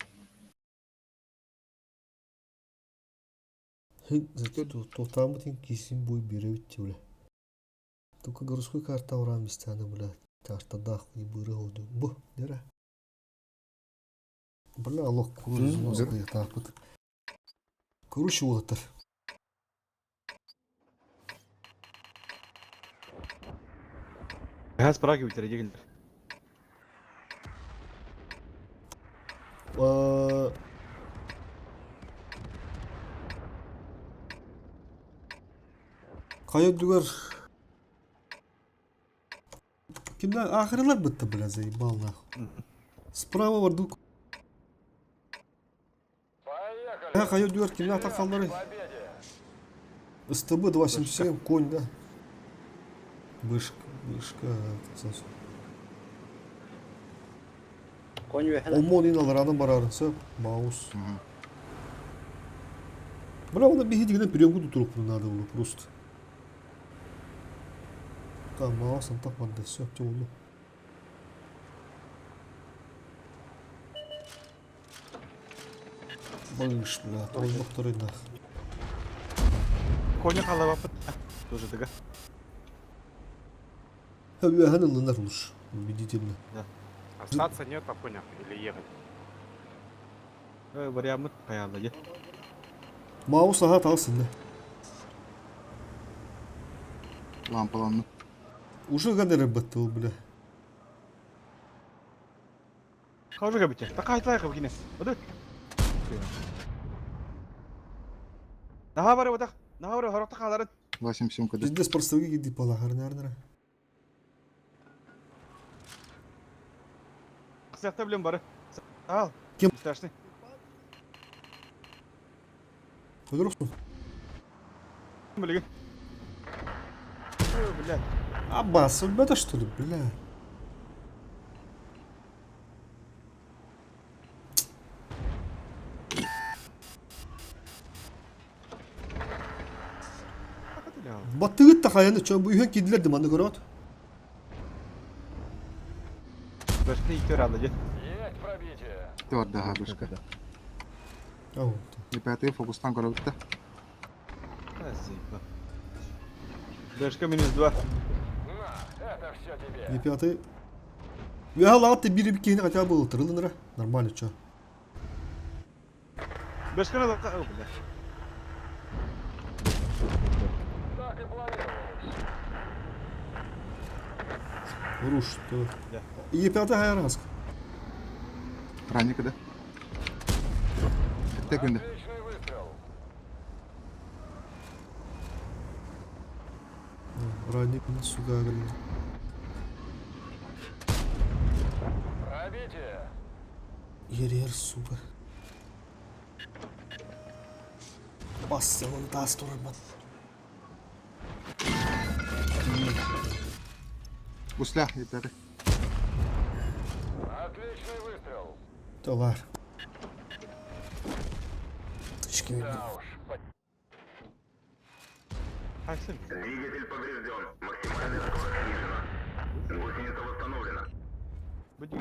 Зато там тин кисим бой берет тюле. Только городской карта урам местами бля. Тарта дах yıbırı oldu. Bu nere? Бля Allah kurucu nasıl ya takut. Kuruş oldu. Газ праги битер егелдер. Kayıp dügar. Kimden ahırlar bitti bile zeyballah. Sprava vardı. Поехали! Ha kayıp dügar kimden atakalları. Победе! СТБ 277 конь, да? Вышка. Конь вехена. Омон иналар адам барарынса, маус. Бля, оны bir hediyeden приемку туруп надо было просто. Там маус он так надо, все, темно. Балыш, бля, той второй нах. Коня халавапыт. Тоже дыга. Хавиахан ылынар луш, убедительно. Остаться нет на конях или ехать? Вариамыт каялы е. Маус ага талсын да. Лампаланны. Уже гадер баттыл, бля. Кавжыга битер. Така айтылайық бігіне. Оды. Наға бары одақ. Наға бары хорокта қаларын. 87 кыда. Bizde sporstavga gidip palahar nerede? Қысяқта білем бары. Ал. Кем? Страшный. Öldürürsün. Білеген. Блядь. Аббас, это что ли, бля? Battığı takayını çöp bu yühen kediler demanda görüyor. Бәшті иттер алды же. Есть пробитие! Тор daha бышка. Ау. Епәте фокустан көрөбүттө. Спасибо. Бәшка -2. На, это все тебе! Не пятый. Ya Allah da biri bir kendine kaçar bu tırılınır ha. Normal çö. Бәшканы да... О, бля. Так и планировалось. Vuruş. Ya. İyi piyata hayal hask. Ранний кыда. Tek önde. Отличный выстрел! Radnik bunu su gagıldı. Пробитие! Yer super. Bas yalan tas durma. Гусля, епәте. Отличный выстрел! Dolar. Hiç kim Да уж, Аксель. Двигатель поврежден. Максимальная скорость снижена. Гусеница восстановлена. Бүді.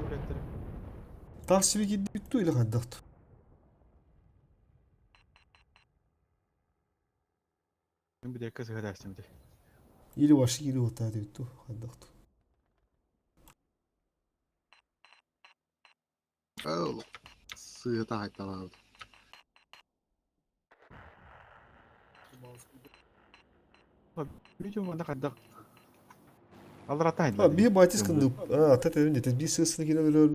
Өлеттір. Tas bir gitti bitti öyle kaddaktı. Мен бір екі сығыда әстемді. Yeri başı yeri otaydı bitti kaddaktı. Ол. Сыйта айталады. Видео манда қаддақ. Алдар атайын. Ha bir batis kındı. Ha tat evinde bir sırasını yine böyle.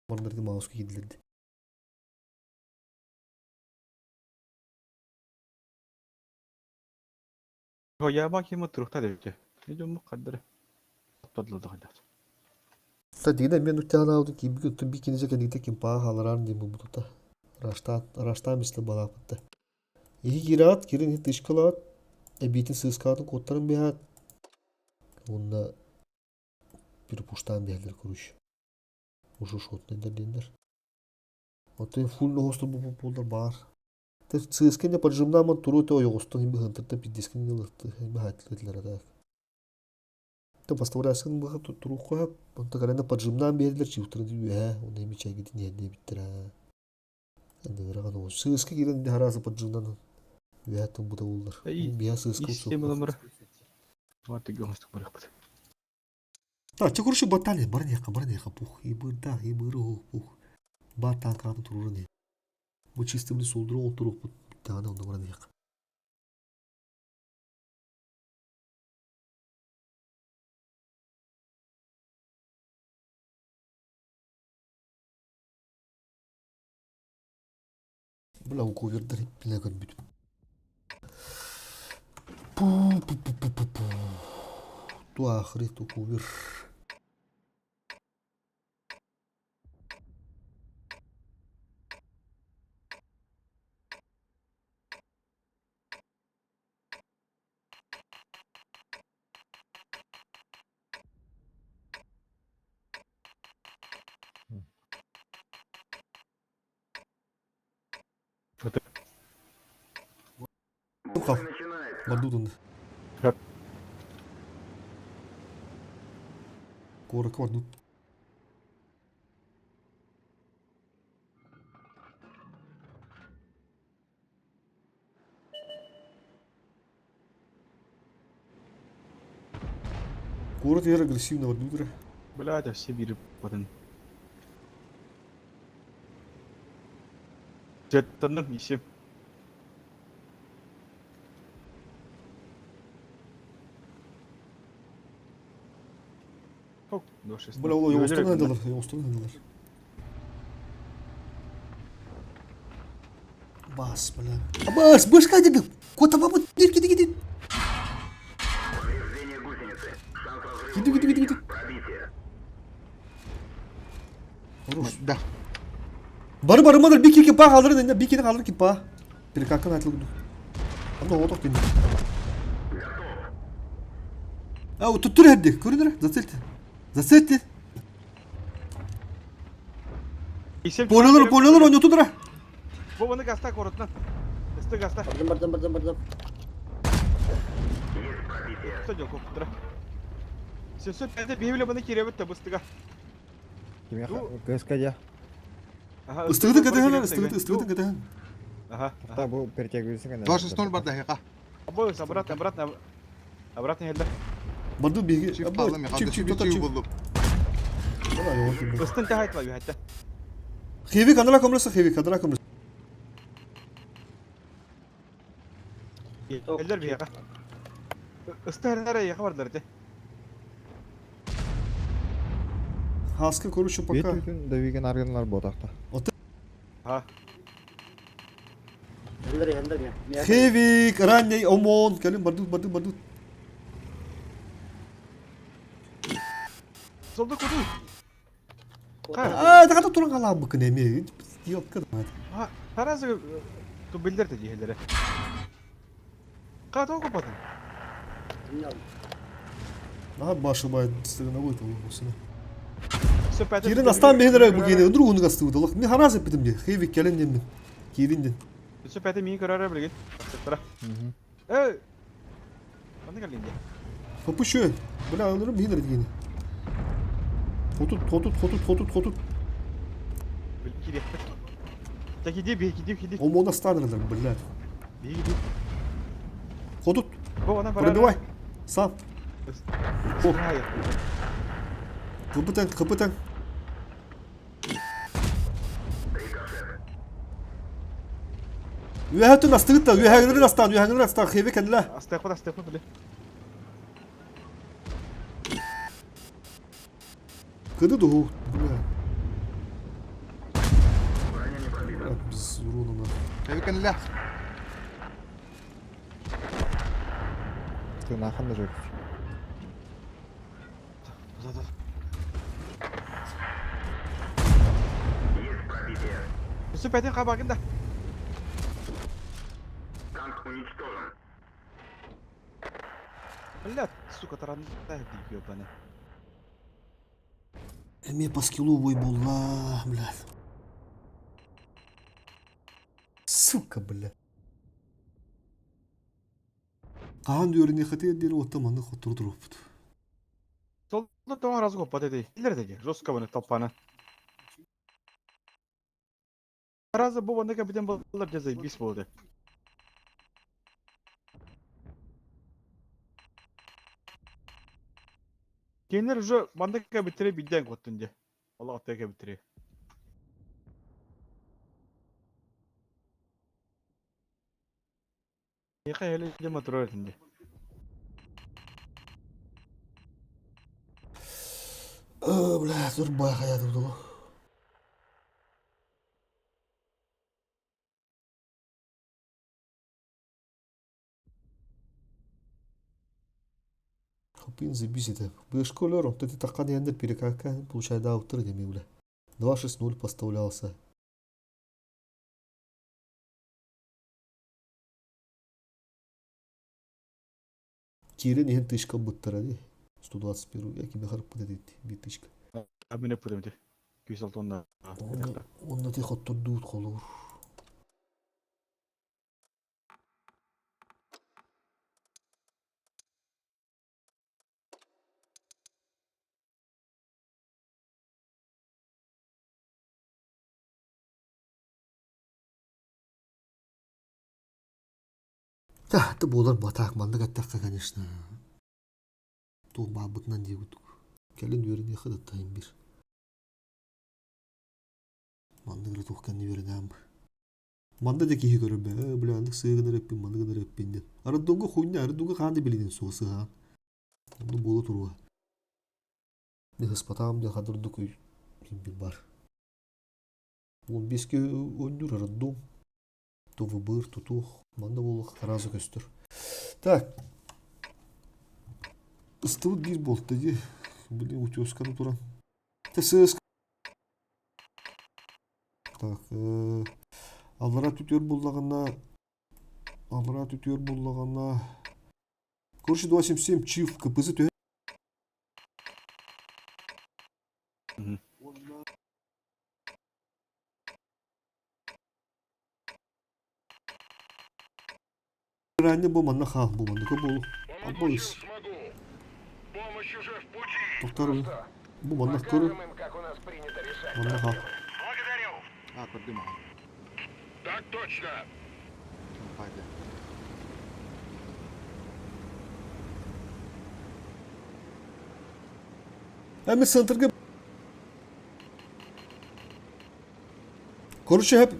Onları da mouse gidildi. Hoyama kimi turukta devke. Ne diyorum bu kadar. Tadladı kadar. Ta dine men utan aldı ki bir gün bir kinece kendite kim pa halaran diye bu tuta. Raşta misli balapıttı. İyi girat girin hit dışkılat. Bitin sız kağıdın kodların bir hat. Onda bir puştan bir haldir kuruş. Uşu şot nedir dinler. Oto full hostel bu bulda bar. Te sız kende parjımda man turu te o yostun bir hıntırda bir diskin yılıktı. Bir hatletler da. Te pastovrasın bu hat turu koyup onta karanda parjımdan bir haldir çiftiri diyor ha. O neymi çay gidin yerine bitir ha. Ende rahat o sız ki girin harası parjımdan. Ve hatta bu da olur. Bir sız kıl İşte bunlar. Artık gömüstük bırakmadı. Ta çakuruşu battaniye barın yaka puh. İbırda ibırı puh. Batan kanı turur ne. Bu çistimli solduru oturup bu tane onda barın yaka. Bula uku girdir hep bile gön bütün. Pu. Tu ahiret uku bir. Kal. Mardudun. Hep. Korak mardud. Korak yer agresivna mardudra. Bela da şey bir bakın. Jettanın işim. Çok doşes. Bula ola yostun handalar. Bas bala. Bas kaçtı. Kota baba gidin. Gidi. Da. Barı madır bir kiki pa kaldırın ne bir kiki kaldır ki pa. Bir kakın atıldı. Ama o toktin. O tuttur hadi. Көрінер. Засетти. Пойлалар ойнатудыра. Bu bunu gasta korutlan. Üstü gasta. Бардым. Üstü yok koruttura. Sesut bende bir bile bana kiremet de bu üstüga. Kimi КСК ya. Aha. Istığıdı kadar. Aha. Hatta bu перетягивайся kan. 2-0 бар дахиқа. Bu обратно елді. Bardı bilgi. Çift kaldım ya. Çift buldum. Üstün te haytma bir hatta. Hevi kadar kamrası. Eller bir yaka. Üstü her nereye yaka vardır de. Haskı koruşu paka. Bütün dövügen argınlar bu odakta. Ha. Hendler ya. Hevi karanye omon. Gelin bardı. Solda kudu. Takata turun kalan bakın emi. Yok kadar. Ha. Her az tu bildir de cihellere. Kato kapatın. Bilmiyorum. Daha başıma sığına koydu olmasına. Süper. Kirin aslan behlere bu gene. Dur onu gastı bu. Ne haraz ettim diye. Hevi gelin demin. Kirindin. Süper mi karar bilgin. Sıktıra. Bana gelin diye. Kapı şu. Böyle alırım behlere gene. Hotut. Bilgi diye. Ta gidiyor. Omona stanırlar bunlar. Bir gidiyor. Hotut. Bu ona para. Пробивай. Сам. Hayır. Kapıtan. Üyehatın astıgıtta. Üyehatın astan. Hevi kendine. Astagfirullah bile. Kıdı da o. Biz vurun ona. Tebrikler. Ты нахан да жок. Үсіп әтен қабағында. Блядь, сука, таранда ёбаный. Эме по скиллу бой болла, блядь. Сука, блядь. Қан дөріне хатер дері отаманы хоттыру тұрып. Солда тоңа разы қоппады дей. Илердеге, жостқа бұны топпаны. Разы бұл банда кәбіден болар жазай, бис болды. Кейінер уже банда кәбітіре биден көттінде. Ола аттай кәбітіре. Еқа әлі дема тұрар етінде. Блядь, дұрбай қаятыр дұлы. Хопин забись это. Был школером, то ты такая не андер перекака, получает аутер деме, бля. 2-6-0 поставлялся. Кирин ен тышка бұттыра де. 121, яки бехарып бұда дейді, битышка. Абіне пөдемді. 206 онда. Онда те хоттыр дуыт қолуыр. Да, это болар батақ мандық әттаққа, конечно. Тоқ бабытынан дегуді. Кәлін веріне қыдаттайын бір. Мандық ры тоқ кәнне веріне әм. Манда да кейі көрі бә, білі андық сығыныр әппен, мандығыныр әппен деп. Арадуңға қойны, арадуңға қанды білінен соғысы ған. Оны болы тұруға. Мен ғыспатағым ден қадырды көй. Кембен бар. 15-ке өндір арадуң. Тувы бір, тұтуқ. Манда болы қаразы көстір. Так. Ыстывыт бір болды де. Блин, утесканы тұран. Тәсіз. Так. Аллара түтер болағына. Короче, 277 чиф кпз тө. Ранее был манна хал, был манна кабул. Обоис. Повторю. Был манна куру. Манна хал. А, көрдім ағам. Так точно. Пайда. Әмі сантырға. Короче, hep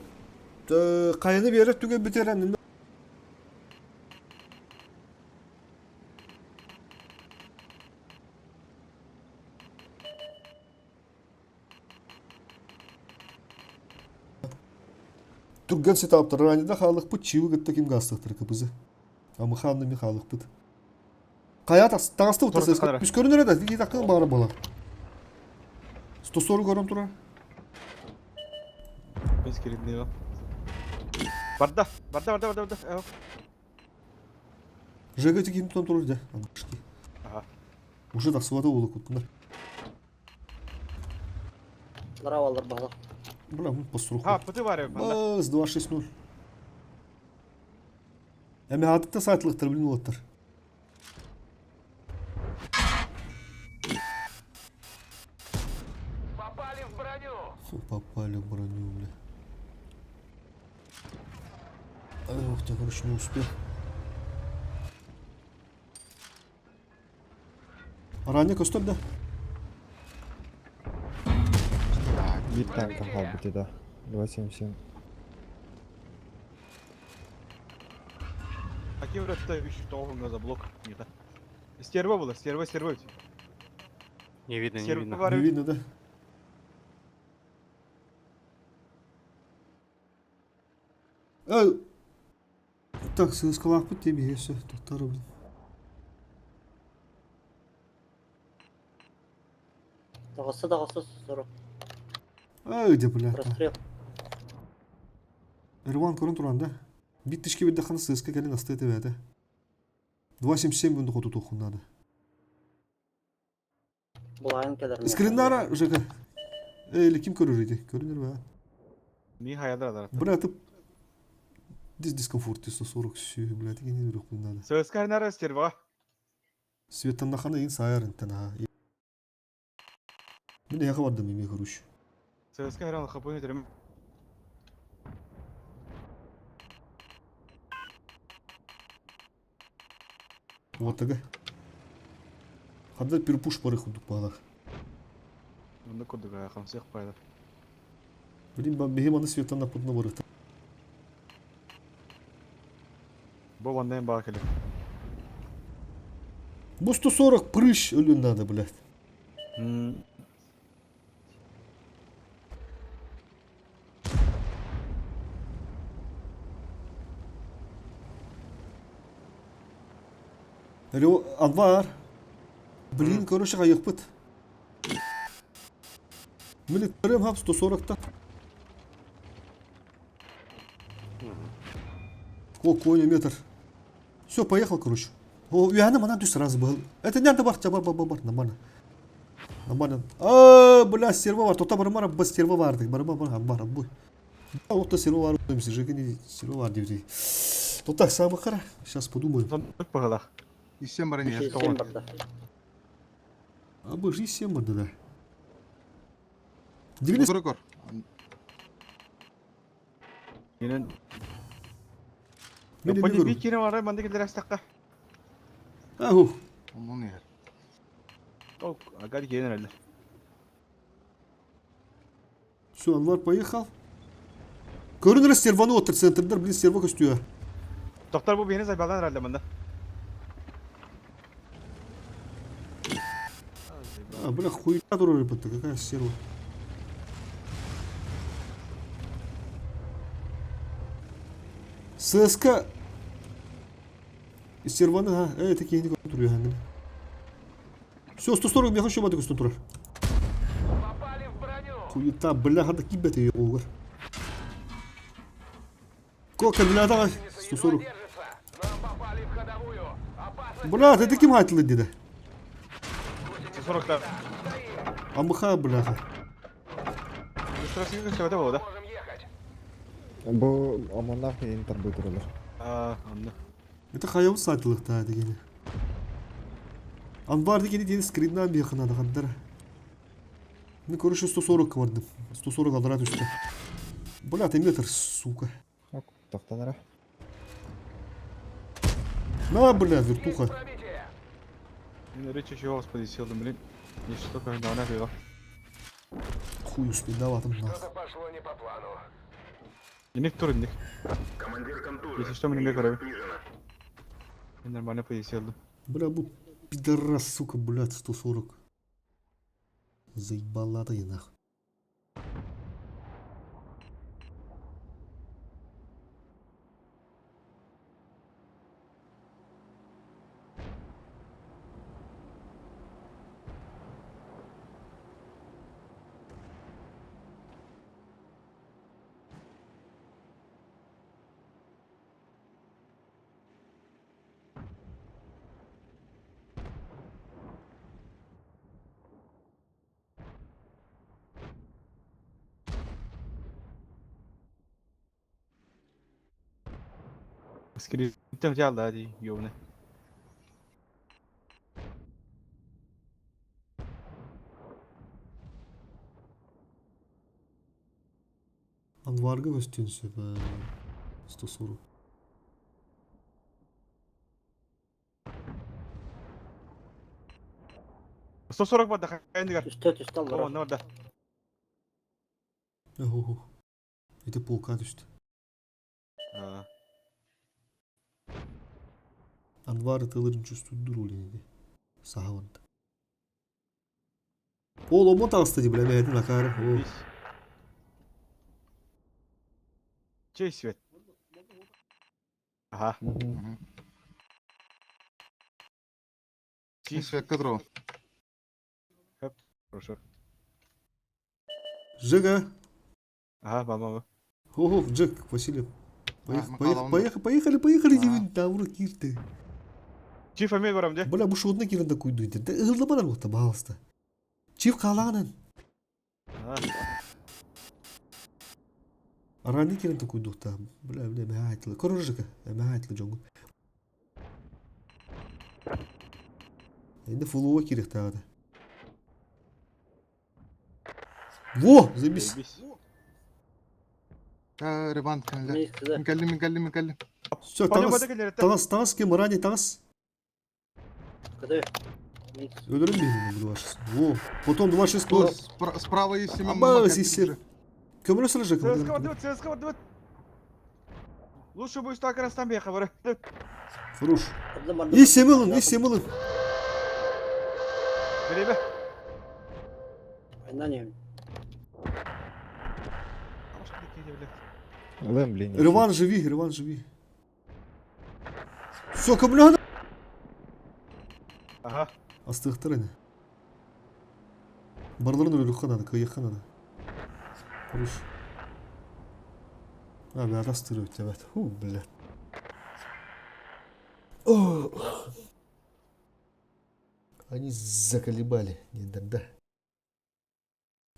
қайыны беріп түге бітерәнін. Турган сетаптар ранеда халық бұт чивы гітті кем ғастықтыр кіпізі. Амы ханны мен халық бұт. Қая тағысты ұттырсыз. Біз көрінер еді, кей тақын бары бола. 140 көрім тұра. Без керіндей ба. Барда. Жега текем тұтан тұрыр де. Ага. Уже тақсывады олы көттіңдер. Ларавалдар бағла. Бля, мы поструху. Ha, пұты бар ек. Баз, 260. Әмі адықта сайтлықтыр, білін олаттыр. Попали в броню! Попали в броню, бля. Ох, я, короче, не успел. Ранее костоль, да? Bir tane kahal bitti de. 277. Аки вратта 3 тоғынға за блок. Нета. Стерва была, стерва. Не видно, не Стерва видно. бар. Не видно, да? Так, сыскалақ бұт демей, есі. Тоқтары, блин. Дағысы, 40. Ай, де, блядь. Прострел. Ирван көрін тұранда. Биттішке бедді қаны сыска кәлін асты еті бәді. 277 күнді қоту тоқынады. Бұлайын кәдір. Скриннара, жака. Эйлі, кім көрір еді? Көрінер бә. Ми хаялдар адар. Блядь, дискомфорт 140 сүй, блядь, егені үрік бұнады. Сөз кайнар өстер ба. Светтан нақаны ең сайар інтен, ха. Мен яқы бардым еме көріш. Сөз кайран қапын өтерім. Вот тага. Хадда перпуш пары худук бағалар. Мұнда көрдік аяқым сеқ байлар. Блин, бегем аны светтан напутына барықта. Бұл вандайын баға келі. Бұл 140 прыщ өлін надо, блядь. Анвар. Блин, короче, қайық бұд. Мені көрем хап 140-та. О, коня метр. Все, поехал, короче. О, уяны мана түс сразу был. Это не надо бар, бар, нормально. Нормально. Бля, серва бар. Тота бармара бас серва барды. Бар, бой. Да, вот то серва бар. Думаете, жекени серва бар девди. То так самое хара. Сейчас подумаем. Сондық бағалақ. И 7 барани. 7 барды. Божи 7 барды, да. Дегенес. Кор. Енен... Мен Япония не бей көрім. кері барай, манда келдер әстаққа. Аху. Onu ne yer? О, агар кейінер әлі. Все, Анвар поехал. Көрінер серваны отыр центрдар, блин, серва көстüyor. Тоқтар бұл бейіні зайбалдан әлі мында. Бля, хуйня дура, ребята, какая серва. ССК. Серваны, а? Такие не контролю. Все, 140 я хочу баты контроль. Попали в броню. Хуйта, бля, надо кибет ее овер. Сколько, бля, давай. 140. Держится. Нам попали в ходовую. Опасность. Бля, ты таким хатил деда. 40-та. Амха, бляха. Үстірасың көшті өте болды. Можем ехать. Бұл амоннақ интер бұйтырылыр. Анды. Это хаяу сатылық та дегені. Анвар дегені дені скриннан бияқын ады қандыр. Мен көріші 140 бардым. 140 алдыра түсті. Бля, ты метр, сука. Тоқтанара. На, бля, вертуха. Пробитие. Мен речі еще господи селдім, блин. Нешті только дауна бейға. Хуй успей, даватым Что-то нахуй. пошло не по плану. Енек тұр, енек. Если что, мен көрі. Мен нормально позициялдым. Бля, бұл пидорас, сука, блядь, 140. Заебала-то я нахуй. Скорее, ты взял, да, ёбаный. Анварға көстенсе, 140. Сто 40 барды, қайындығар. Түсті О, алдар. не орда. Охо. Это полка düştü. Анвар тылырын чувствует рулинги. Сахавант. Ол омо тағысты деп білем әйдің ақары. Чей свет? Ага. Свет кадро. Хорошо. Жека. Ага, мама. Ого, Джек, Василий. мы Поехали, А. девин, там руки кирти. Чиф әме барам де. Бля, bu şoduna girin de koydu. De ığılamadan oldu bağısta. Çift kalanın. Ага. Arani girin de koydu da. Bля, мehayetli. Korojaka, mehayetli jongu. Енді фулуа керек тағы да. Во, замес. Заебись. Ревант кенелер. Нейсе. Микәллим. Все, Паня таңыз, бада келер етті. таңыз кем, рани таңыз. Каде? Нейсе. Өлірім беймін бұл вашыз. Во, потом два шесть О, кор. справа есть Семен. Аба, сесер. Көмірі сыры ЦСКА жак. вдвет, ЦСКА вдвет. Лучше будет так раз там беха, бара. Фуруш. Одна морда. И семилын. Беребе. Война не. Лемблі. Реван живи. Все, көмілі Ага. Астықтыр әне. Барларын өлі қанады, көйек қанады. Фуруш. А, бәді астыры өтті, бәді. Ху, бля. Они заколебали, не да.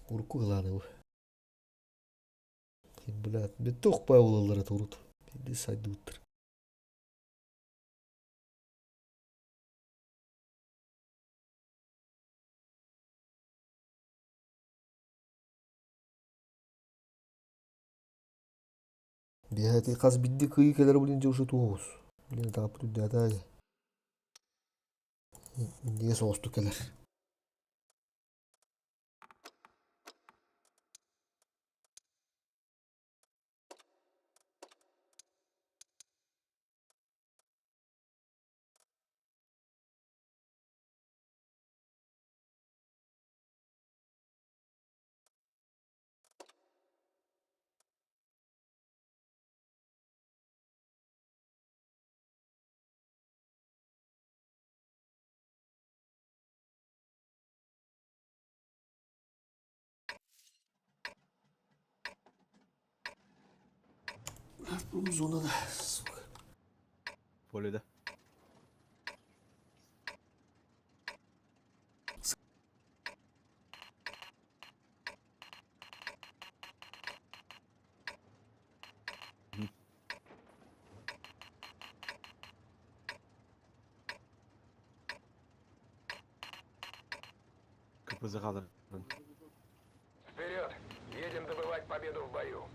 Урку главное его. Блядь, мен тоқпай олалар это урут. Енді сайды ұттыр. Бияти қаз бидді күйі келер білін жаушы туғыз. Білін тағып түнді атайды. Неге соғысты келер. Bu zonada. Поледе. КПЗ кадр. Вперед! Едем добывать победу в бою.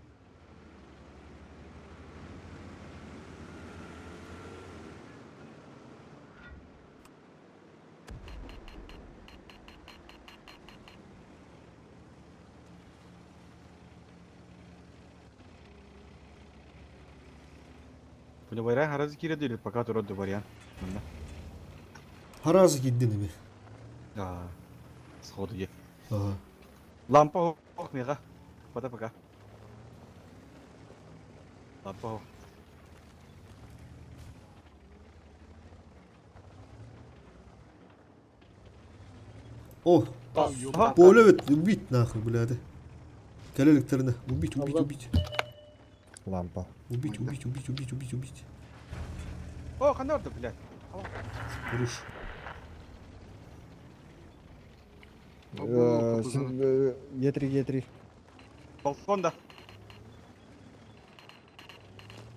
Bunu bayrağı harazı kire değil, fakat orada вариант. Харазы кидден еме. А, сходу е. Ага. Лампа ох мега. Пока. Лампа ох. О, Ага. поле evet. Убить нахуй, бляды. Калеликтеріне. Убить. Лампа. Убить. О, қандай орды, блядь. Фуруш. Е3. Балконда.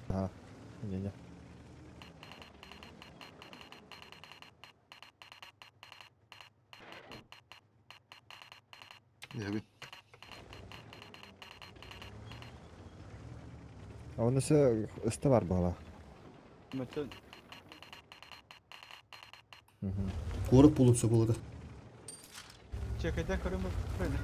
Ага. Не. Я А онысы ысты бар бала. Мәтін. Корып болып все болады. Чекайда көрім өкпені.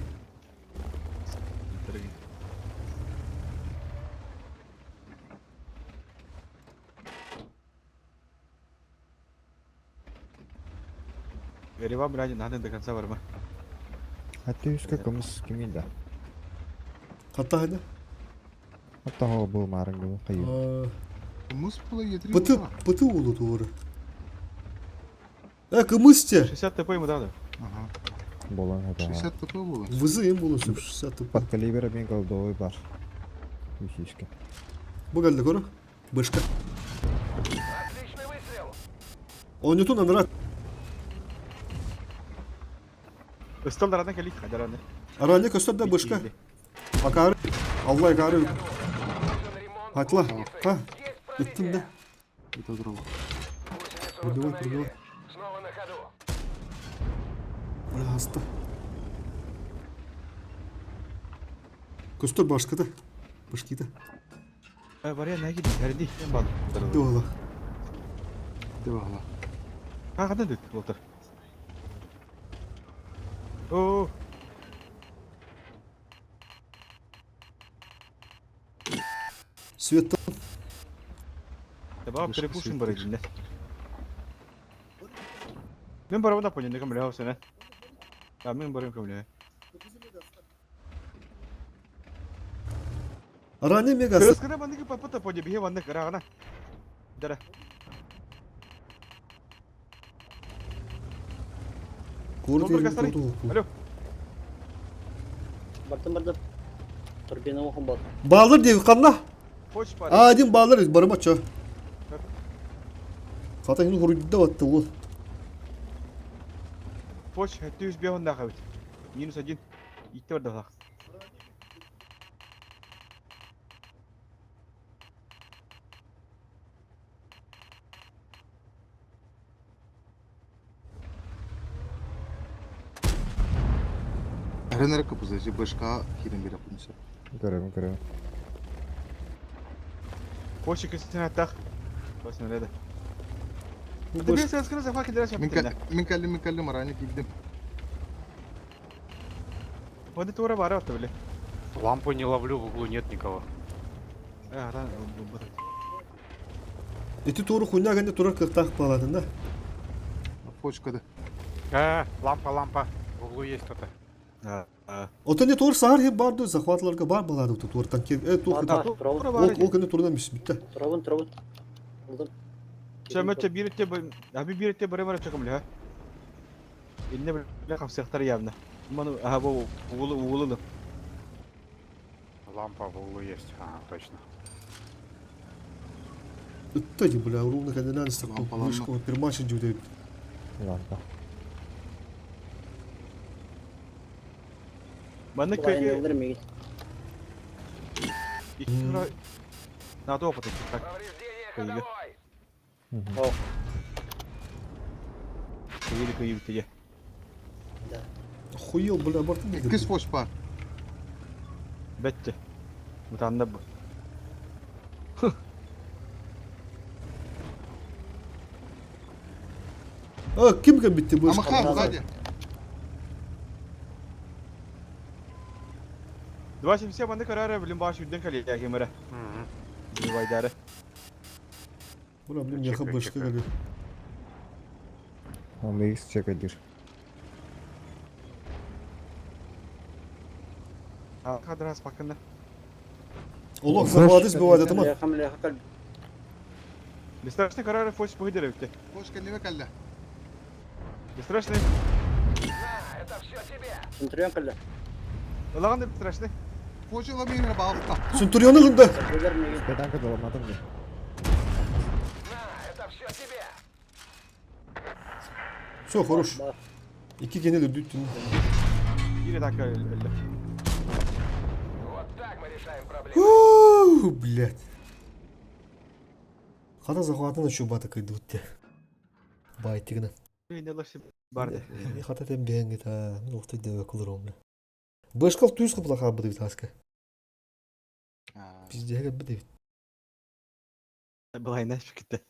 Верева, блядь, надо до конца варма. А ты кымыз кимейді. Қатта хайда. Атта хоо бұл марың бұл қайы. Кымыз бұла етірі. Пыты олу туыры. Кымыз те. 60 ТП ему надо. Ага. Болан это. 60 ТП было. Вызы им было 60 тупо. Под калибра мен голдовый бар. Усишка. Bu geldi koru. Бышка. Отличный выстрел! Он не туда нрат. Столдардан келик хадараны. Аране көстер да бышка. Акары. Allah akары. Нужен ремонт. Атла. Ха. Есть Иттин да. Это другое. Гусеницу Придумал, установили. Снова на ходу. Бля хаста. Көстер башкада. Бышкида. Баря наги дәрди. Бал. Ди вала. Девала. Кагада дит болтыр. О. Свет. Таба Вышка перепушин свет бар вышка. идинде. Мен барабында понян декам леха сене. А мен барым кам леха. Аране мегас. Кырыскына бандыгы папата поня бихе бандык рагана. Дара. Курд Долбар yerine кастары. kurdu. Алло. Бардым. Турбина оқым бар. Bağlar diye kanla. Хоч бар. Adem bağlar barım aça. Kata şimdi hurudda battı bu. Хоч 700 бехонда хавит. Минус 1. Итте бар да. Аренера капуза, башка хирен бира пунса. Көрөм. Хоч кесен аттах. Басын реда. Bu Ты baş... бес раскрыл за факи драча. Min kalli marani gittim. Вот это ура бара отта биле. Лампу не ловлю, в углу нет никого. Ара. Eti toru kuyna gende turar kırtak bağladın da. Почкада. Лампа. В углу есть кто-то. Ota ne toru sahar hep bardı захватlarga бар bağladı tu toru tanki. Tu Ата, kıta. тұрабын. O kende torudan bitti. Тұрабын. Алдым. Чамача бирте аби бирте баре бара чакам ле. Инне биле хавсыктар явно. Ману аба угулы. Лампа в углу есть. Точно. Ittadi bula urumda kendine anıstak. Lampalanma. Вышку пермашин cüvde. Лампа. Маны Бұлайын көйге елдірмеген. икра. Надо опыт так. Повреждение Көйге. ходовой. Көйге теге. Хуел bula bartın nedir? Кис пош бар. Бетте. Мутанда бу. Kim kan bitti bu Ama iş? хан, сзади. 270 банда карара билим баш үдден кале я кемере. Дивайдары. Buna bilim yakın başka geliyor. Он их чекадир. Кадрас пакында. Allah zamanı sbevade tamam. Леха кал. Бестрашный карара фоч пойдер битте. Почка не калля. Бестрашный. На, это все тебе! Центурион кал. Лаган бестрашный. Почка ламин балта. Sunturyonu kıldı. Өлдірмеген. Педанка доламадым да. На, это все тебе! Çok hoş. Бар. İki gene de düttün. Или так öyle. Вот так мы решаем проблему. Блядь. Kada захватына şu batı kıydı bitti. Baytigine. Ne лоши барды. Хата тем бенги та. Нухты деве кулыром. Бышкал түйс кыпла хабы дивит аска. Пиздеге бдивит. Былай наш кетти.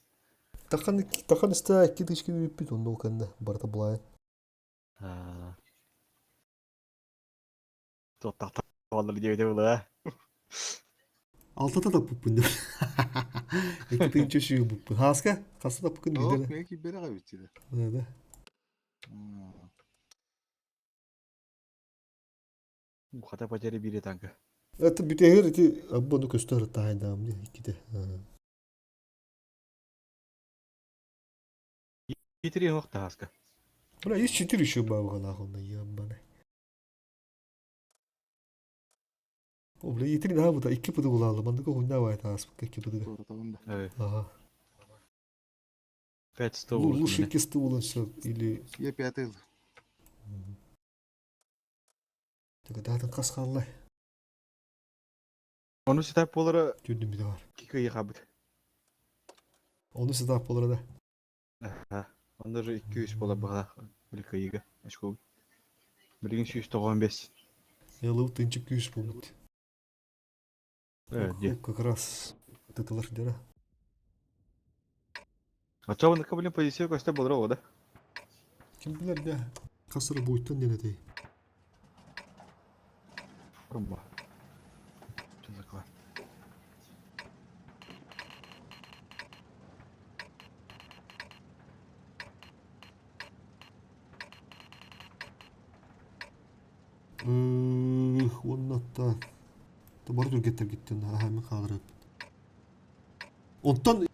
Тахан иста iki dışkı bir bit onda okanda. Barta bulay. Тот Vallahi diye de Altıda da pupun. İki pinçe şu pupun. Haska. Kasa da pupun О, gidelim. меки бера гавитиде. Evet. Хата пачери бири танка. Это битehir iti abbanı köstör tayındam diye iki de. Битри хохта хаска. Бля, есть 4 еще бабы нахуй, ебаный. О, бля, етри daha bu da 2 pıdı bulalım. Bende ko hunna var tas 2 pıdı. Doğru tamam da. Evet. Ага. 500 Ну, olur. лучше кисты улан все или Я пятый ыл. так датын касканлай. Onu setap olara Gördüm bir de var. kikayı kabit. Onu size daha polara da. Ha. Onda же 200 bola bağla. Bir kıyıga. Aşkı. Birinin 195. Yalı tınçık 100 buldu. Evet. Ну, как раз тытылар дера. Açabın ne kabulün pozisyon göster bolara o da. Kim bilir de kasırı boyuttan ne dey. Rumba. Çocuk var. Onun hatta Tabarı dur getir gittin. Ha hemen kaldırıp. Ondan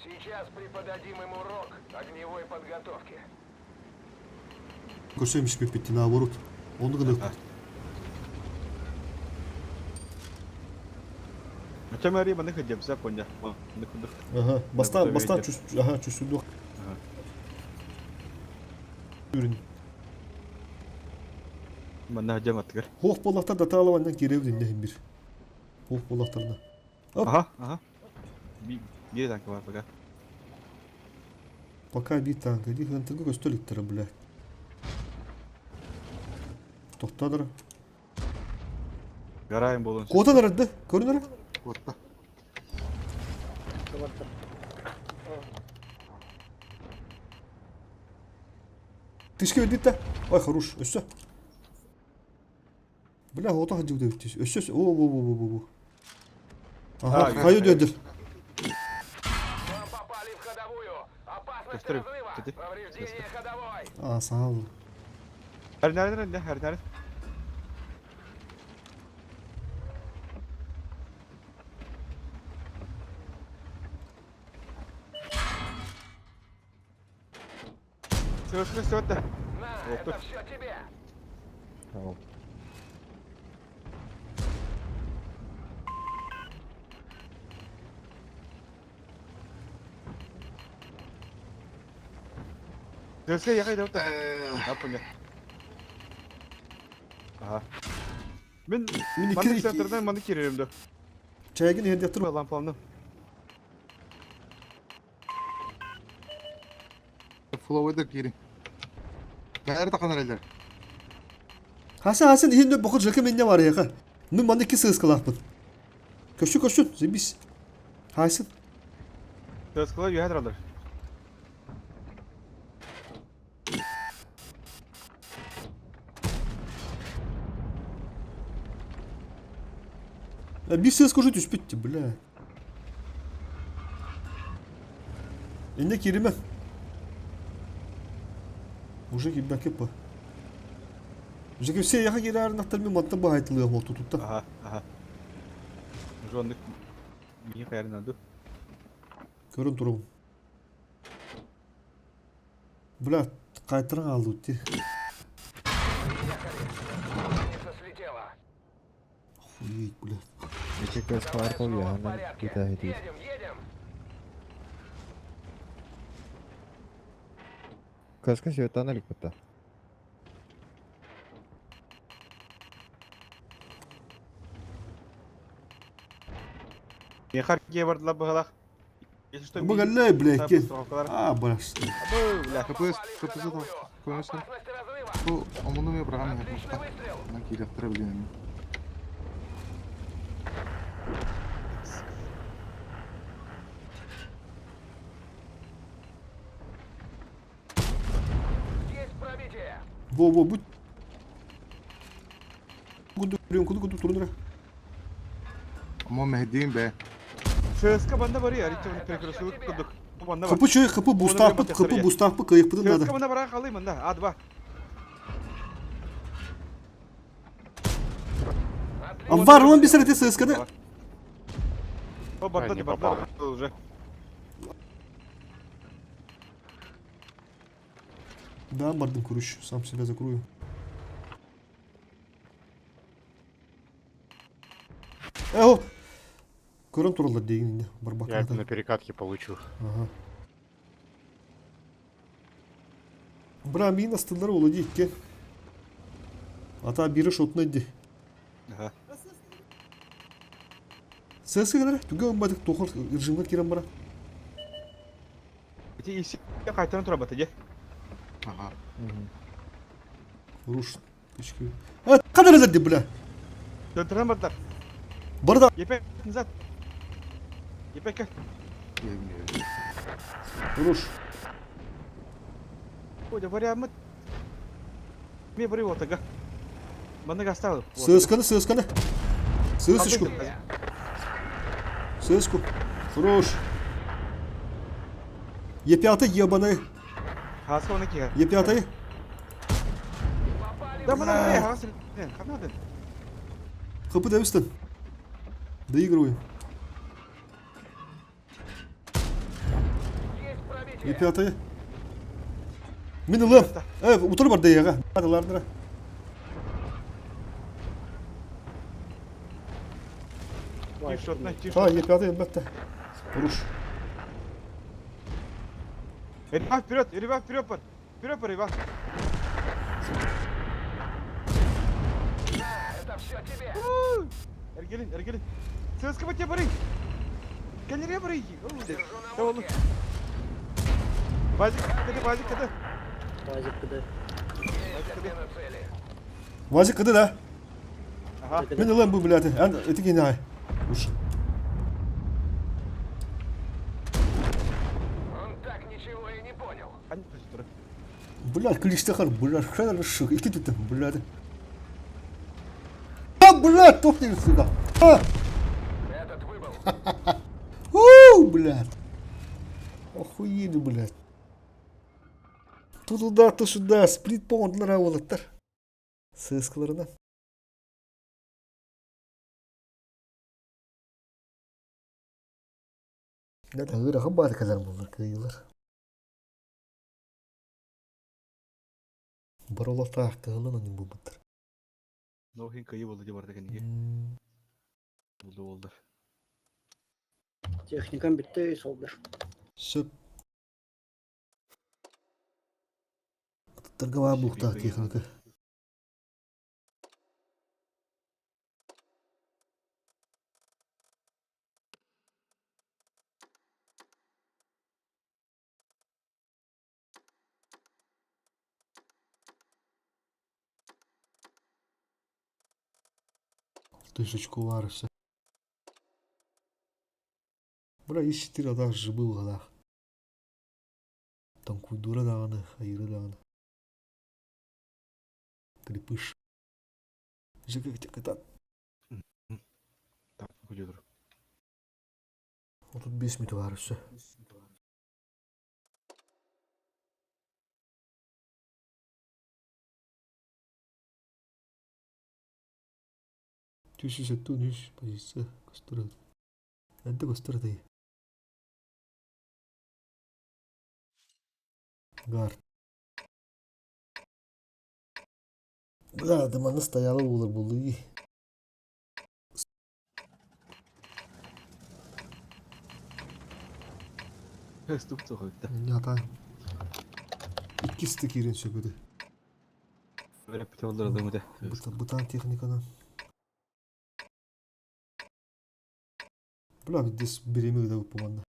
Сейчас преподадим им урок огневой подготовки. Koşaymış bir bitti navorut. Onu gıdık. Macam hari mana kerja besar punya. Mana kuduk. Aha. Bastan Betul, çüs. Aha çüsüldü. Ürün. Mana aja matkar. Hoğ bolakta data alavandan girev dinleyin bir. Hoğ bolaklarına. Hop. Aha. Bir tane var bak. Пока bir tanka değil. Hıntırgı gösterlikleri bile. Tohtadır. Garayım bolun. Koda nerede? Görünür. Orta. Kapattım. Тышка ведь да? Ой, хорош. Өссө. Бля, вот так делают. Өссө. О. Ага, кайы дöndür. Вам попали в ходовую. Опасность Gösterim. разрыва. Dedi. Повреждение ходовой. Aa, sağ ol. Her nereden? Her nereden? Sıra da. На, Вот это тут. все тебе. Tamam. Sırası yakaydı orta. Ne yapın? Aha. Ben Min mandık iki center'dan mandık girerim de. çaya gene hediye yatırma. Dur lan falan. Flow'a da girin. Nerede kanallar? Hasan hindi bakır jakı menne var ya ka. Nun bana iki sığız kılapın. Koşun zibis. Hasan. Sırası kılar yuhadır alır. Bir sığız koşu düş bitti bля. Ende kirime. Уже gibi keppa. Уже все яха girer nahtar bir matta bu haytılıyor motu tutta. Aha. Şu anlık iyi kayarın adı. Görün durum. Bля, kaytıran aldı utti. Гусеница слетела. Uy bля. Geçek göz Давай kar koy снова ya. в Hemen порядке. bir daha hediye. Едем. Kaskın şey ötağına lik butta. Yakar ki vardılar bakalak. Bu galle bля gel. Aa bıraktı. Kapı kapısı da. Koyarsan. Опасность разрыва. Bu amını mı bırakamıyor? Отличный выстрел. Ben kirektire Есть пробитие. Bu. Kudu turun lira. Ama Mehdi'yim be. Sırası banda var ya. Hiç onu pek su kurduk. Bu banda var. Kapı çöy kapı bustahpı kayıp pıdın Sırası da. banda bırak alayım banda. Hadi bak. Var mı bir sırada sığız kada? O banda не ne попал. banda уже. Да, бардым күріш. Сам себя закрою. О! Көрім туралар деген енді. Бір Я это бақырда. на перекатке получу. Ага. Бра, мин астылар олы дейіккен. Ата бері шотын әйді. Ага. Сәсі кәлері? Түгі өмбадық тоқыр режимға керем бара. Эти isi кайтаран тұра бата, же? Ага. Руш. Пешке. Қадар әлерді, бля. Дöntüren batılar. Барда. Yepek, Nizat. Yepek gel. Руш. Ой, да вариант. Мне бери вот ага. Бана гастал. Сысканы, сысканы. Сысочку. Сыску. Руш. Е5 ебаный. Хаска он iki. Е5. Да бана бери, хас. Канадın. Kapı demiştin. Доигрываем. Е5. Мен ылым. Утыр бар дейяға. Адылардыра. Тишотна, Ha тишотна. Е5 elbette. Ruş. Ребят, вперед, ребят, вперед, пар. Вперед, пар, Иван. Это все тебе. Эргелин, Эргелин. Сыска бате бери. Кенере бери. Держу на Tamam. мушке. Базик, базик, Базик КД. Есть отмена цели. Vazı kıdı da. Ага. Men ılım bu bilati. Eti gene ay. Ruş. Он так ничего и не понял. Hani tutuyor. Блядь, кличте хар, блядь, хрен шик. İki tutun, блядь. А, блядь, тухни, сука. А! Этот выбыл. Блядь. Охуели, блядь. То туда, то сюда. Сплит понтлар авалаттар. Сыскаларынан. Да, ырағы бар қазір бұлар күйілер. Бір ола тақты ғылын оның бұл бұттар. No hin kayı oldu diye degan ege. Oldu. Техникам бітті, сол бір. Сөп. Тұттарға бар бұқта техника. Тысячку варыса. Бра, isi тир адақ жыбы ғадақ. Танкуйдура дағаны, айыры дағаны. Крепыш. Жеке кетат. Так, көжедір. 35 минут варыса. Түйші сәтті өніш позиция көстіреді. Әнді көстірді. Гард. Бля, дыманы стоялы болыр болды. Ступ соғықты. Ятан. İkisi керен сөкеді. Вереп бите олар адамы да. Бұтан техниканы. Бля, бидес беремегі да көп болғанда.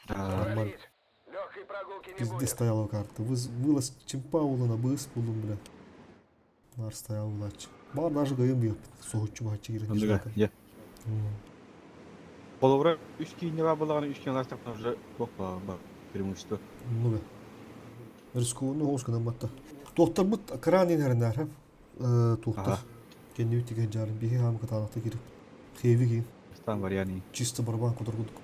Нормально. Проверить. Легкой прогулки не Пизде будет. стояла карта. Вылаз чемпа улына быс болдым, бля. Нар стоял улач. Бар даже гайым бейіп. Соғытчы бағытчы керен. Ондыға, е. Қоловра 3 кейіне бар болағаны 3 кейіне ластақтан уже тоқ бар. Преимущество. Ну бе. Рискуны оғызғынан батта. Тоқтар бұт кранин әріндар, тоқтар. Кенде өттеген жарым бейхе ғамы қатанақта керіп. Хейві кейін. Стан var yani. Чисто барбан қодар құдық.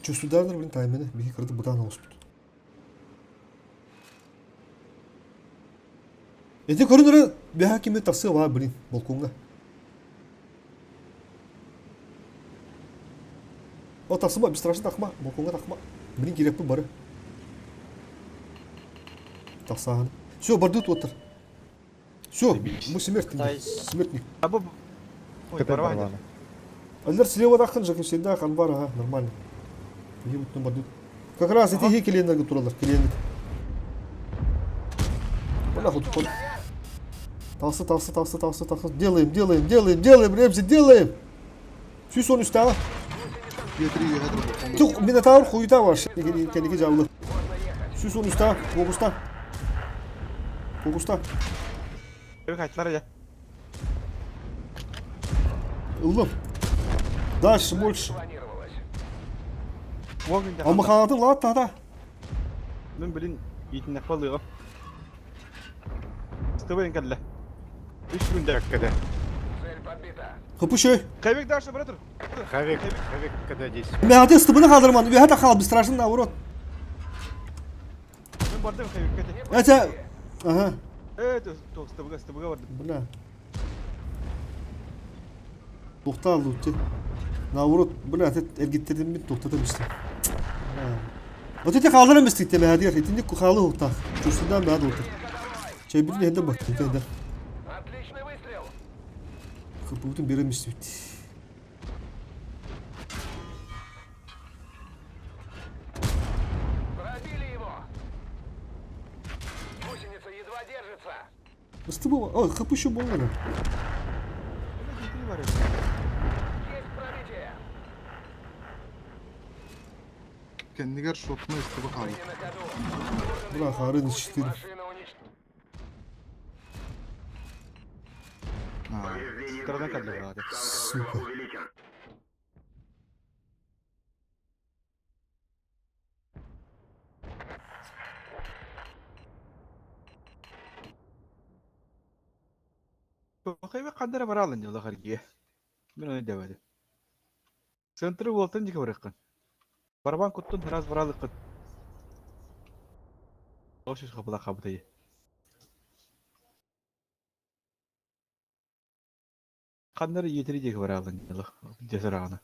Чувствудардар, блин, таймені. Бейхе қырды бұдан оғыз бұд. Эти көрінірі бәға кеме тасы var, блин, балконға. О, тасыма, бестрашно тақма. Балконға тақма. Блин, керек бұл бары. Тақсаған. Все, бардут отыр. Все, мы смертный. Смертник. Абы... Ой, КТ барвайны. барваны. Алдар слева тақын, жақын всегда қан бар, ага, нормально. Не вот бардут. Как раз эти келендерге туралар, келендер. Бля, вот пол. Талсы. Делаем, Ремзи, делаем. Сүйс onu üstü ha. Getiriyor hadi bakalım. Çok Minotaur kuyuda var. Kendiki cavlı. Süs onu üstü ha. Fokusta. Eve kaçtılar ya. Ilım. Дальше, больше. Планировалось. O günde Ama kanatın la hatta da. ben bilin yiğitinde kalıyor. Sıkıbayın kelle. 3 günde. Когда? Цель подбита. Kapı şey. Kaybek derse bırakır. Хавик когда 10? Mehadi ıstıbını kaldırmadı. Bir hata kal. Bir straşın da vurut. Ben vardım kaybek kete. Ete. Aha. Evet, sıkıbıga vardım. Bu ne? Dokta aldı uçtu. Na vurut. Bu ne? Ergittirdim bir dokta demiştim. Ötete kaldırım istikte Mehadi. Etinde kukalı hukta. Çürsünden Mehadi otur. Şey bir nehirde bak. Nehirde. Отличный выстрел. Kapı bütün birim istiyor. Пробили его. Гусеница едва держится. Istıbı var. Aa kapı şu bunlara. Öyle ciddi var ya. Есть пробитие. Kendiler şotunu istiyor bakalım. Не на ходу. Bırak harın içtiğini. Машина уничтожена. Ha. Sıkıradan kaldı hadi. Сука. Kaybek kandara bara alın diyorlar hargiye. Ben öyle demedim. Sentri voltan jika bırakın. Barban kuttun biraz varalıkın. Oşuş kapıda kapıdayı. Kandara yetirecek bara alın diyorlar. Cesur ağına.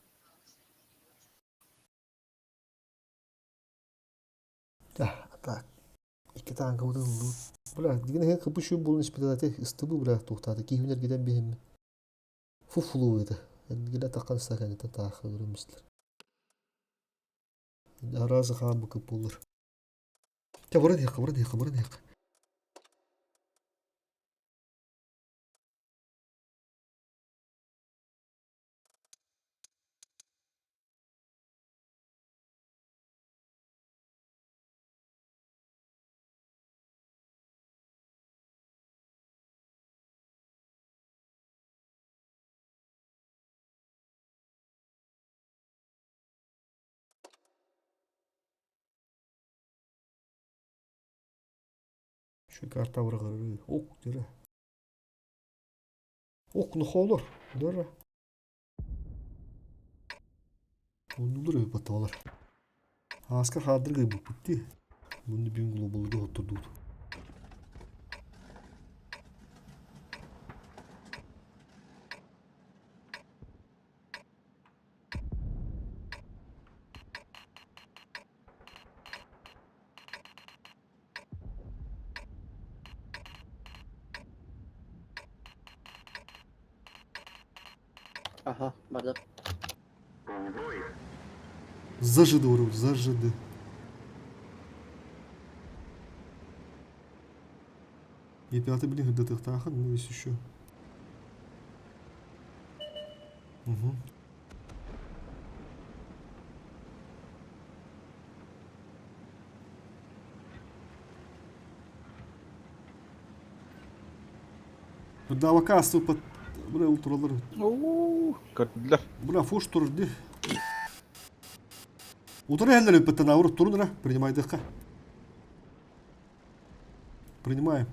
Так. İki tane kapıda buldu. Bırak. Digine her kapı şu bulun ispide zaten ıstıbı bırak tohtadı. Ki hüner giden bir hem. Fufuluydu. Yani gile takan sakanete takı görmüşler. Arazı kan bu kapı olur. Ya buranı yak. Şu karta bırakır. Ok dere. Ok ne olur? Dere. Onulur öyle batalar. Asker hadır gibi bitti. Bunu bir globalde oturdu. Ага, бардак. Зажиды вру, зажиды. Епята, блин, когда ты тахан, ну есть еще. Угу. Burada vakası pat buraya ultraları. Ooo. Gördüler. Бля, фуш турди. Утро я налеп это на урок турнира. Принимай ДХ. Принимаем.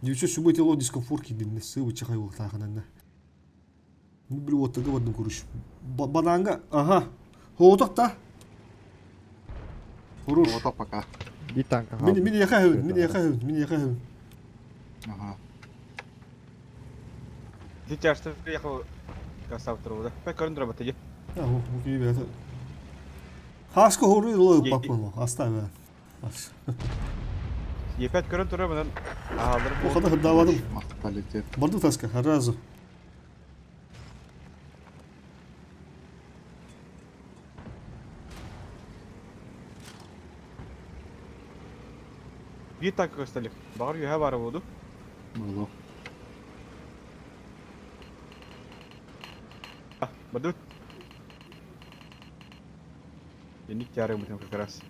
Девчонки, все будет ло дискомфорт кидин. Сывы чахай вот так на. Ну блин, вот это в одном курсе. Бананга. Ага. Хоток та. Хорош. Ota paka. Bir tanka Мини яхаю. Aha. Дитяшты yakı Касап тұруда. Пәк көрін тұра бәттеге. Bu gibi bir Haska horu lo Ye- papın o. Hasta be. Епәт көрін тұра бұнан ағалдырып O kadar hıddavadım. Мақта полетет. Bardı taska her razı. Bir takı көстелік. Бағыр үйе бары болду. Было. Бадут. Еник тяры бутем как раз.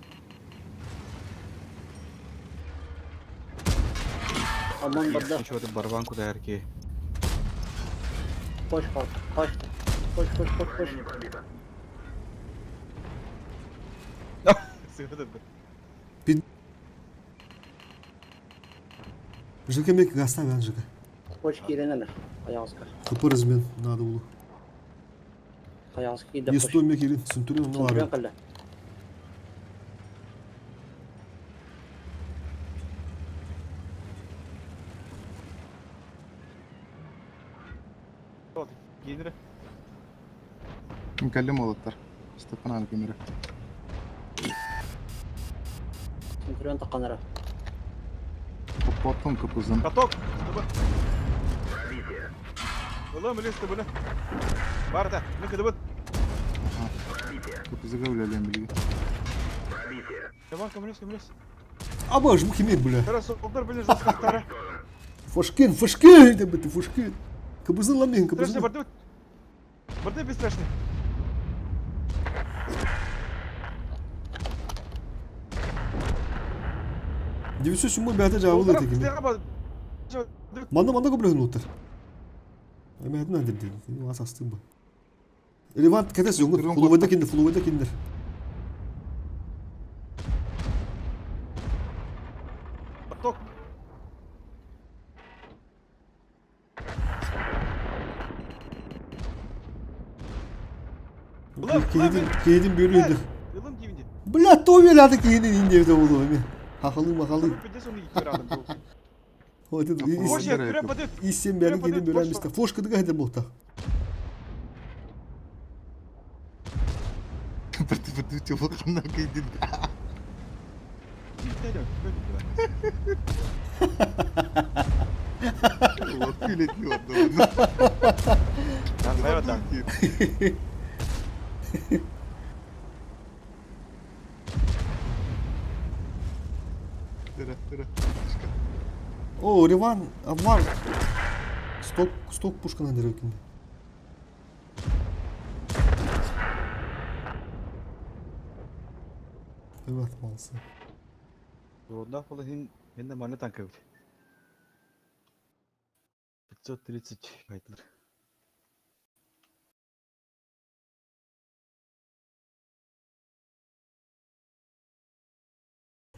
Aman bada. Еще вот барбан куда яркие. Koş kalk. Kaçtı. Koş koş koş koş. Сыграды. Жека мек гаста ben жека. Koş gireneler. Ayağızka. Kıparız men nada ulu. Ayağızka gidip Yesto mek irin. Süntürüyorum ne Sıntıran var. kalla. Генері. نكلم والله استفنا على الكاميرا. Sıntıran takanlara. Kapattım kapısını. Каток. Ulan bilirsin bunu. Var da. Ne kadar bu? Kapısı kavlayalım bilgi. Tamam kamilesi kamilesi. Ama bu kimin bula? Teraz soldur bilir zaskatları. Fışkın fışkın de bitti fışkın. Kıbızın lan men Страшный kıbızın. барды. Барды бесстрашный. Девятьсот сумма бята cevabı da tekin. Manda kabul noter. Ama hadi nedir dedi. Benim asastım bu. Elevant ketes yok. Fulovada kindir. Каток. Keydin bölüyordu. Yılın gibiydi. Bля, то веляды keydin indi de oldu öyle. Hakalı makalı. Bir de sonra iki kere aldım. O dedi. Boş yer, küre padet. İsem beni keydin bölen mister. Foşka da hadi muhta. Berarti coba kena kayak gitu. Wakil itu teman. Ben merhaba. Tira. O Revan var. Stok puşkana direkin. Evet malsın. Ondan falan ben de manne tankı bir. 530 baytlar.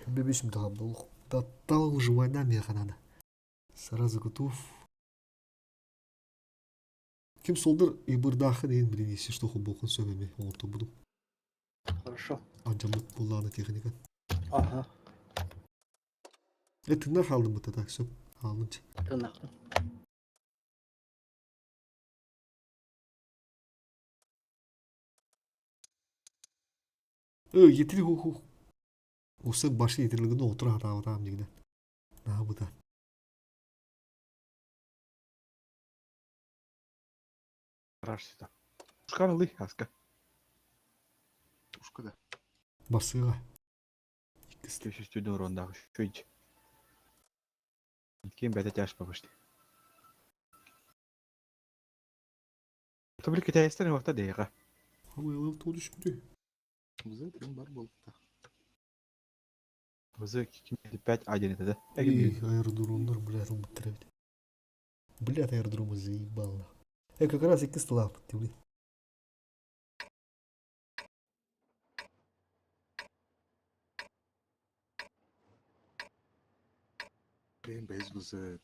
Бебешим там был. Да уже война меха надо. Сразу готов. Kim soldur ibırdahı deyin bilin esi что хубокун söyleme. Oldu budum. Хорошо. Ancamlık kullanı teknikan. Aha. Tırnak aldım bu tadak söp. Alınca. Tırnaklı. Getir hu. Olsa başı yetirildiğinde otur hata adam digden. Ne bu da? Рашида. Шкарлы, аска. Пушка да. Basığa. Следующий студент ронда. Чуть. Кем бета тяжко почти. Tabii ki testlerin vakti değil ha. Ama yalan to düşmedi. Güzel bir bar balık da. Bizi 5 один это да? Ih, аэродромlar блядь, он бытырает. Блядь, аэродромы заебало. Как раз и кислав, ты блин. Без güzel.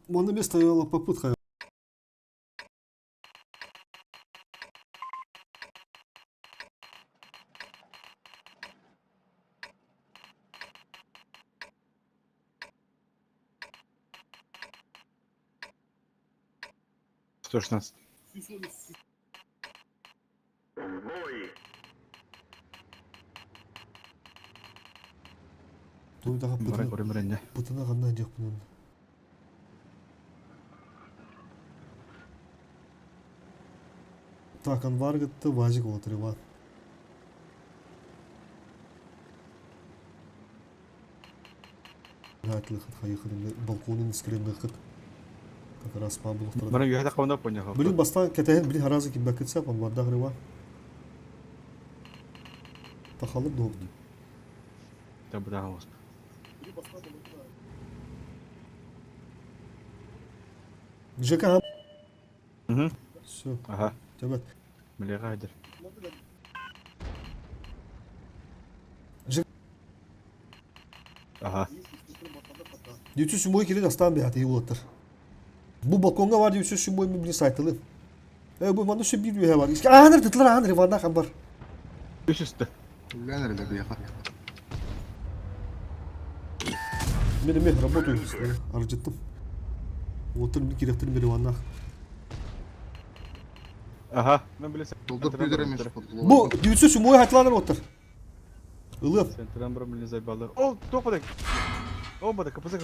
Мона место стояла попытка. Что ж нас? Тойдағы Барай көрөмөрөнне. бұтына қандан жақ бұнын. Так, анваргытты вазик отыр, Иван. Гәтліқыт, қайықыдың балконын іскіремдіқыт. Как раз пабылық тұрды. Бара үйәдә кабында поняга. Білін бастан кәтәйін білін харазы кем бәкітсәп, анвардағы Иван. Тақалып доғды. Табыдага ос. ЖК хам. Мгм. Все, Ага. тәбәт. Милега хәдер. Ага. Дүйсіз сүмбой келеді астан бәйті олаттыр. Бұл балконға бар дүйсіз сүмбой мен білін сайтылы. Бұл маңда сөп бір үйе бар. Ағаныр тұтылар, ағаныр Иванда қан бар. Үш үсті. Ленер де бияха. Мен работаю, аржыттым. Отыр мен керектерім бері Иванда. Ага. Мен білесем. Долдур пидер емес. Бұл дүйсіз сүмбой хайтыланыр отыр. Илып. Центран бір білін зайбалар. О, тоқпадық. О, бада, капысы.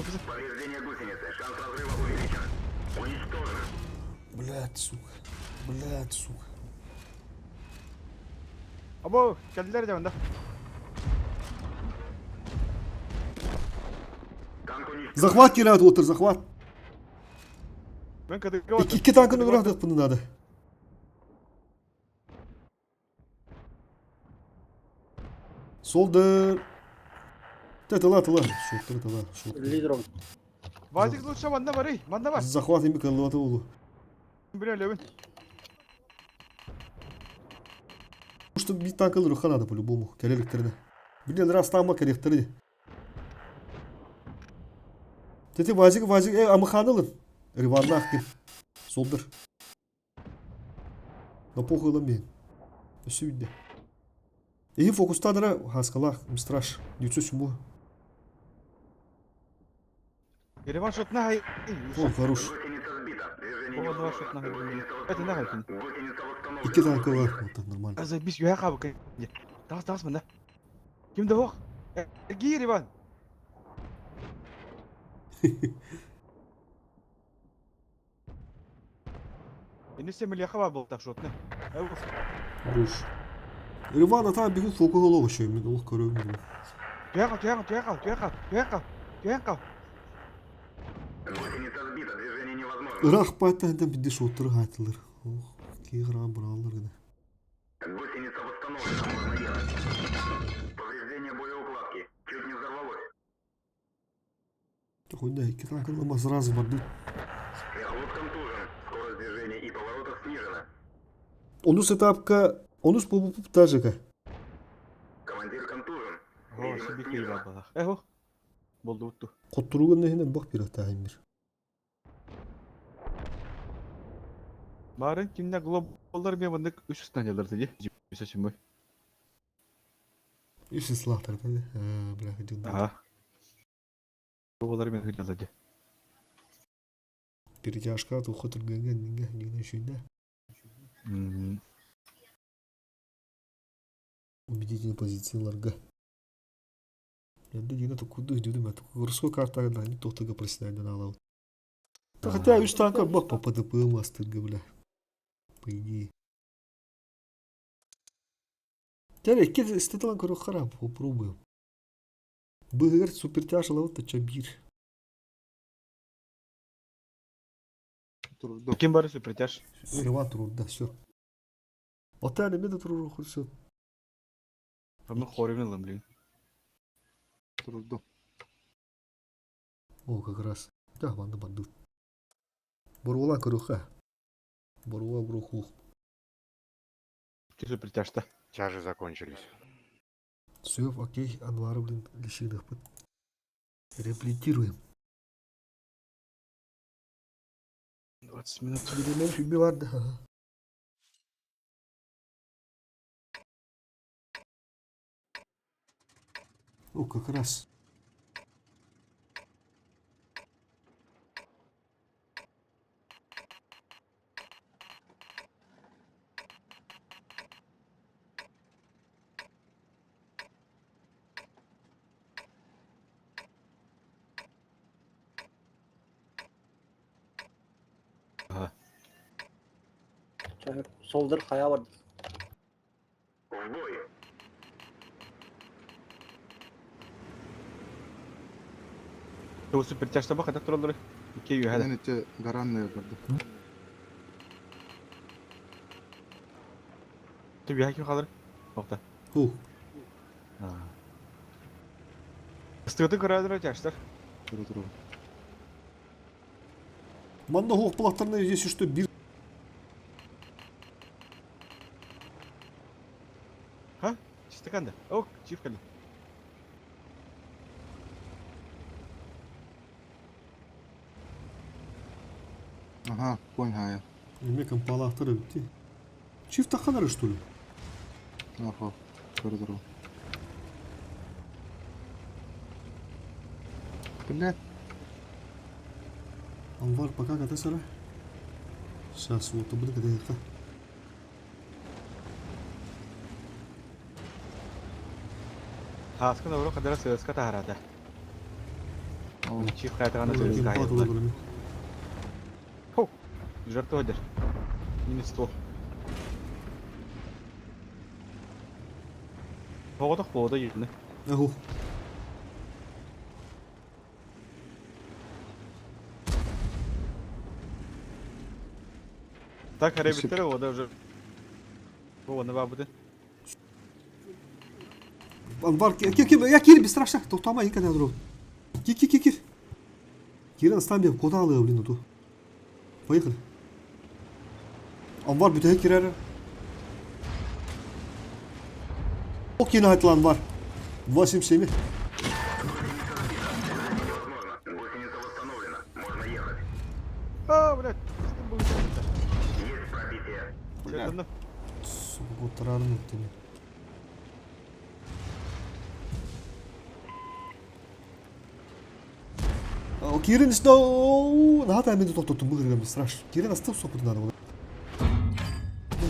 Блядь, сука. Або, келділер де онда. Захват керет отыр, захват. Мен кадыға отыр. İki tankını bıraktık bunun adı. Soldur. Тыла. Шоттыр, тыла. Лидером. Вазик лучше манда бар, ей. Манда бар. Захват ими кыллы олу. Білен лебін. Что bir tank alır Kanada по-любому. Келеліктеріне. Білен раз тамға керектеріне. Тети вазик. Амыхан алын. Риванна ақпен. Солdur. Но похуй лам бейін. Өсі үйді. Egi fokustadara haskalar, mistraş. Yütsü sümü. Ереван шотна хай. О, хорош. О, два шотна хай. Это не хай. İki tanka var. Вот так нормально. Азай бис юя қабы кай. Тас мында. Кімді оқ? Әрге Ереван. Енесе мілі қаба бұл так шотна. Хорош. Ривана там бігу фоку голова ще. Мен олық көрөм. Туяқал. Irak paytahından bir de şotları haytılır. Oh, ki gram buralar gene. Гусеница восстановлена, можно ехать. Повреждение боеукладки. Чуть не взорвалось. Так он да, iki tanka ama сразу vardı. Мехлот контужен. Скорость движения и поворотов снижена. Onu setupka, onu spobu tajaka. Командир контужен. О, себе кей бабалақ. Эхо. Болды ұтты. Kotturuğun nehine bak bir atayım bir. Барын кимне глобалдар мен бандык үш станциялар теді. Жепесешім бой. İşte silahlar tabi. Bırak canım. Ага. Глобалдар мен хыджал теді. Перетяжка, то хотырганга, нигде şöyle. Убедительные позицияларга. Енді дені тұқуды өйдеудім әті. Русқой картаға дайны тоқтыға проседайдан алау. Хотя 3 танка бақ по ПДП мастырға, бля. По идее. Тәрі, ке істетілан көрі қарап, попробуем. Бұғыр супер тяжело вот чабир. Турду. Ким бары супертяж? Риван тұруда, все. Отәлі мен де тұру құр все. Мен хоремін лым, блин. Турду. О, как раз. Да, банды. Борула круха. Борула бруху. Ке супертяж-то. Тяжи закончились. Все, окей, Анвара, блин, лишиных. Реплетируем. 20 минут. Билемен фильме vardı. О, как раз. Soldur kaya vardı. Tosu perçaşta bak kadar turalları. İki yiyor hadi. Мен эти гаранные барды. Tüm bir hakim kalır. Nokta. Hu. Istıgıtı kırardır açar. Duru. Manda hoğuk bulaklarına есть что bir Ha? Çift kandı. Ok, çift kandı. Ага, понял я. Мекам палақтары бітті. Çift takkaları что ли? Ага, көрдіру. Блядь, Анвар пока ката сара. Сейчас вот буду ката. Haskın doğru kadar söz kata harada. Çift kayatağına söz Kim kayatağına. patladı böyle? Ho! Жертва одер. Минус 100. Поводок повода yerine. Hu. Так, ребята, вода уже. Вова, не бабуди. Анвар kim ya kir bir страшно. Тоқтама икән дұру. Кир. Кирен станбе кода алıyor блин ту. Поехали. Анвар бүтән кирәр. O kino atlan var. 87. А, блядь, ты был. Блядь. Сука, отрарым өттеме. Кирен işte daha da beni toplattım bu kırgın bir sıraş. Kирен астып сопырды надо.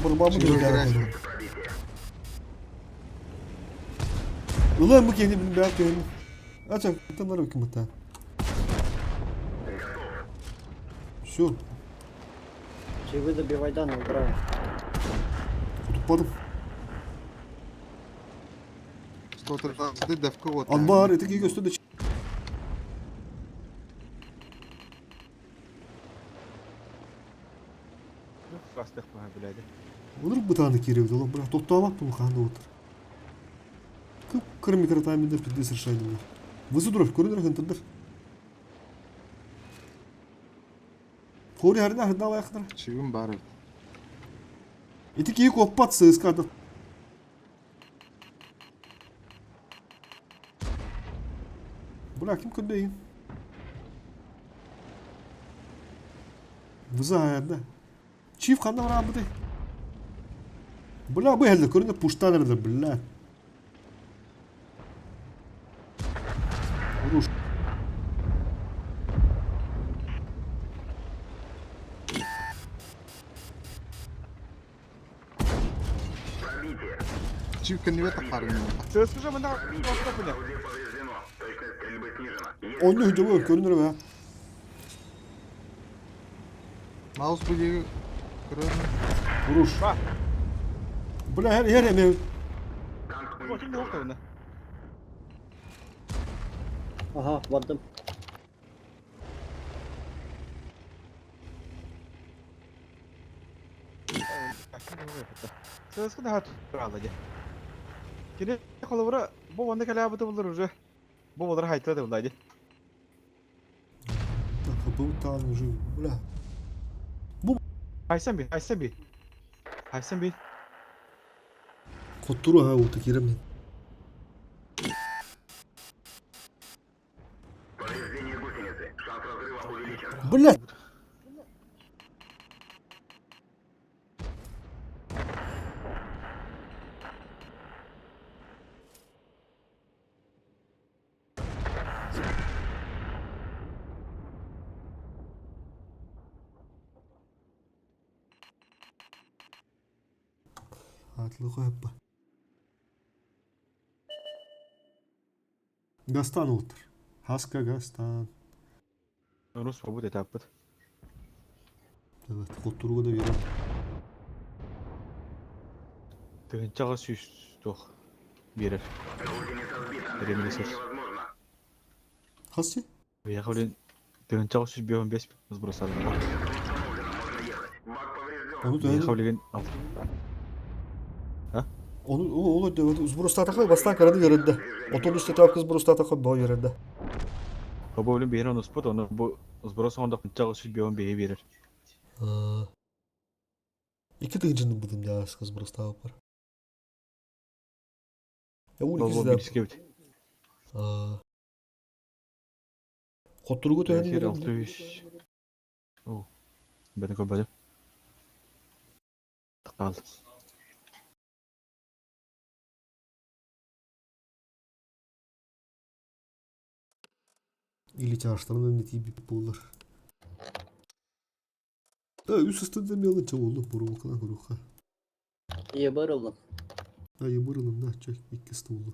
Барбамы чего Ulan bu kendi benim belki benim. Açak tanrı hükümete. Şu Чего добивай данные убрали. tutmadım. 130 девка вот. Anbar etek gösterdi. Rastlık mı bladi? Olur bu tane kirevdi oğlum. Bırak toplamak bunu kanda otur. Kırım mikrotan bir de pidde sırşaydı bunlar. Vızı durur. Körünür hıntırdır. Kori harina hırda ayaklar. Чигим бар. Etik iyi koppat sığız kadın. Bırak kim kundayım. Vızı hayalde. Çift kanda var abi de. Bırak bu elde köründe puştan nerede bırak. Vuruş. Чивка не в это парень. Söz kuşa bana rastlık mı ne? Onlu hücum var körünür be. Маус bude көрөм. Vuruş. Bak. Bırak her emeği. Bakayım ne oldu bunda? Aha vardım. Söz kuşa daha turaladı. Kine kolavura bu vanda kalabıtı bulur уже. Bu bulur haytı da bulaydı. Kapı tanrı уже. Bırak. Haysan bir. Kotturu ha o tekirem. Bırak. Atlı koyup. Gastan otur. Haska Gastan. Rus bu da tapıt. Evet, Kotturu da verir. Тыгынчага сүйүс тух берер. Ремелесер. Хасси? Я хавлен тыгынчага сүйүс беон бес сбросады. Onu Я тәһәни. хавлеген Onu da сбростатаха бастан карады йөрәдә. Отон үстә тапкы сбростатаха бо йөрәдә. Хаболен бейрен успот, оны бу сброс онда тыгынчага сүйүс беон бее берер. İki тыгынчыны будым я сбростава бар. Я Бул улик бириске издәп. бит. Хоттургы тәһәни. Сер алтыш. О. Бәдә көбәдә. Тыкал. Или чаштырын не тип булыр. Да, үс өстендә мелы чавылды бурулкына гуруха. Ебарылын. Да, ебырылым да, чак ике стулы.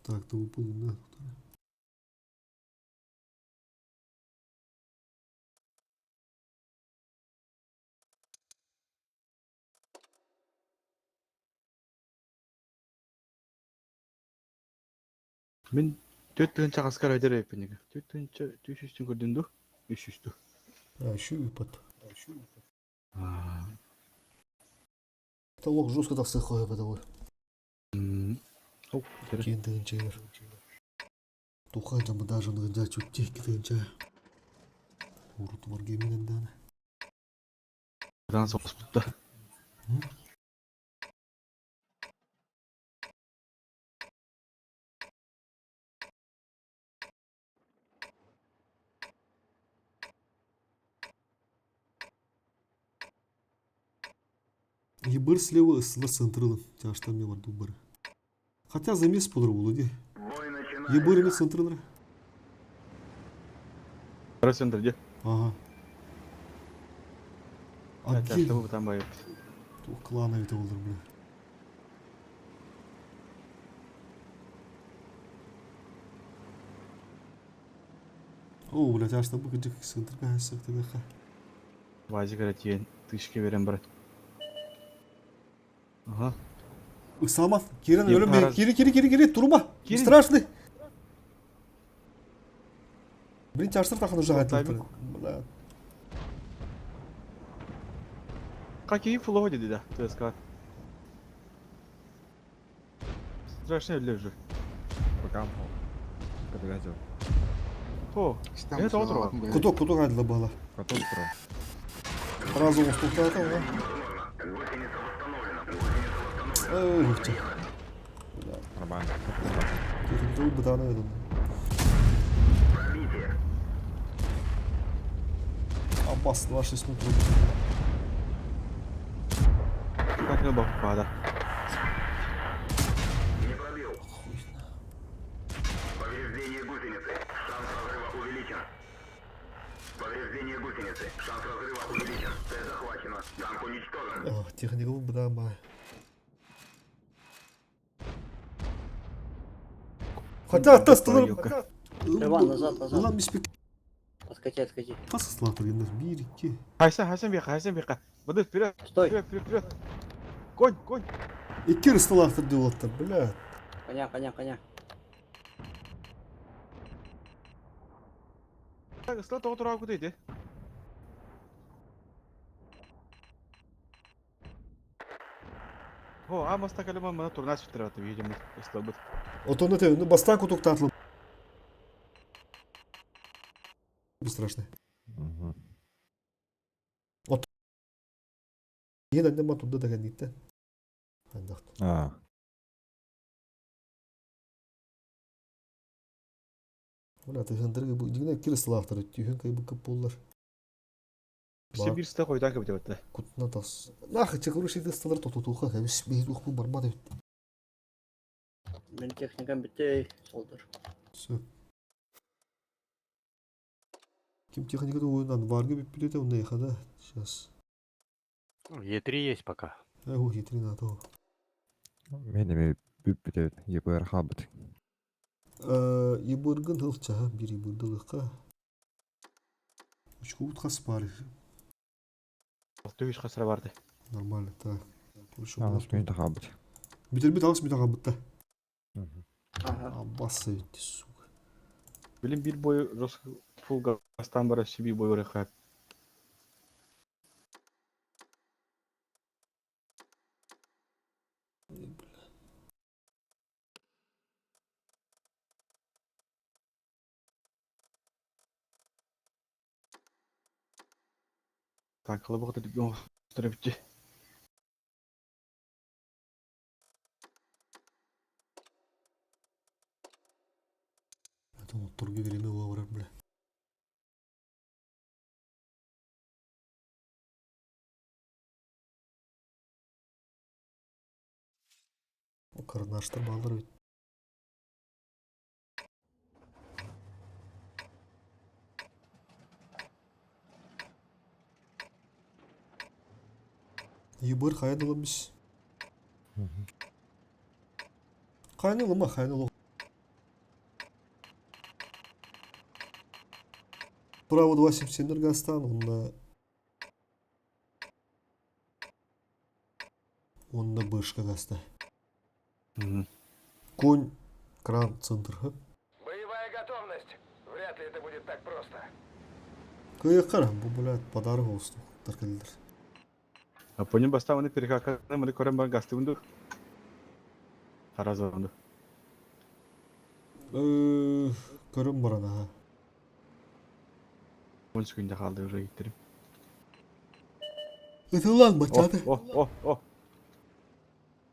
Так, то упал, да. Мен төт тыгынча аскар өйдер эпенеге. Төт тыгынча түшүстүн көрдүн ду? Үшүстү. Şu ипат. Тавок жестко так сыхая подавай. Оп, тере. Кейін тыгынчайлар. Тухай жамы даже ныгынча чүттей тыгынча. Урут бар геминен даны. Дан соқпутта. Ебыр слева ысылар центрылын. Чаштан мне бар дубары. Хотя замес подыр болу де. Ебыр емес центрылар. Бара сендерде. Ага. Атты бу там байып. Тух клана это болдыр бля. О, бля, чаштан bu gıcık центр кайсак тыдыха. Вази каратиен тышке берем брат. Ага. Исламат, Кирен Еб ölüm değil. параз. Кири, турма. Кири. Страшный. Блин, чаштар тахан уже Тайминг. Бля. Какие флоу dedi да, ТСК. Страшно лежу. Пока. Когда газел. О, İstanbul это утро. sınavı böyle. Куток айдыла бала. Потом про. Разу уступта там, а? Ой, легче. Нормально. Тут бы да, наверное. Аббас, 26 минут. Как не бахпада. Повреждение гусеницы. Шанс разрыва увеличен. Повреждение гусеницы. Шанс разрыва увеличен. Цель захвачена. Танк уничтожен. Техника бы да, ба. Хотя тестler. Иван, назад. Ulan biz pek Откати. pasıslar yenir. 1 2. Хайсан бека. Воды вперед. Стой. Вперед. Конь. 2 рыстылақтыр деп отыр, бля. Коня. Так, ысла тоғытыр ау дейді. О, амаста калима мына турнас бітіріп атып едеміз. Ысла бұд. Отонда тевінде бастан куток татылып. Страшно. Угу. Ең әнде ма туда деген дейді. Андақты. А. Бля, тыгындырғы бұл дегенде 2 рыстылақтыр. Түйін кай бұл көп болар. Все бір сты қойдан көп деп өтті. Кутна тас. Нахы чекуру шейді сталар тотутуға. Кәбіс бейді ұқ бұл барма деп. Мен техникам бітті, солдыр. Все. Ким техникада ойынан варғы біп біледі, онда ехада. Сейчас. Е3 есть пока. Әу, етрин атау. Менеме бүп бітеді. ЕПР хабыт. Ебіргін ұлчаға, бір ебірді ұлыққа. Чего спали? Төгіш қасыра барды. Нормально, так. Анас күн тахабыт. Битер алыс митаға бітті. Ага. Аббасы өтті, сука. Білім бір бойы фул гастан бара себе бой орақат. Так, қылы бұқты дүкен ұстыры бітті. Это вот торги время лавры, бля. O karnaştır bağlar öyle. Ебыр хайнылы biz. Хайнылы ма хайнылы. Право 277 Гастан, он на бышка Гаста. Конь, кран, центр. Боевая готовность. Вряд ли это будет так просто. Кыйыққар, бұл блядь, подарок olsun. Таркалдыр. А по ним баставаны перекаканы мы көрем бар гасты бұнды. Тараза Көрім бар ана. 10 секунде қалды уже гиттерим. Это лан бачаты. О.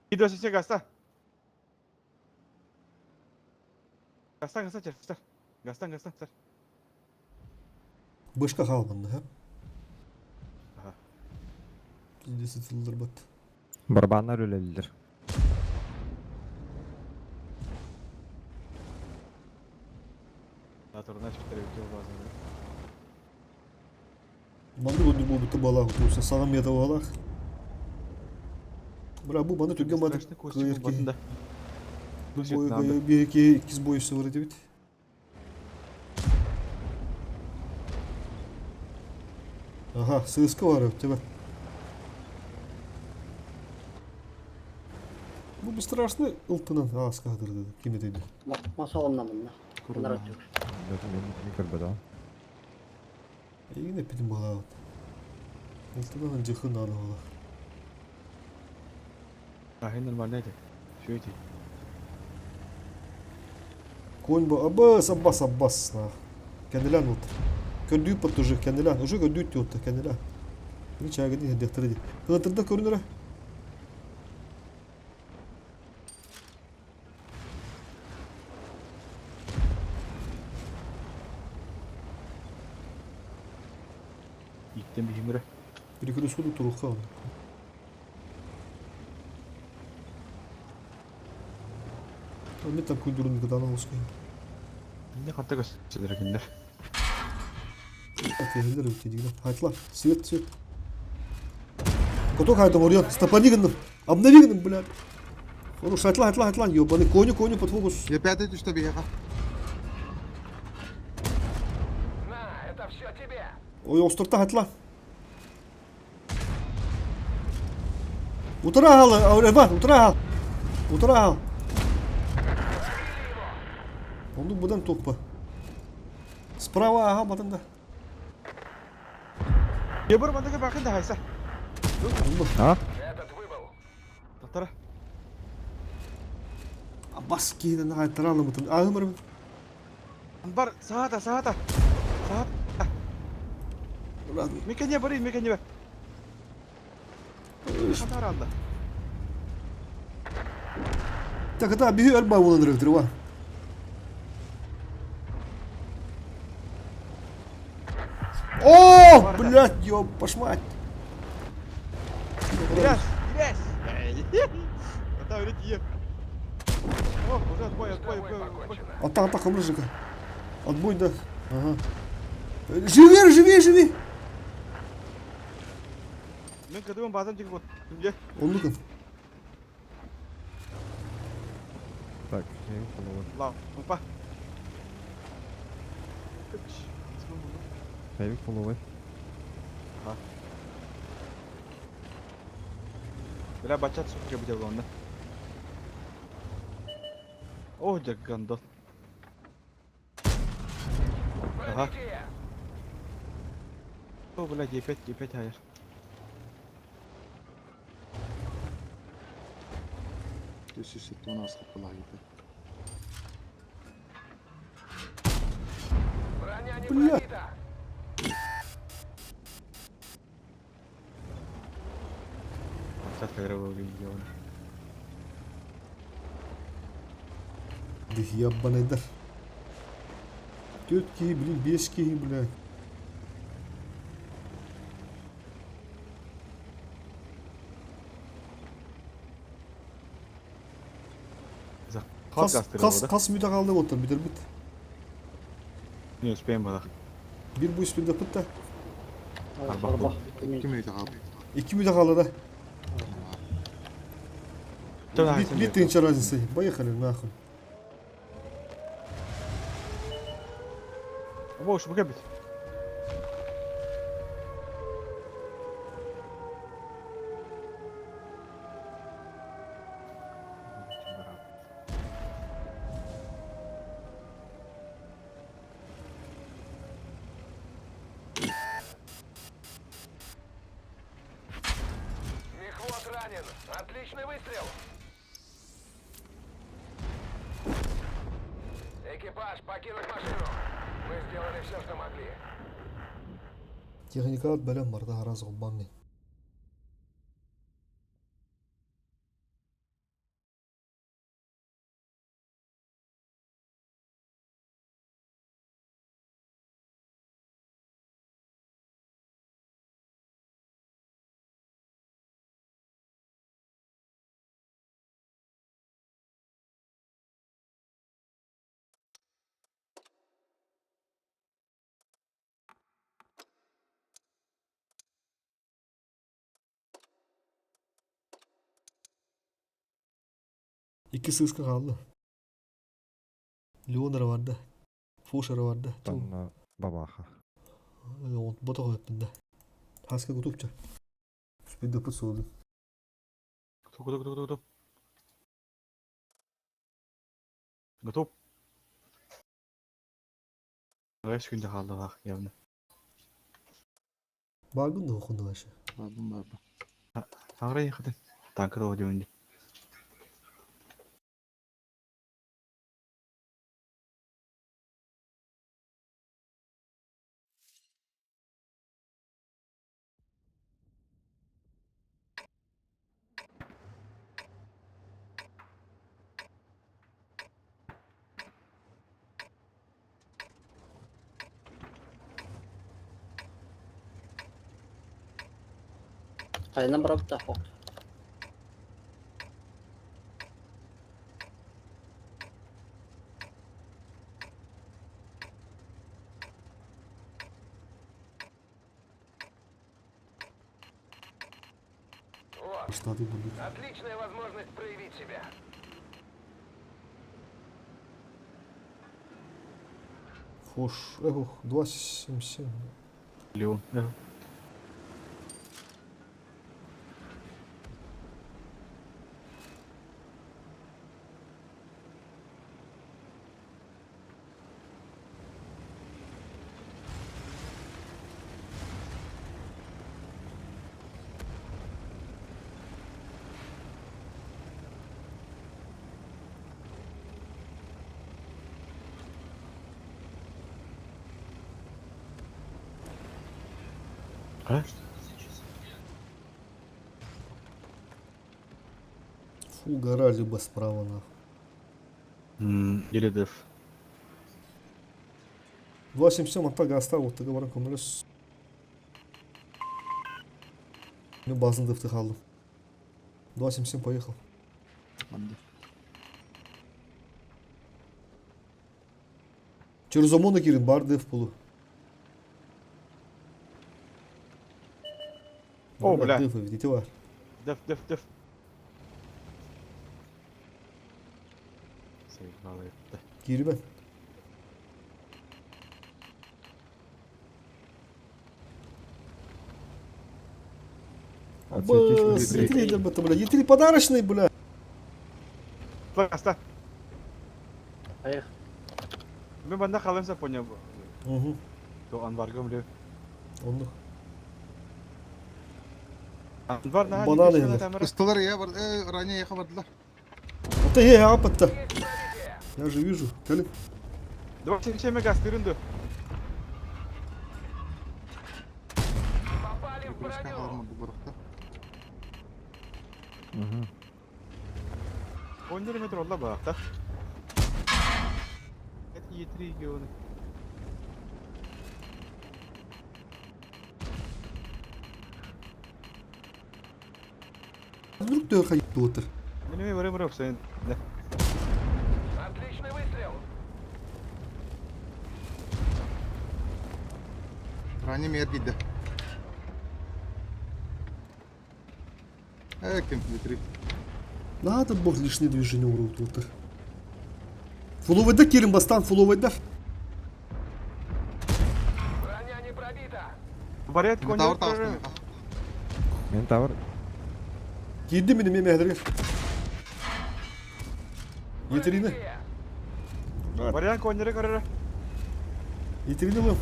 Идос сен гаста. Гастан чер. Гастан сар. Бышка қалманды, ха? Ага. Пиздесі тылдыр бат. Барбанlar өлелдер. Натурна çıktırıyor bazen. Манды бұл бұты балақ, осы сағам еді балақ. Бірақ бұл баны түрген бады көйерке. Бойға береке 2 бойы сығыры дебет. Ага, сығысқы бар өтті бәт. Бұл бір страшны ұлтынан асқа қадырды. Кеме дейді. Масалымнан мына. Кынар өтті. Не көрбеді. Егін әпетін бала бәт. Ұлтынан жықын аны бала. Ahí нормально. Шөйте. Конь бұл, Аббас. Кәнделян ұлты. Көрдүй пұт уже кәнделян. Уже көрдүй өтті кәнделян. Не чайға дейін дектірі дейін. Қылытырда көрінірі. İlkten bir himire. Bir kere sodu turukka onu. Ne tak kuydurun bir kadar olsun. Ne kadar gösterir günler. Atıyorlar ülke değil. Haydi lan. Свет. Коток haydi oraya. Стопани гынdım. Обнови гынdım блядь. Хорош, haydi lan. Ёбаный коню под фокус. Я пятый что бега. На, это все тебе. Ой, остырта haydi lan. Утра al, Ervan, утра al. Onu buradan topla. Справа, ага, батында. Ебір бандығы бақында хайса. А? Этот выбыл. Тақтара. Аббас кейінен айтыра алымытын. Ағымырым. Бар, сағата. Мекене бар. Қатар алды. Так, это беги альба вон дрова. О, блядь, ёб, пошмать. Грязь. Ата öyle diyeyim. О, уже отбой. Атака, мужика. Отбой, да. Ага. Живи. Мен кадımın bazen çıkıp ot. Şimdi. Ондукан. Так, şey falan. Lan, hoppa. Хайвик половой. Бля, бачат сука буде буланда. О, жаггандо. Ага. Пробитие! О, блядь, Е5 hayır. Төс үсетті оны асқып бұла кетті. Броня не Бля. пробита! Бачат kadar oluyor. Дих яббанайдар. 4 киһи, блин, 5 киһи, блядь. Kas müde kaldı otur, bitir bit. Не успеем бадах. Bir bu üstünde pıt da. Арбах. Кім үйді қалды? 2 müde kaldı da. Bir тысяча разницы. Поехали нахуй. Boş bu kabit. Мехвод ранен! Отличный выстрел! Экипаж, покинуть машину! Мы сделали все, что могли. Техникалар бәлем бар да, араз ғылбан мен. İki sığıska kaldı. Leonara vardı. Foşara vardı. Там бабаха. Бота koyup binde. Haska kutupça. Üstünde pıt soğudu. Готов. Готов. Kaç günde kaldı bak yani. Bagın da okundu aşağı. Бабым. Саңырай ехати. Танкы да өйдеуінде. Aynen bırak da. Вот. Штаты будут. Отличная возможность проявить себя. Foş. Eho. 277. Леон. А? Фу, гора либо справа нахуй. Или деф. 277 атака оставил, вот ты говоришь, коммунist. Ben bazını dıftık aldım. 277 поехал. Через ОМОН'a girin, bari def bulu. О, бля. Дефы, видите, var. Деф. Sayıkmalı etti. Giri ben. Оба, смотри, ребята, бля. Е3 подарочный, бля. Аста. Эх, Мен банда қаламса поня. Угу. То Анвар gömülü. Onu. Анвар на. Банан ели. Кыстылар я бар, ранее я хабардылар. Это я, апатта. Я же вижу. Келin. Два чекчеме газ тырынды. Попали в Көріскен броню. қаларма бұл бұрықта. Ага. 10 метр олла бақта. Это Е3 геоны. Вдруг ты ходит отыр. Менеме вырым sen. Да. Отличный выстрел. Ранее мер дейді. Кем литри. Надо бог лишнее движение урод отыр. Фуловайда келin бастан фуловайда. Броня не пробита. Барет Метавр коньяк. тауыстың. Мен тавар. Келді менің мен мәдірген. Етеріне. Барет коньяк карара. Етеріне бұл.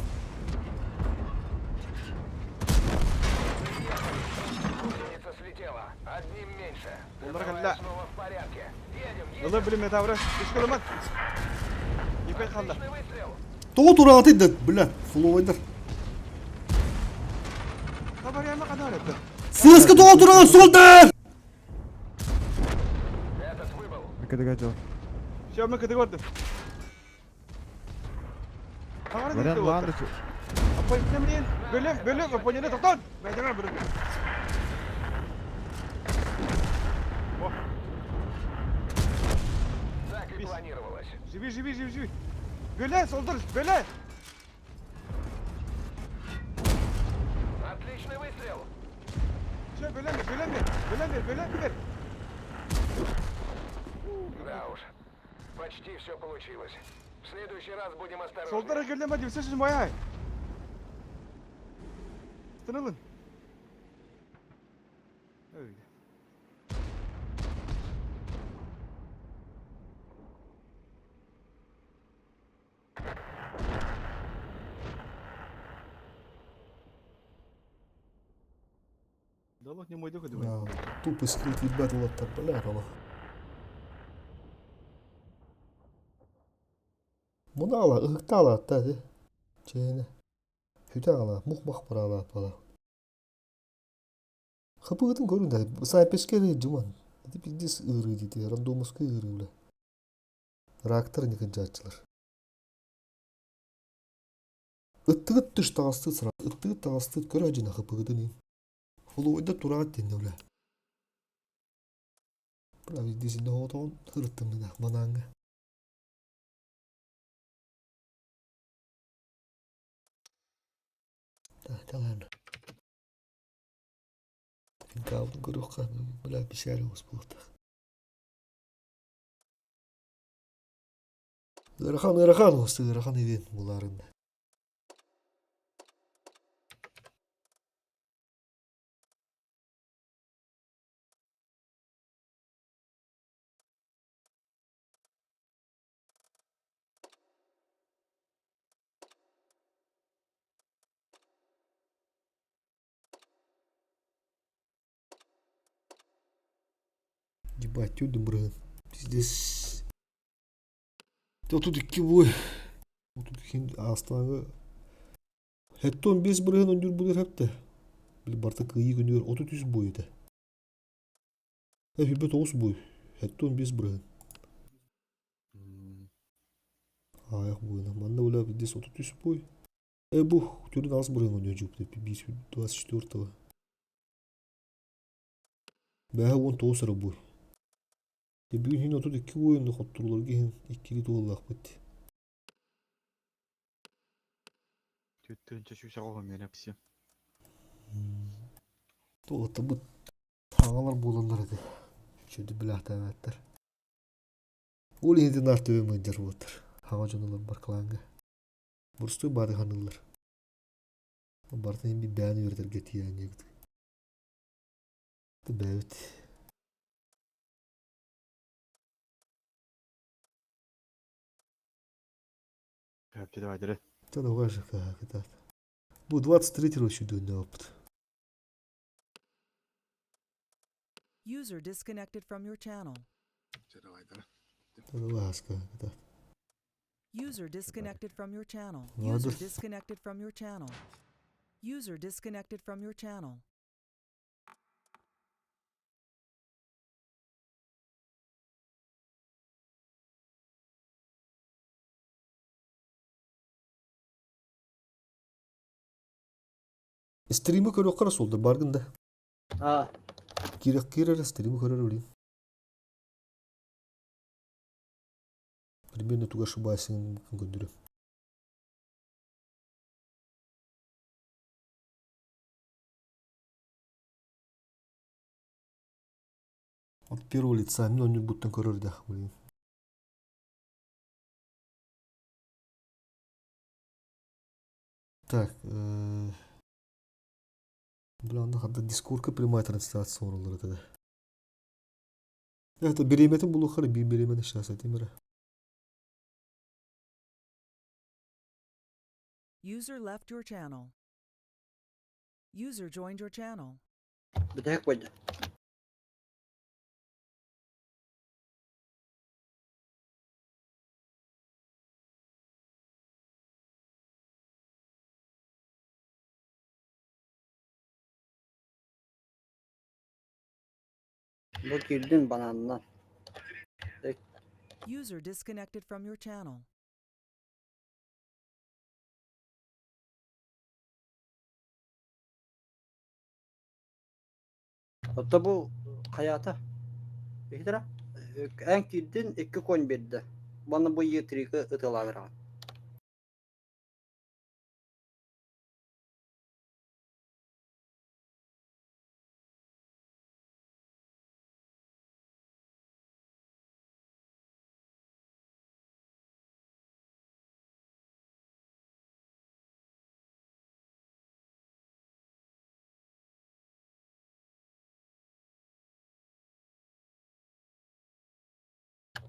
Гусеница слетела. Одним меньше. Олар Давай калла. снова в порядке. Едем, Yılı едем. bilim metavra. Üç kilometre. İpek kaldı. Отличный выстрел. Тоғы тұра атайды, бля, фуловайда. Haber yayma kadar etti. Сыска тоғы тұрған солдар! Этот выбыл. Кыдыга жол. Şu an ben kıdı gördüm. Haber Вариант etti. ланды. Apa istemeyin. Bölüm. Aponya'da doktor. Ben de bölüm. Так и планировалось. Живи. Бöle soldur. Böle. Отличный выстрел. Şey bölen bir. Да уж. Почти все получилось. В следующий раз будем осторожны. Sollara göllemedi. Все şimdi bayağı. Tınılın. Öyle. Далок не мой доход. Тупо скрытый бэтл от так, бля, рала. Мұны ала, ұғықта ала атта, де. Чейіне. Хүті ала, мұқ-мұқ бұра ала атпала. Қыпығытын көрінді, сайпешкері жұман. Пиздес ұры дейді, рандомысқы ұры бля. Рактор некен жатчылар. Ыттығыт түш тағасты сұра, ыттығыт тағасты көрі ажына қыпығытын ең. Фулуайда тұрағат денді бля. Бля, видесінде отауын ұрыттымды да, банаңға. Talan. Finkauden geruch bela bisharu sport. Ирахан осы, Ирахан евен бұларында. Ебать, тюдым, брат. Пиздец. Вот тут iki boy. Вот тут астанга. Хеттон без брыгын өндүр булар хепте. Бил барта кыйы күндөр 33 boy эте. Бит 9 boy. Хеттон без брыгын. Аяк бойна. Манда ула бидес 33 boy. Бу түрүн аз брыгын өндүр жуп деп 24-го. Бәһә 19 boy. Бүгін хин отуд 2 ойынды қоттырулар кейін 2 толлақ бітті. Төттінші шуша қолым мен әпсі. Тоғытты бұд таңалар боландар еді. Шөді біләқті әмәттір. Ол енді нарты өмендер отыр. Хаңа жонылар бар қылаңға. Бұрысты бады қанылар. Бартын ең бір бәні өрдер кеті яғын егді. Evet. Hepsi de var. Тогда важно как это. Bu 23 roşu döndü опыт. User disconnected from your channel. Тогда важно как это. User disconnected from your channel. Ладно. User disconnected from your channel. User disconnected from your channel. Stream'i körü okara soldur bargın da. А, Kira stream'i körü öyle. Примерно туга ошибаюсь gönderiyorum. От первого лица, но не будто король, да, блин. Так, бля, анда дискордка прямая трансляция oraları da. Evet, birimeti bulukları bir birimeti şahset emre. User left your channel. User joined your channel. بدك وجه. Bu girdin banandan. User disconnected from your channel. Hatta bu hayata. İhtira. En girdin 2 coin verdi. Bana bu yetriki ıtılar.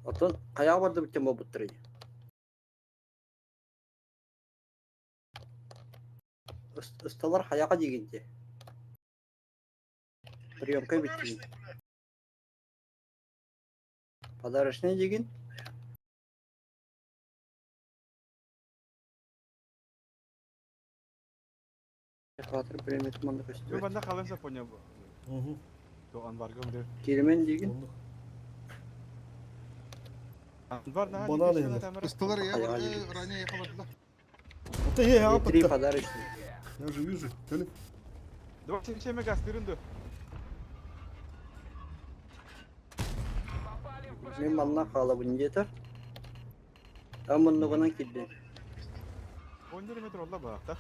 Atın ayağı vardı bütün bu bıttırıyı. Istalar ayağa digince. Приемка bitti. Подарочный дигин. Hatır primet mandı Bu kaçtı. bende kalırsa ponya bu. Hı hı. Doğan var gömdü. Kirimen digin. Var daha Bana ne ne geçti kamera. Istalar ya Hayal ранее yakaladılar. Hatta he ya Три apıtta. подарочные. Ya yüzü. Gelin. Dur çekişeme gastırındı. Мен манна кала bunjeter. Amın bana gitti. 10 metre oldu bak da.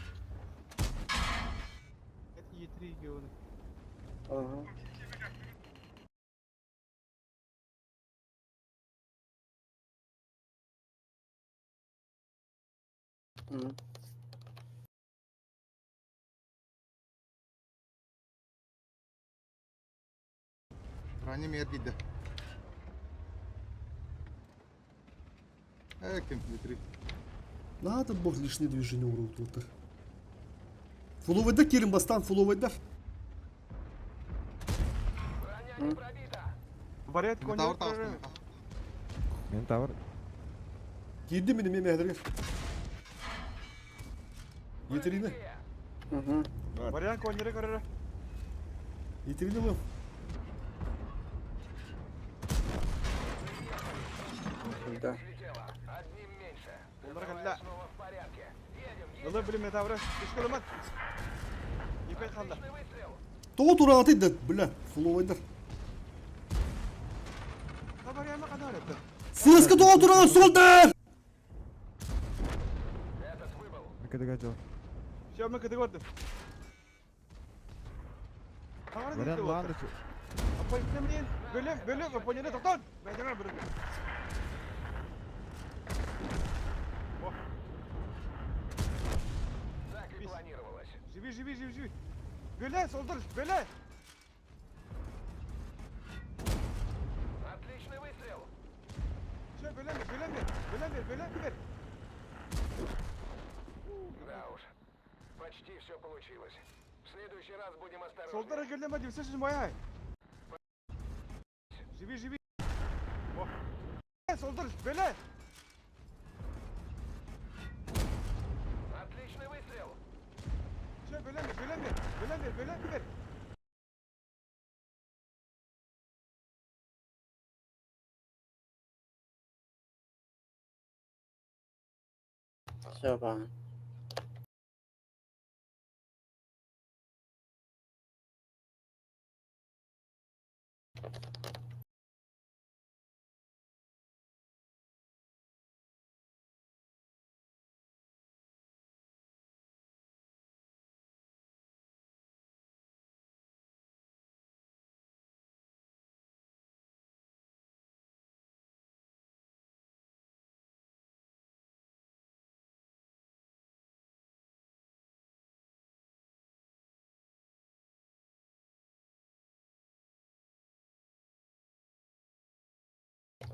Et yetri göğünü. Aha. Hı. Ранее мер gitti. Компьютер. Надо бог лишнее движение урод вот. Фуловайда Керим Бастан, фуловайда. Variat Tavır konya. tavır. Men tavır. Girdi benim yemeğe hediye. Yeterine. Hı hı. Variat konyere karara. Yeterine mi? Да. Onlara kalla. Yolu bilim metavra. İşkolamat. Yipek kalla. То дуратıydı bile. Фуловайда. Haber yayma kadar etti. Сыска то дуran solda. Arkada gel. Şu an ben kıdı gördüm. Haber Veren etti lan o. da Apa istemeyin. Bölüm. Konyere doktor. Ben de bırakın. Так и планировалось. Живи. Böyle soldur. Böyle. Бөлем. Да уж. Почти все получилось. В следующий раз будем осторожны. Солдара герлемedi, слышишь, моя? Живи. О. Солдар, бөле. Отличный выстрел. Şey, bölem ver. Все, правильно.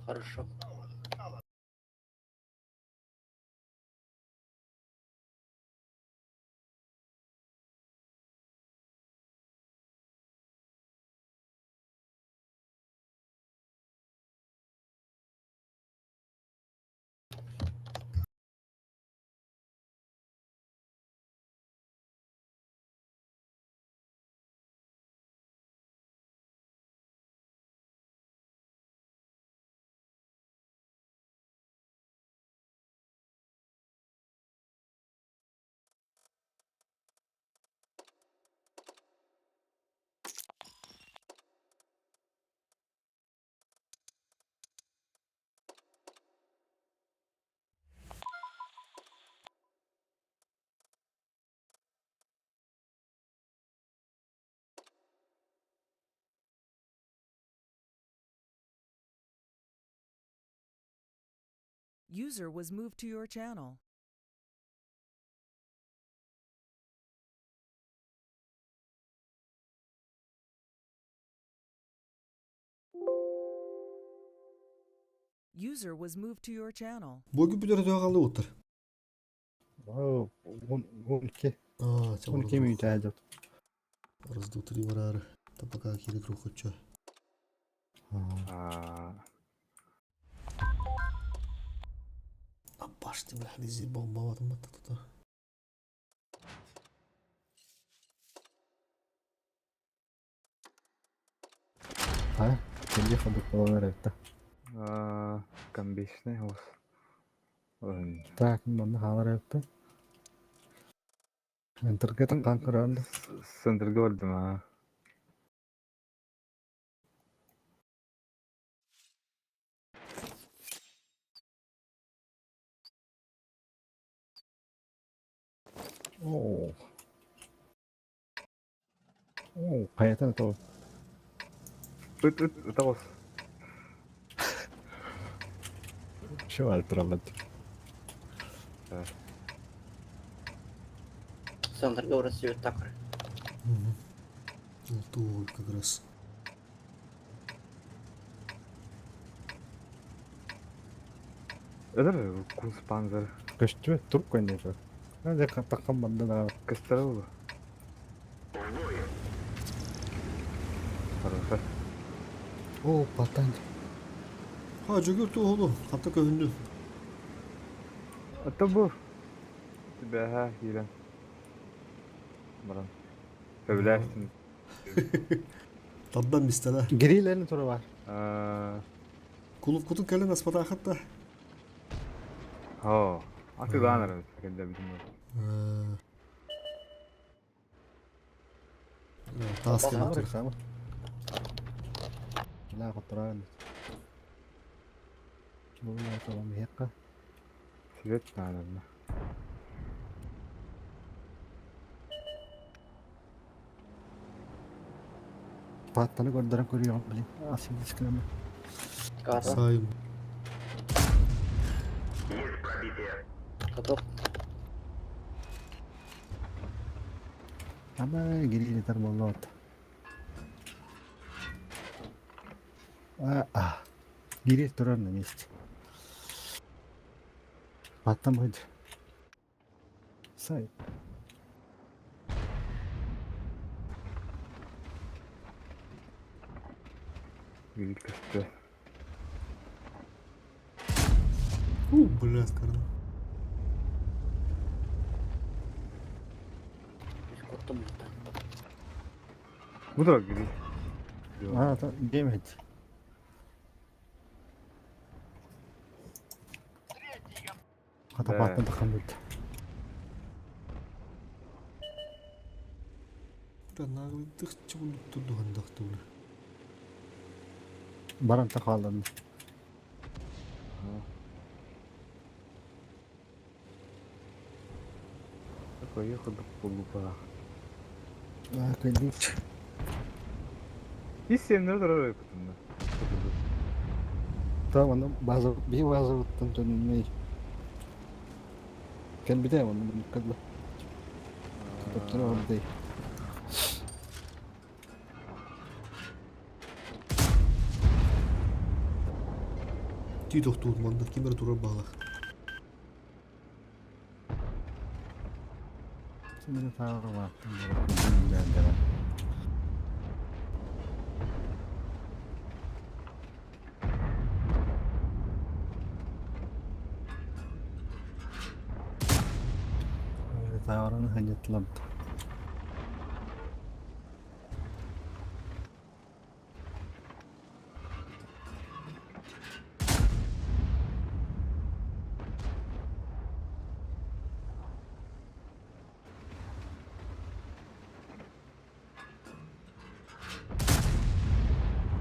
Хорошо. User was moved to your channel. User was moved to your channel. Bugün bir de kaldı otur. Oo, 12. Aa, çabuk. 12 minut aja. Arızda oturayım ararı. Tapaka kiri kuru koça. Başlayayım lan izir bomba vardı mı tutu. Ha? Kendi fabrik falan herhalde. Комбичный ус. Так, баны хавар yaptı. Enter'e takkan kırardı. Сендерге бардым, а. Oo. Oo, kayatan tuh. Это ус. Şu alternatif. Центр говорит себе так. Тут как раз. Это Кунспанзер. Köştü Türk oynuyor. Hadi takkan banda da. Кострел. Хорошо. Oo, patent. Hacı gördü oğlum. Hatta kövündü. Это был. Тебя, ага, Юля. Баран. Появляешься. Taddan bir ha. Grilerin turu var. Kulüp kutu kelen asmada hatta. О, а ты да, наверное, когда видимо. Task Sama yaptı. sama. Gila kotoran. Coba coba mereka. Свет, наверное. Patanı gördüren koruyor bile. Asil diskremi. Карта. Sayım. Готов. Ama geri yeter vallahi. Geri duran ne işte. Patlamaydı. Say. Гриль косты. Бля, скорно. Korktum işte. Bu da gri. Aa, demedi. Hatta Be. patladı kanırdı. Bля, наглый чего тут дугандахты, бля. Баран тақалын. Такой ехал до полупа. Aa, kıydık. Hiç seninle durar yapıtında. Tamam onu bir bazı uttum dönülmeyi. Kan bir de onu kadla. Doktor orada. Ти доктор манда кимер турар балах. Şimdi tamam var. Tavrını hacetladı.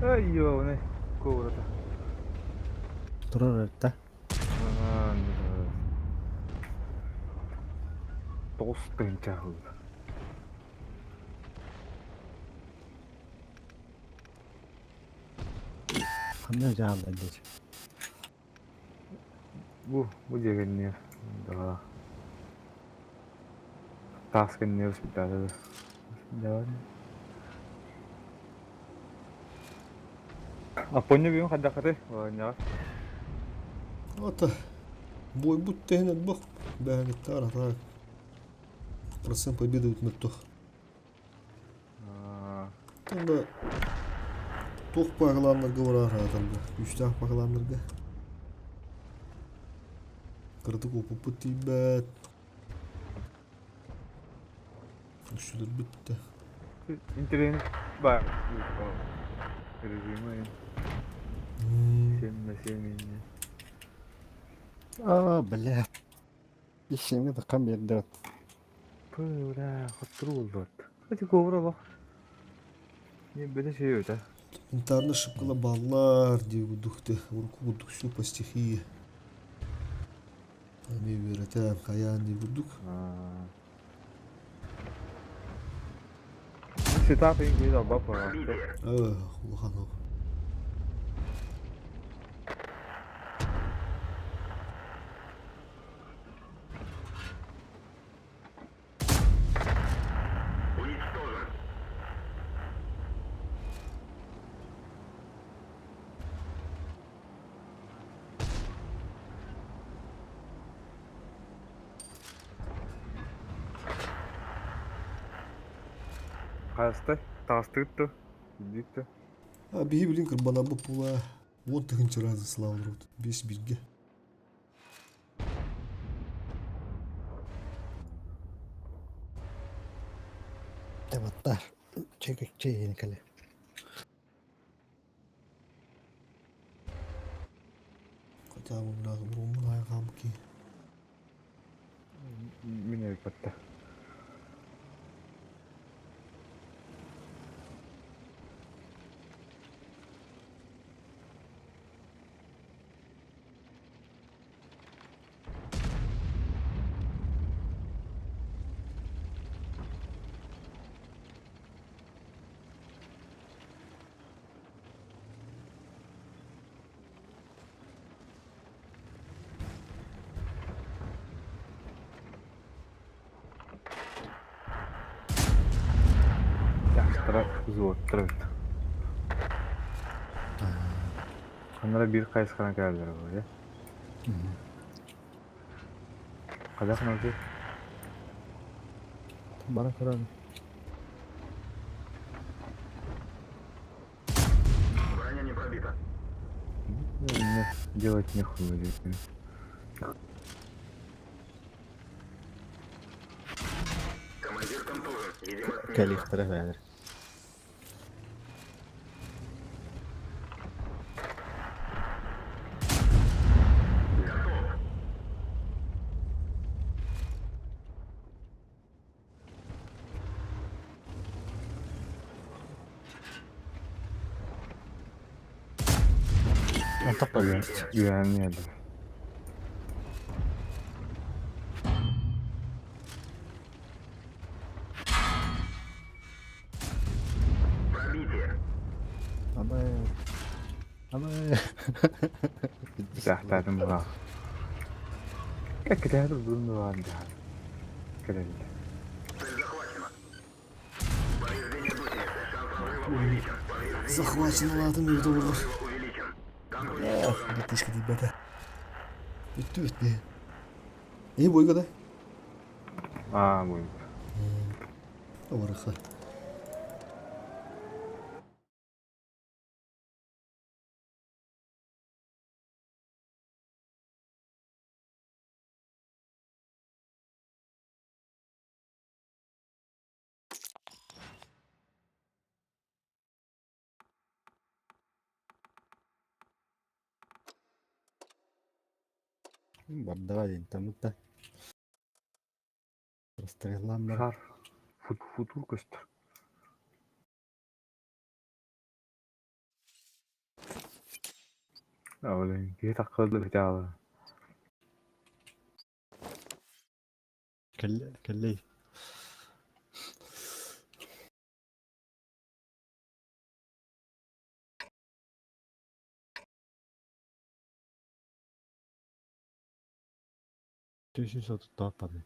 Ayyo ne? Kovurada. Durur orada. Aman. Dostun çahıl. Kanı canlı edecek. Bu cegenliyor. Daha. Taskenliyor bir daha da. Devam. Aponya bir kadar kadar. Banyak. Ата. Бой будь тегнет бог. Бягнет тара, так. Процент победы утметтох. Тында тоқ бағыланларға барар аталды. Үштақ бағыланларға. Кырдық опып тейбәт. Үштілер бітті. İnternet var. Rejimi sevmeyince. Aa, bля. İşimi de kam yerde. Böyle hatırı oldu. Hadi kovura bak. Ne böyle şey öyle. Интарны шыққыла баллар деп удуқты. Урку удук всю по стихии. Ами веретем каян деп удук. Сетап инги да бапа. Улаханов. Hasta, tastırdı. Gitti. Биги билин кырбана бу пула. Вот тыгынчы разы славлырут. 5-1'ge. Devatlar. Çekikçe yeni kale. Хотя бы бля, умная гамки. Меня ипотта. Зуоттырып. Onlara bir kayıs kana geldiler buraya. Kadar nasıl? Bana karar. Мне делать нехуй. Калих тарafı. Mantap ya. Güvenli yerde. Ama Zahtadım var. Kadar uzun var ya. Kadar. Захвачено ладно, evde olur. Bitti işte değil be. Bitti. İyi boy kadar. Aa bu. Avarıkha. давай интернетте. Расстрелям бар. Шар. Футбол көстер. Öyle bir takıldı bir daha. Kelly. Düşün sotu tapmadı.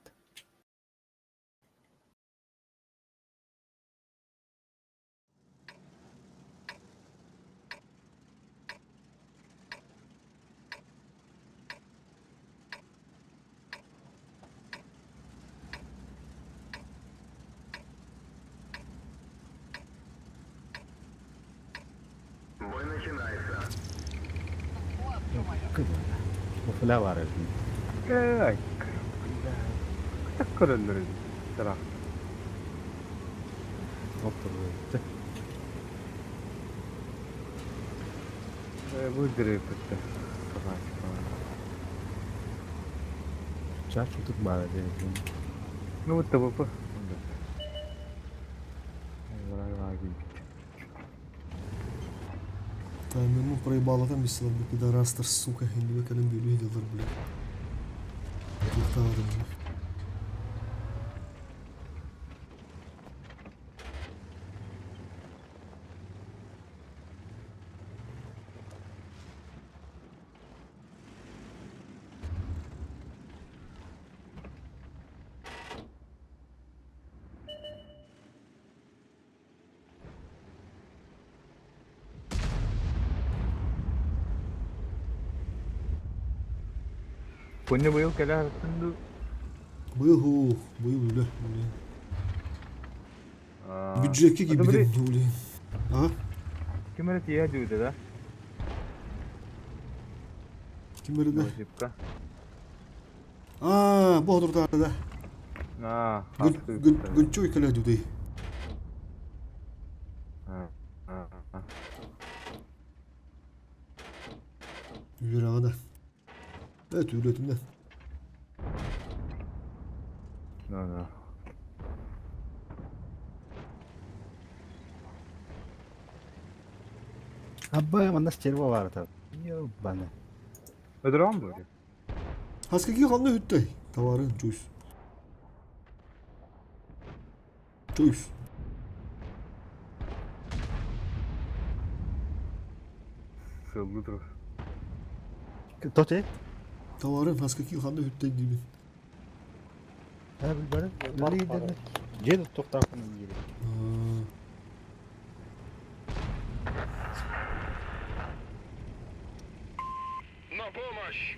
Ufla var evde. Ay. Takılır öldürür. Taraf. Oturdu. Bu direkt bitti. Sabah. Çarşı tutuk bana dedi. Ne bu tabu bu? Var gibi. Таймерну проебало мисля, бе, пидорастър, сука, хенди бе, къде били и дълър, бе. Тухтава да ми. Punya bu yok kadar tundu. Быйыл өлі. Бюджетке кибиден өлі. А? Kim öyle diye diyordu da? Kim öyle de? Şipka. Aa, bu odurda da. Aa, Gülçoy kala düdey. Yürü ağada. Evet, üretimden. No. Abba mandas çerva var tabi. Yok bana. Ödür mı böyle? Haskaki kanlı hüttey. Tavarın, Joyce. Sığlıdır. Tote? Tavarın, haskaki kanlı hüttey dibin. Ha bil bana. Öyle gidelim. Gel toktan yeri. На помощь!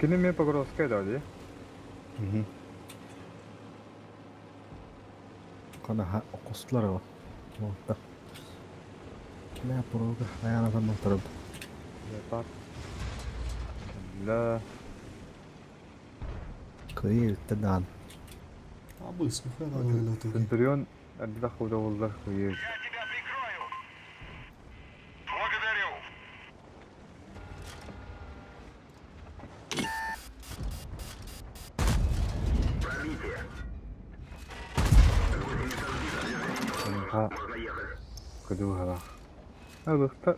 Kini me Pokrovskaya dali. Kana okoslar o. Mutta. Killä poruka ajana sama tarab. Yapar. La. Kıyı tadan. Abi ismi falan öyle oturuyor. Центурион отдах удовольствие хуеет. Я тебя прикрою. Благодарю. Ha. Kedua lah.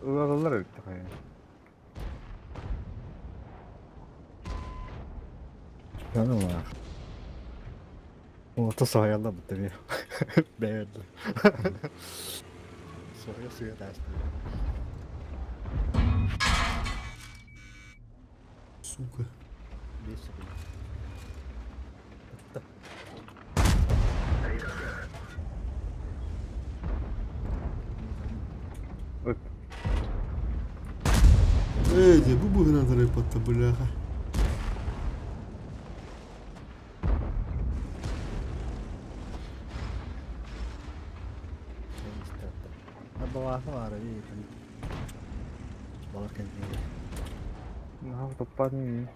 Uğradılar öyle yani. Canım var. Orta sahaya da bitti bir. Beğendim. Suya ters. Сука. Bir sürü. Öt. Bu hına da repatta bılaha. Bawah var iyi. Balık kendini. Nah, tepat nih.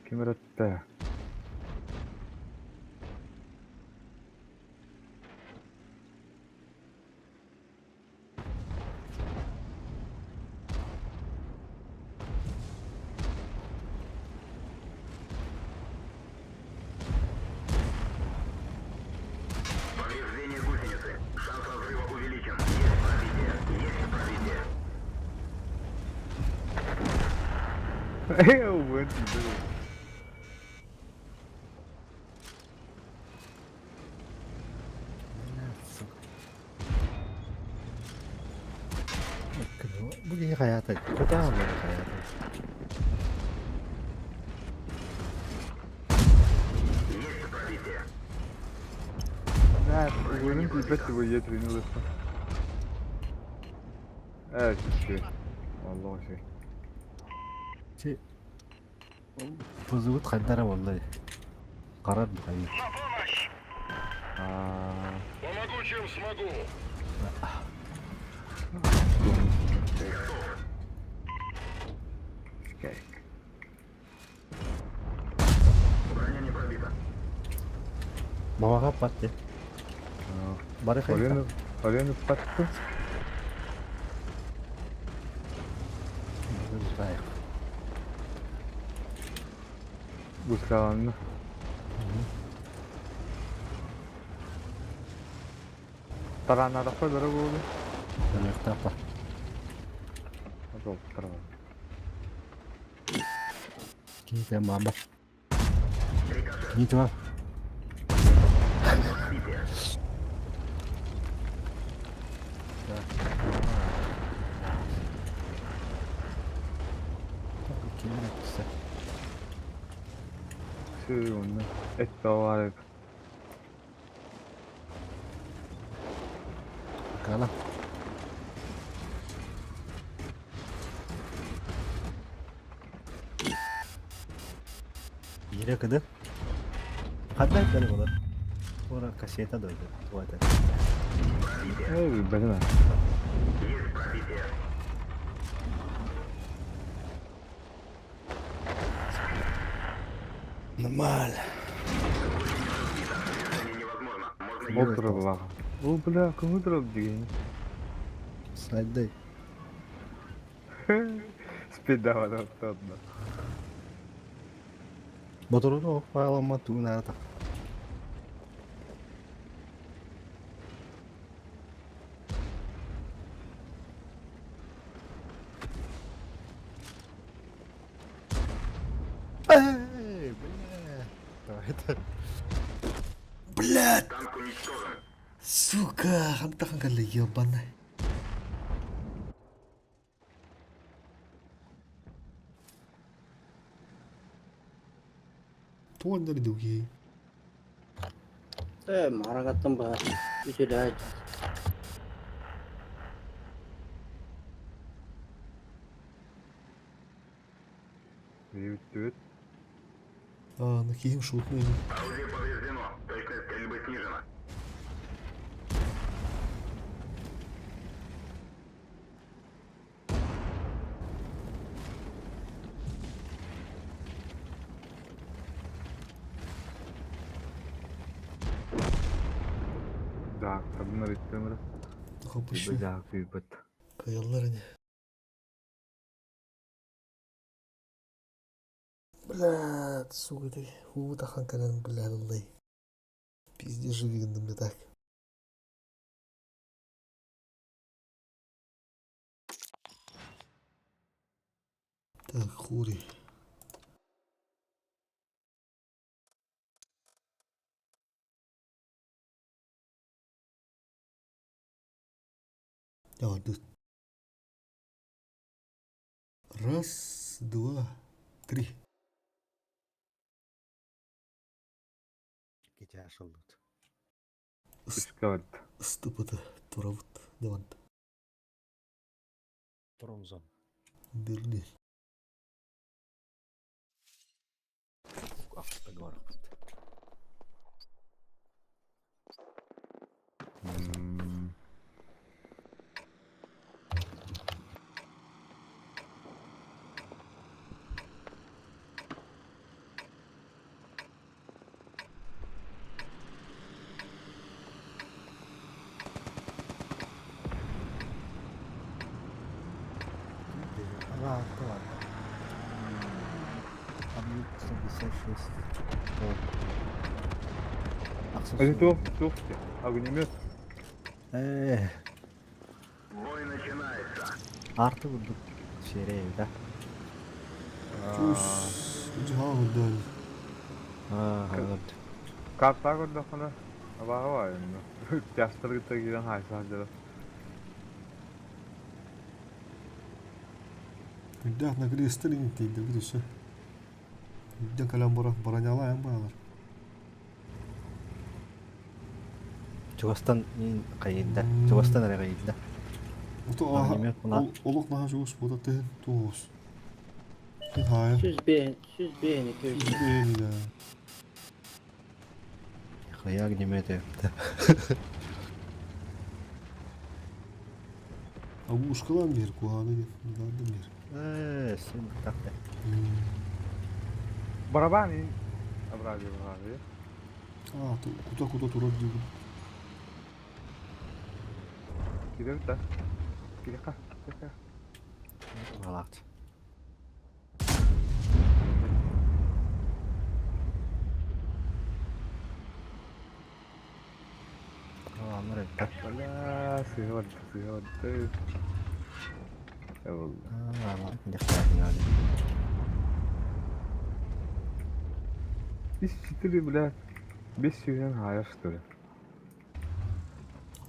Kim Тимретте. Повреждение гусеницы. Шанс разрыва увеличен. Есть пробитие. Есть пробитие. Убит, блин. Bugün hayata. Kötü anlamda hayata. Есть пробитие. Да, oyunun külfet bu yetrini ulaşma. Evet, şey. Vallahi şey. Şey, bozuluk kaydara vallahi. Karar mı kayıyor? Aa, Помогу, чем смогу. şikayet. Броня не пробита. Mama kapattı. Bari kayıt. Oraya pattı. Bu kalanını. Tara nada foi dara bu. Ayakta apa? Atau tara. Kita mama. Gitu ah. Kimine kısa. Şey onu. Et var. Kalah. Yine kadar. Hadi benim olur. Orang kaseta doydu. Tuvalete. Evet, benim. Есть пробитие. Normal. Движение невозможно. Можно O tarafa bak. O bırak, o tarafa diyor. Saydı. Speed daha da tatlı. Motoru da bağlama tuğun arada. Эй, бля. Это Блядь, танк уничтожен. сука, хантахангала ебаная. Туаннары дуги. Марагаттан бар. Ütüler. Evet, evet. А, на кием шутный. Орудие повреждено. Точность стрельбы снижена. Да, kadınlar istemir. Kapışı. Bıcak, büyübet. Kayalarını. Блядь, сука ты. Хута ханкалан, блядь, аллай. Пиздец, живи гандым так. Так, хури. А, да. Раз, два, три. gece aşıldı. Iskavat. Ступата, туравут, девант. Bronzon. Берлин. Akışta var. Hmm. Hadi тук. Огнемет. Artı bulduk. Şereyde. Cihan öldü. Evet. Kartta gördük ona. Abağı var yani. Yaşları gittik giden haysa hacılar. Hidde atna kristal intiydi gidiyorsa. Hidde kalan baranyala yan bağlar. Çugastan kayında. Çugastan nereye kayında? Oto aha. Огнемет buna. Oluk naha çoğuz bu da tehen toğuz. Hayır. Süz beğeni köy. Siz beğeni ya. Kaya gidemedi. Abu uşkalan bir kuhanı geldim bir. Sen takte. Barabani. Abradyo abi. Kuta turun diyor. Gidelim de. Gidelim. Malakt. Anlar ettik. Valla sığırdı. Eyvallah. Dikkatin hadi. Biz çıtırı bile 500'den hayır tutuyor.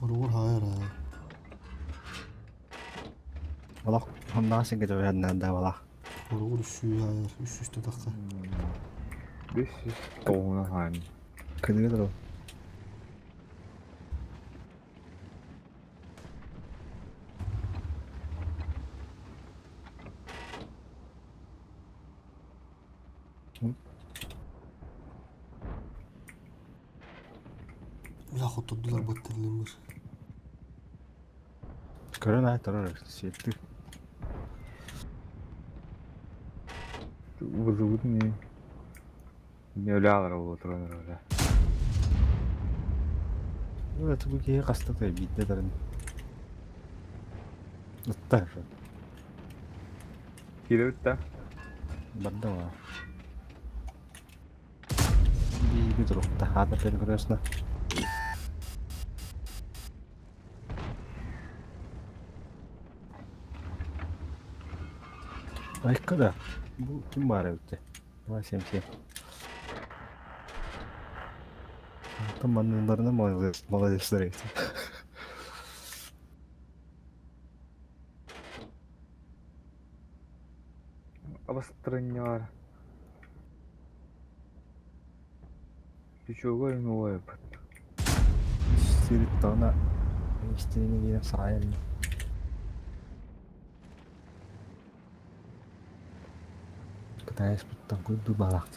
Olur hayır ha. Valak ondan sen gidiyor yandan valak. Olur şu hayır. Üst üste dakika. 500 doğuna hayır. Kıdırıdır o. Ya oturdular batırılım bir. Körün ay tarar şeydi. Vızıvız ne? Ne öyle alır o oturanlar öyle. Evet bu ki kasta tabi bitti derim. Tuttar. Gidelim de. Banda var. Bir durukta hada beni görüyorsun. Ay kada. Bu kim var evde? Vay semsiye. Temanlarına молодецler işte. Обострение var. Пичуга и новое. Сирит тана. İstediğini yine sahaya. Kita sebutkan kudu balak.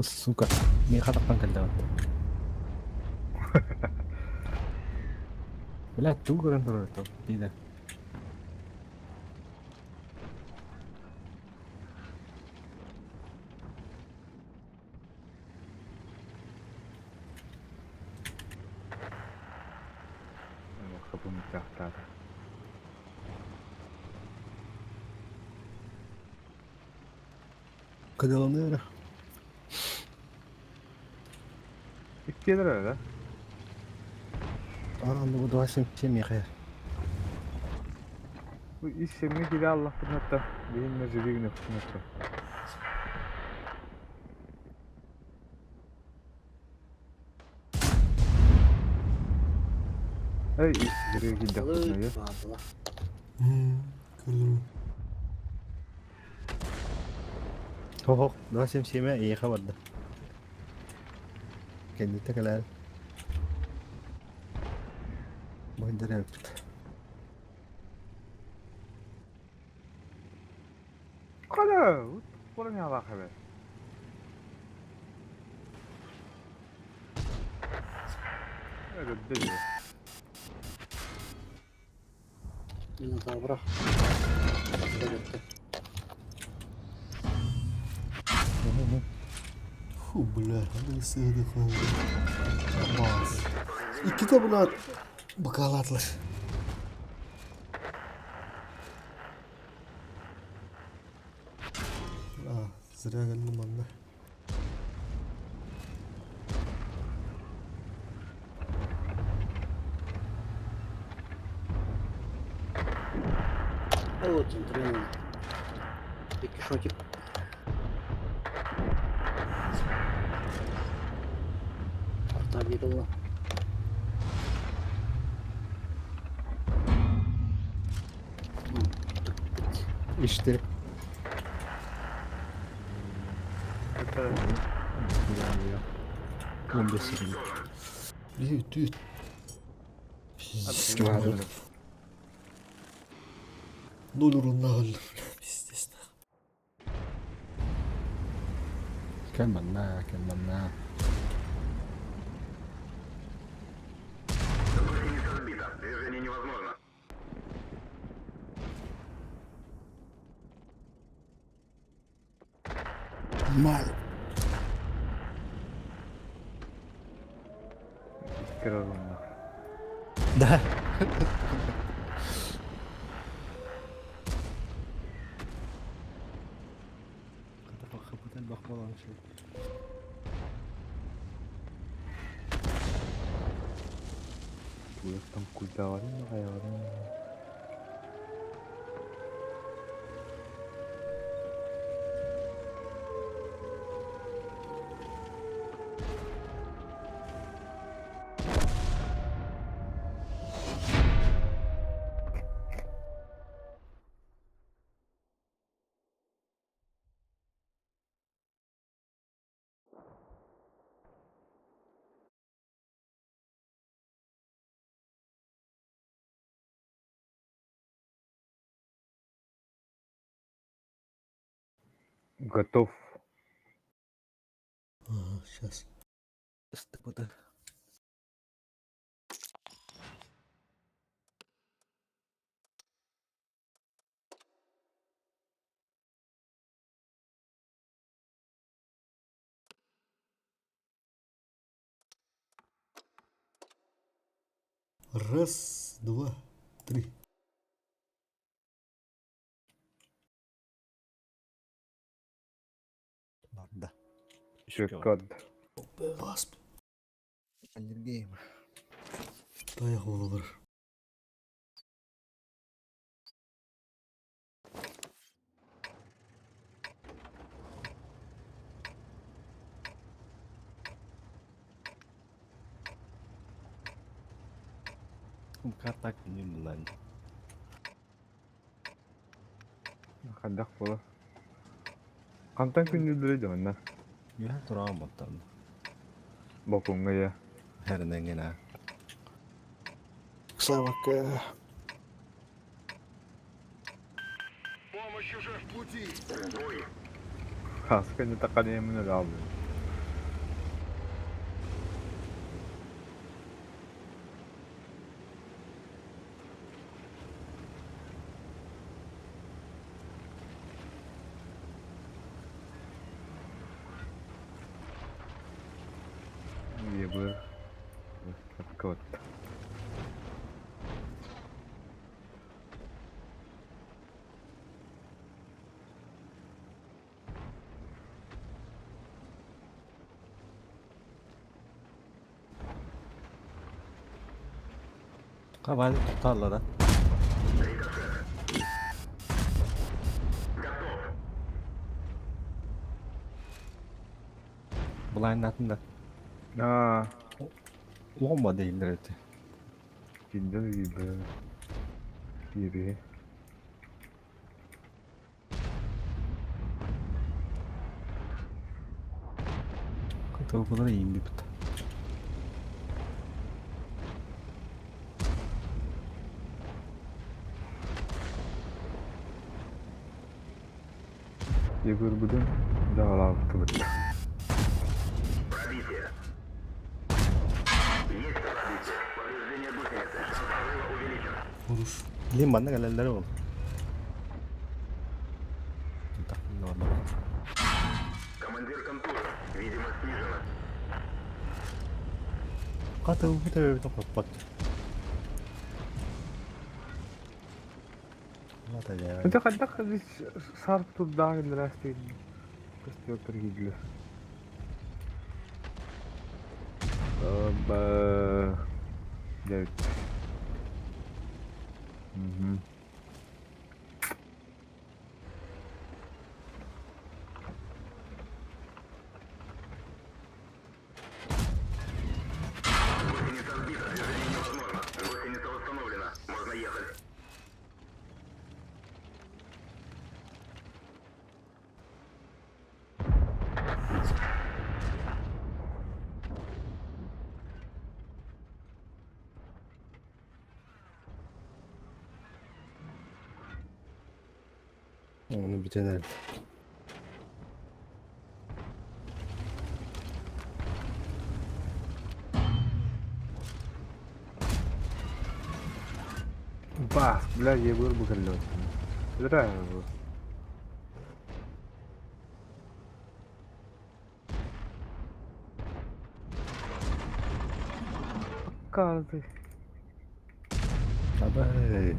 Suka. Ini kata pangkal Bila tu kurang terus tu tidak. Kapım tahtada. Kedalamda İkidir öyle. bu doa şey mi hayır? Bu iş yerine gidi Allah kırmette. Benim mecburi güne kırmette. Hey iş yerine gidi kırmette. Gördüm. Hok, doa şey mi iyi kabardı. Kendi tekrar. Boyunca yaptı. Kala, bu ne alaka be? Evet, dedi. Daha bırak. Bular hadi sığdı koydu. Bas. İki de bunlar bakalatlar. Zırya geldim anne. Вот, центральный. İki şokip. Artar bir ola. İşte. Düt düt. Dolurun nahal. Bistisna. كملناها كملناها. تذكر والله. Bu yaktan kuyda var mı hayalım? Готов. Ага, сейчас. Раз, два, три. Şükür. Bas. Dayak olur. Katak ini bulan. Kandak bola. Kantan gündüzleri de onlar. Ya turang botan. Bakın ya. Her nengena. Слава Помощь уже в пути. Kaskı ne takalıyımını da aldım. İyi bu. Kot. Kapan tutarlar da. Blind atında. Aa, Bomba değildir öte. gündüz gibi. Gibi. Katı bu kadar iyiyim bir pıt. Yegor budun daha laftı bu. Vurur. Limanda gelirler oğlum. Tak normal. Командир контура, видимо, снижена. Katı bu da bir kapat. Mata ya. Önce kandak sarp tut daha gündüz rastlayın. Kıstıyordur gidiyor. Aba. Evet. Hı. Onu bir denerim. Bah, bla ye bu kallo. Bravo. Kaldı. Tabii.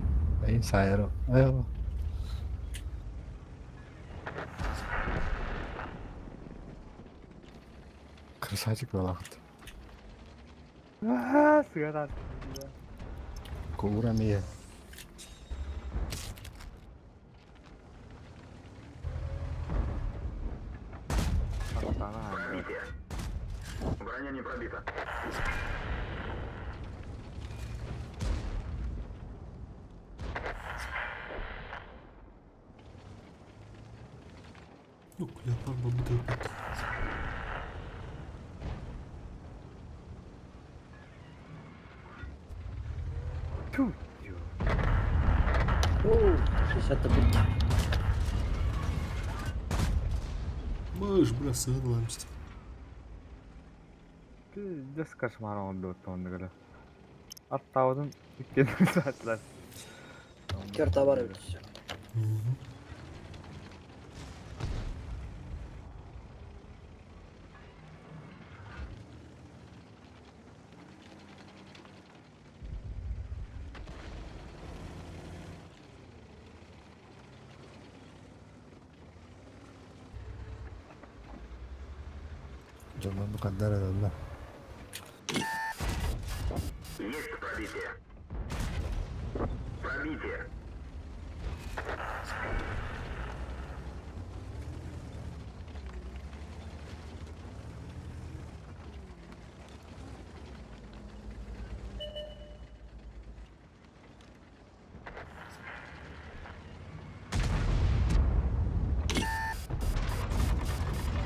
En sayarım. Eyvallah. Kırsacık mı vakit? Ah, sigara. Kuvuramıyor. Sana. Броня не пробита. Yok yapar mı bu da? Oo, 60 bitti. Burası sığınmamıştı. Just kaçmar oldu tonda. Hatta onun dükkanı saatler. Kerta var öyle. Canım bu kadar adamlar. Есть пробитие. Пробитие.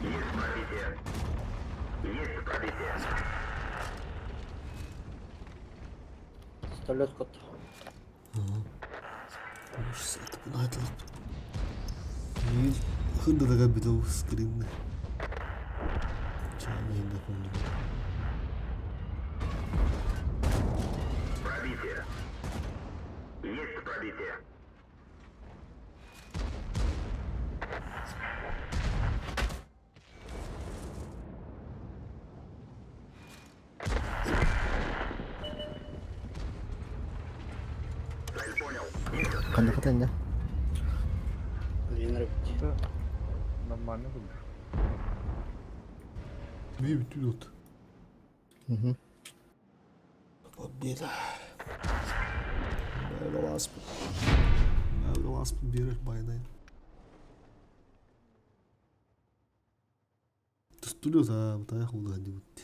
Есть пробитие. Есть пробитие. Столет кот. Bunu hatırlat. Neyin hırda da bir de o screen'de. Canlı yayında kondu. Пробитие. Есть пробитие. Цель понял. Есть Kan katanya. Yine bitti. Normal ne bu? Bir bütün not. Hı. Bir. Böyle vasp. Böyle vasp bir bayanayım. Tutuyor da bu tane oldu hadi bitti.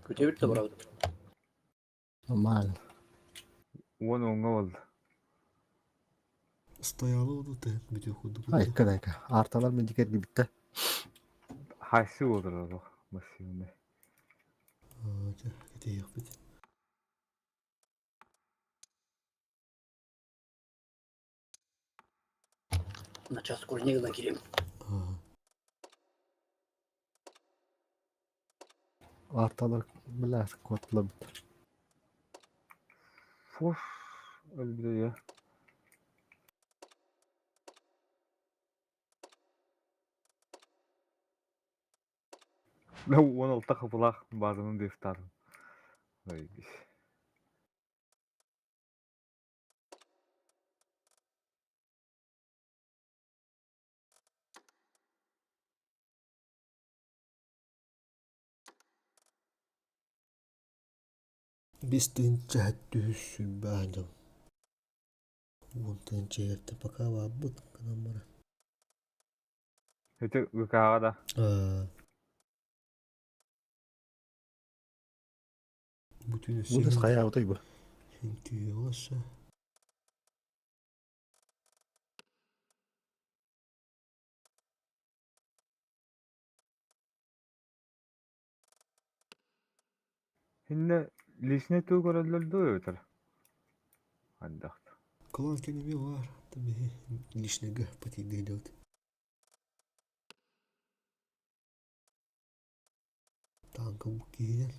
Kötü bitti bravo. Normal. Onu oldu. Стояло вот это video kodu. Ay kadar. Artalar mı diker gibi bitti. Haysi olur o. Masiyonu. Gidiyor yapıt. На час курнегла gireyim. Artalar bilir kodla biter. Foş. Öldü ya. لو 16 kapılar bazının defterim. Ay. Biz tınca hattüsün bağdım. Bu tınca yerde baka var bu tıkkıdan bana. Öte yukarıda da. Bütün Bu da kaya o da bu. Çünkü yoksa Şimdi lişne tu görüldü öter. Hadi. kılan kendime var. Tabii lişne gıhpati değil. Tanka bu giyen.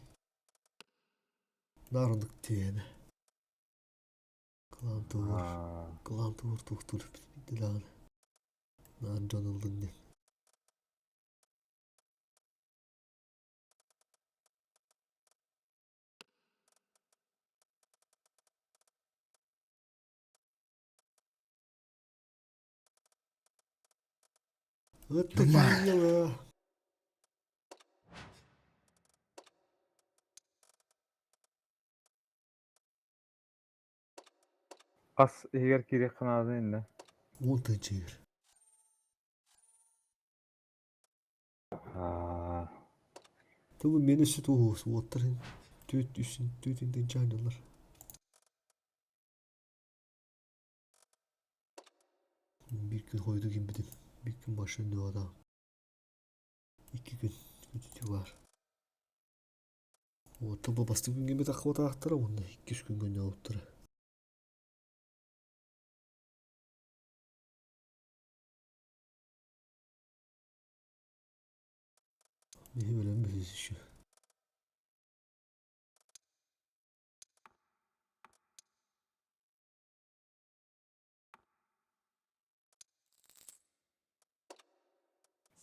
Nardık diyene. Kılan tuğur tuğur bitti lan. Nar canıldın ne. Öttü giyen. As eğer kiri kanadı indi. 10 tınca yer. Tabii meni sütü olsun. Oturun. Tütün tınca aynalar. Bir gün koydu gibi dedim. Bir gün başında o adam. 2 gün kötü var. O tabi bastı gün gibi takıva aktarı onda. 2 gün gönye oturur. Ne öyle mi şu?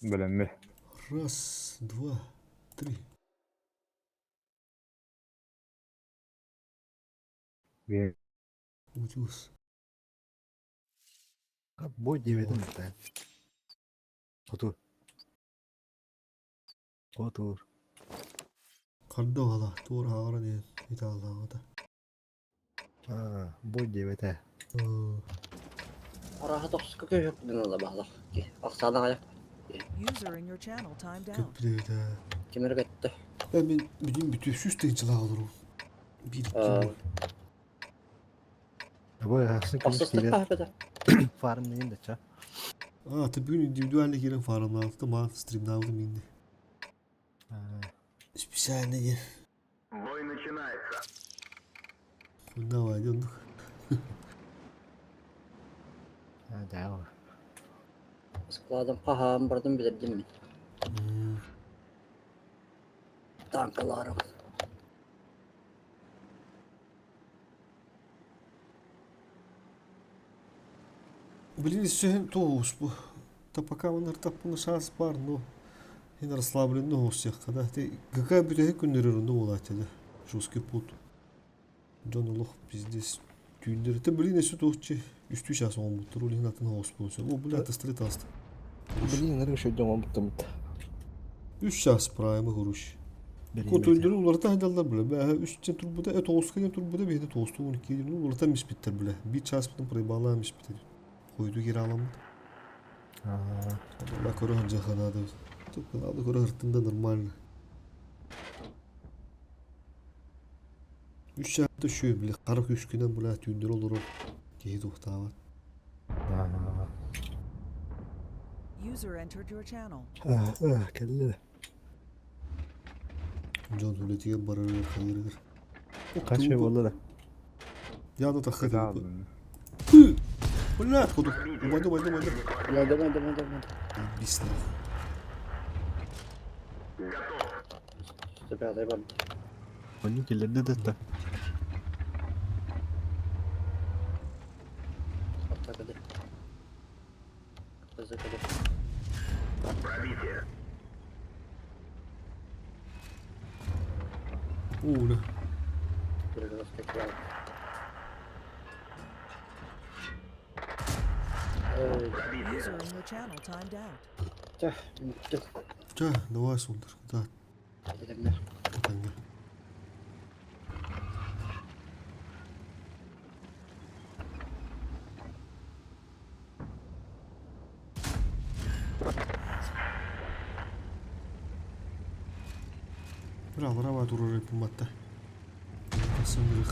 Bilen mi? Раз, два, три. Bir. Ucuz. Boy demedim işte. Otur. Otur. Karda valla. Doğru havara diye. Bir daha Allah'a da. Ha, boy demede. Araha toksik köy dinle bağla. Aksadan ayak. User in your channel timed out. Köp bile bir daha. Kemer gitti. Ben bütün süs tınçılar alırım. Bir iki gün. Bu aslında Asıslık kahvede. farm neyim de ça. Tabi bugün individualle giren farmlar aldı da bana streamde aldım indi. Hiçbir şey ne gel. Бой начинается. Давай, идем. Ha devam. Sıkladım paham buradan bilirdim mi? Tankalarım. Блин, сегодня тоус bu. Да пока он таппыны шанс бар, но енді расслабленный ол всех, когда ты какая бүтәһе күндерерінде ол айтады. Жесткий пут. Джон Лох пиздец. Күндер. Ты блин, если тоусче üstü şahs on bu tur olin atın host bulsun. O bu lata stret astı. Блин, нарык şu dönem bıktım. 3 şahs prime huruş. Kontrolleri ularta handallar bile. Ben 3 tur bu da toska tur bu da bir de tostu 12 yıl ularta misbitter bile. Bir şahs bütün prime bağlamış bitti. Koydu geri alamadı. Allah koru hanca kanadı. Çok kanadı koru hırtında normal. 3 şahs da şu bile. 43 günden bile tündür olur o. Geydi uhtava. User entered your channel. Kelle. Can Huleti'ye bararıyor hayırdır. Kaç şey oldu da. Ya da Kıda takıdı. aldın. Бля, ходу. Давай. Бисна. Ребята, я Они келеді дәтті. Атакады. Закады. Уля. Раскакивал. User in your channel timed out. Тя, Ча, давай, Сундер. Да, Elimde. потанга. Bravo, durur yapılmakta. Sanırım.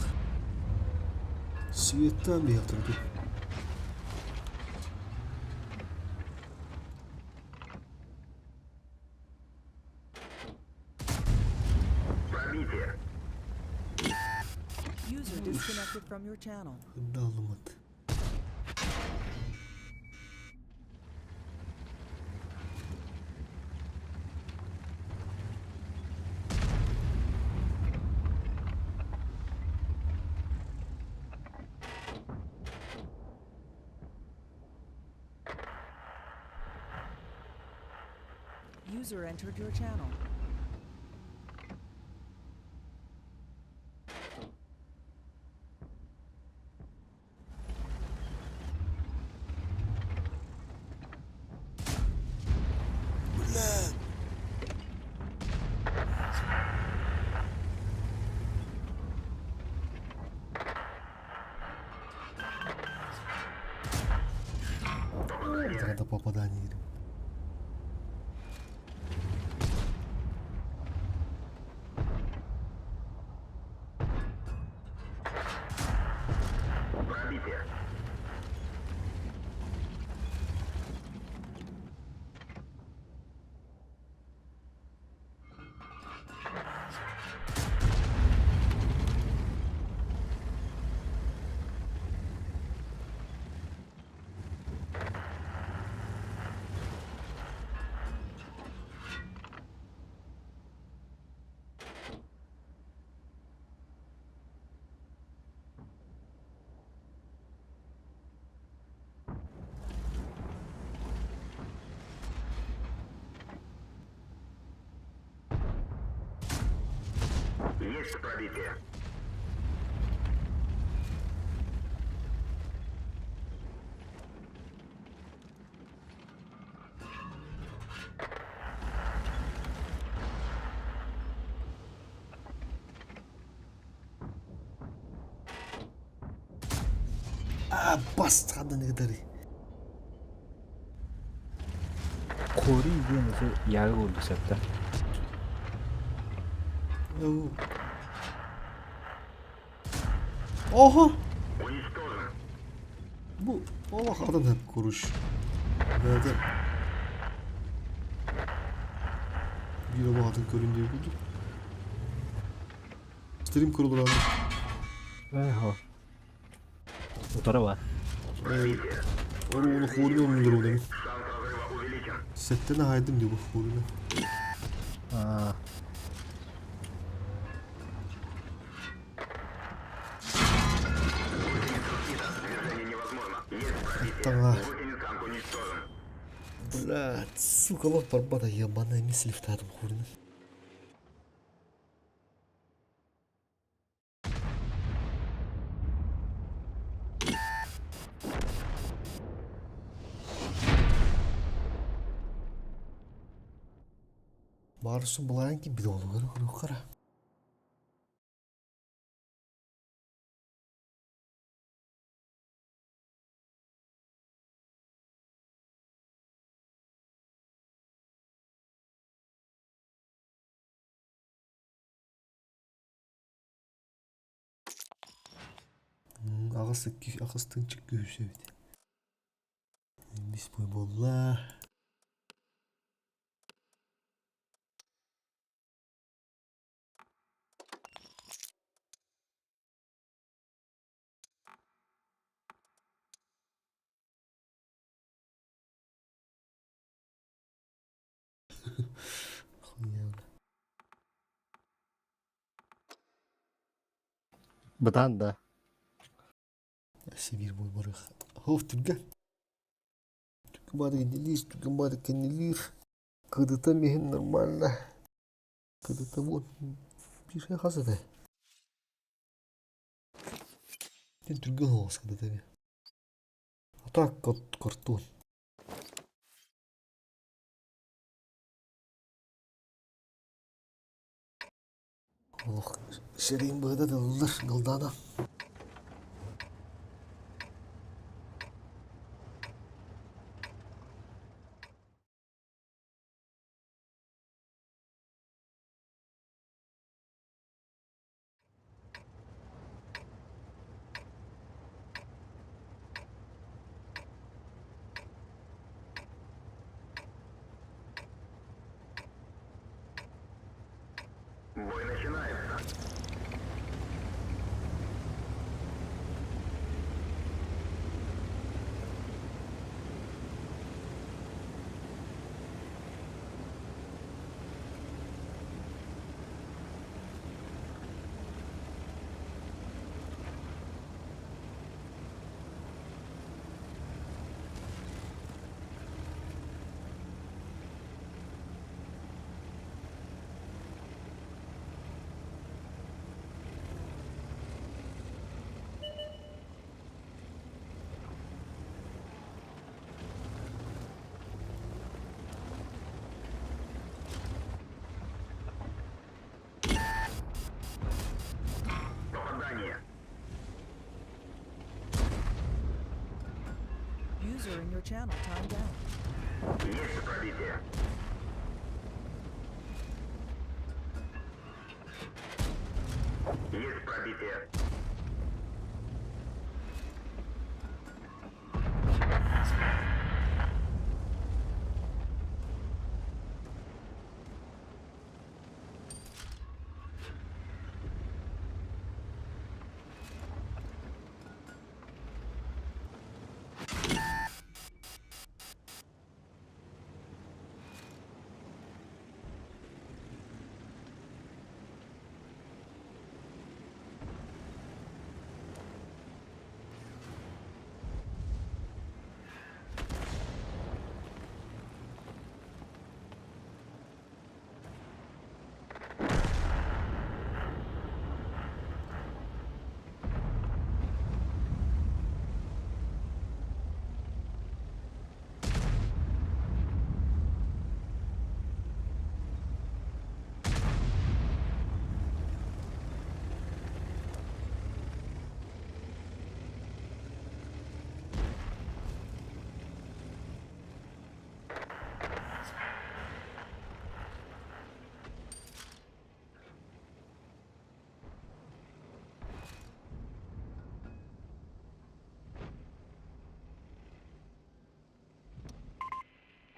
Sviyetten mi yatırdı? User disconnected from your channel. Hındı alamadı. User entered your channel. Надо попадание. Bastı kadını kadar. Kori izleyenisi yarı oldu septe. Oha! Bu Allah adam hep kuruş. Nerede? Bir o hatın köründe buldum. Stream kurulur abi. Eho. O tarafa. Onu korunu olmuyor o demin. Sette ne haydım diyor bu korunu. Aa. Ага. Блядь, сука, вот барбара ебаная мысль в тату хуйню. Барысы былайын ки бил болу керек кара. Ағыс тынчык күйүсө бит. Бис бой болла. Охуенно. Бытан, да. Сибирь мой барых. Хоф, түрген. Түрген бады кенделир, түрген бады кенделир. Кыдыта мехин нормально. Кыдыта вот. Bir şey hazır. Sen Türk'ün olsun da tabii. Atak kartun. Oh, şereyim burada da olur. Gıldana. Бой начинается. Попадание. User in your channel timed out. Есть пробитие. Есть пробитие.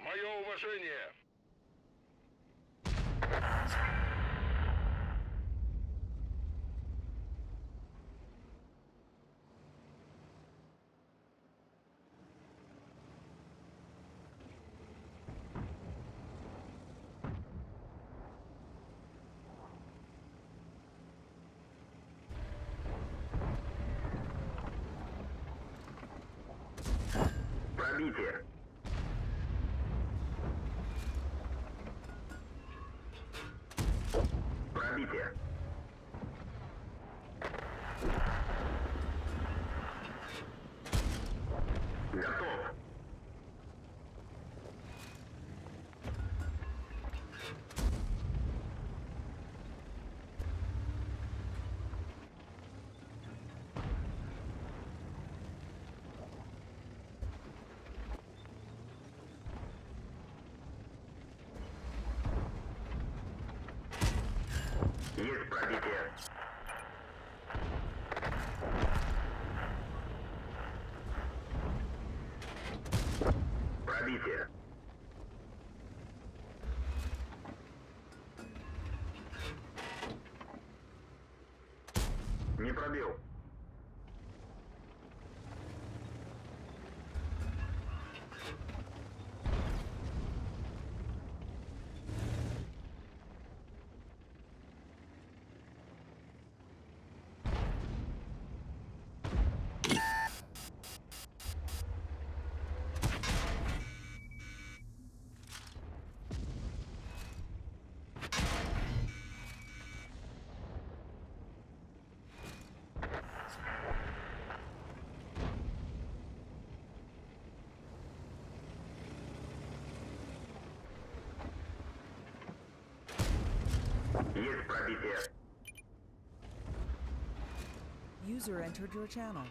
Мое уважение. Пробитие. Пробитие. Готов. Есть пробитие. Пробитие. Не пробил. User entered your channel.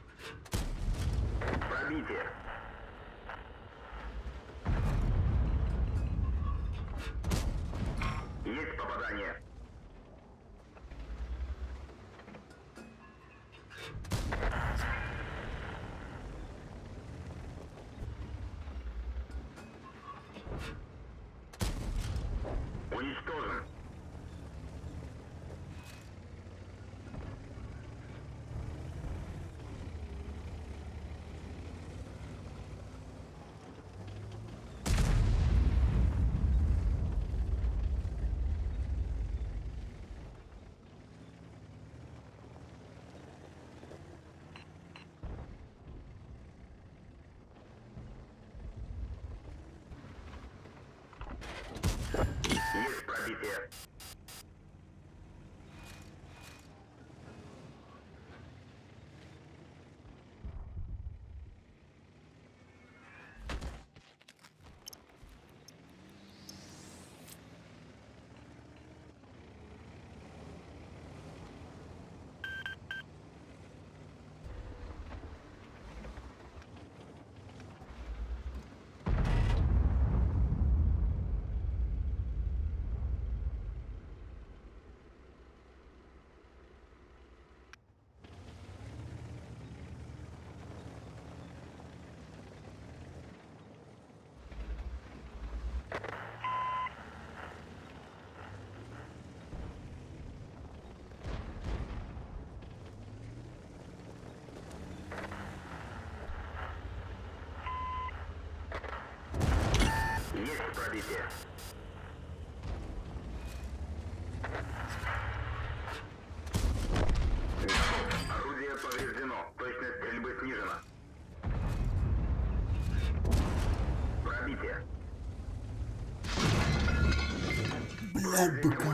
Блядь, быка.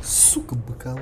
Сука, быка.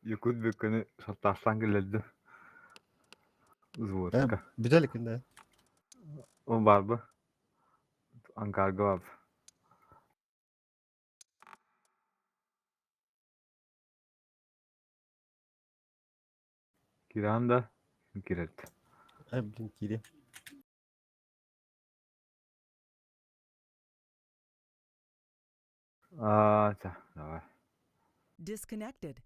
Якут беккени саттастан келелди. Зводка. Беделикinde. O barba. Ankarga var. Kiran da kiret. Блин, Кири. Давай. Disconnected.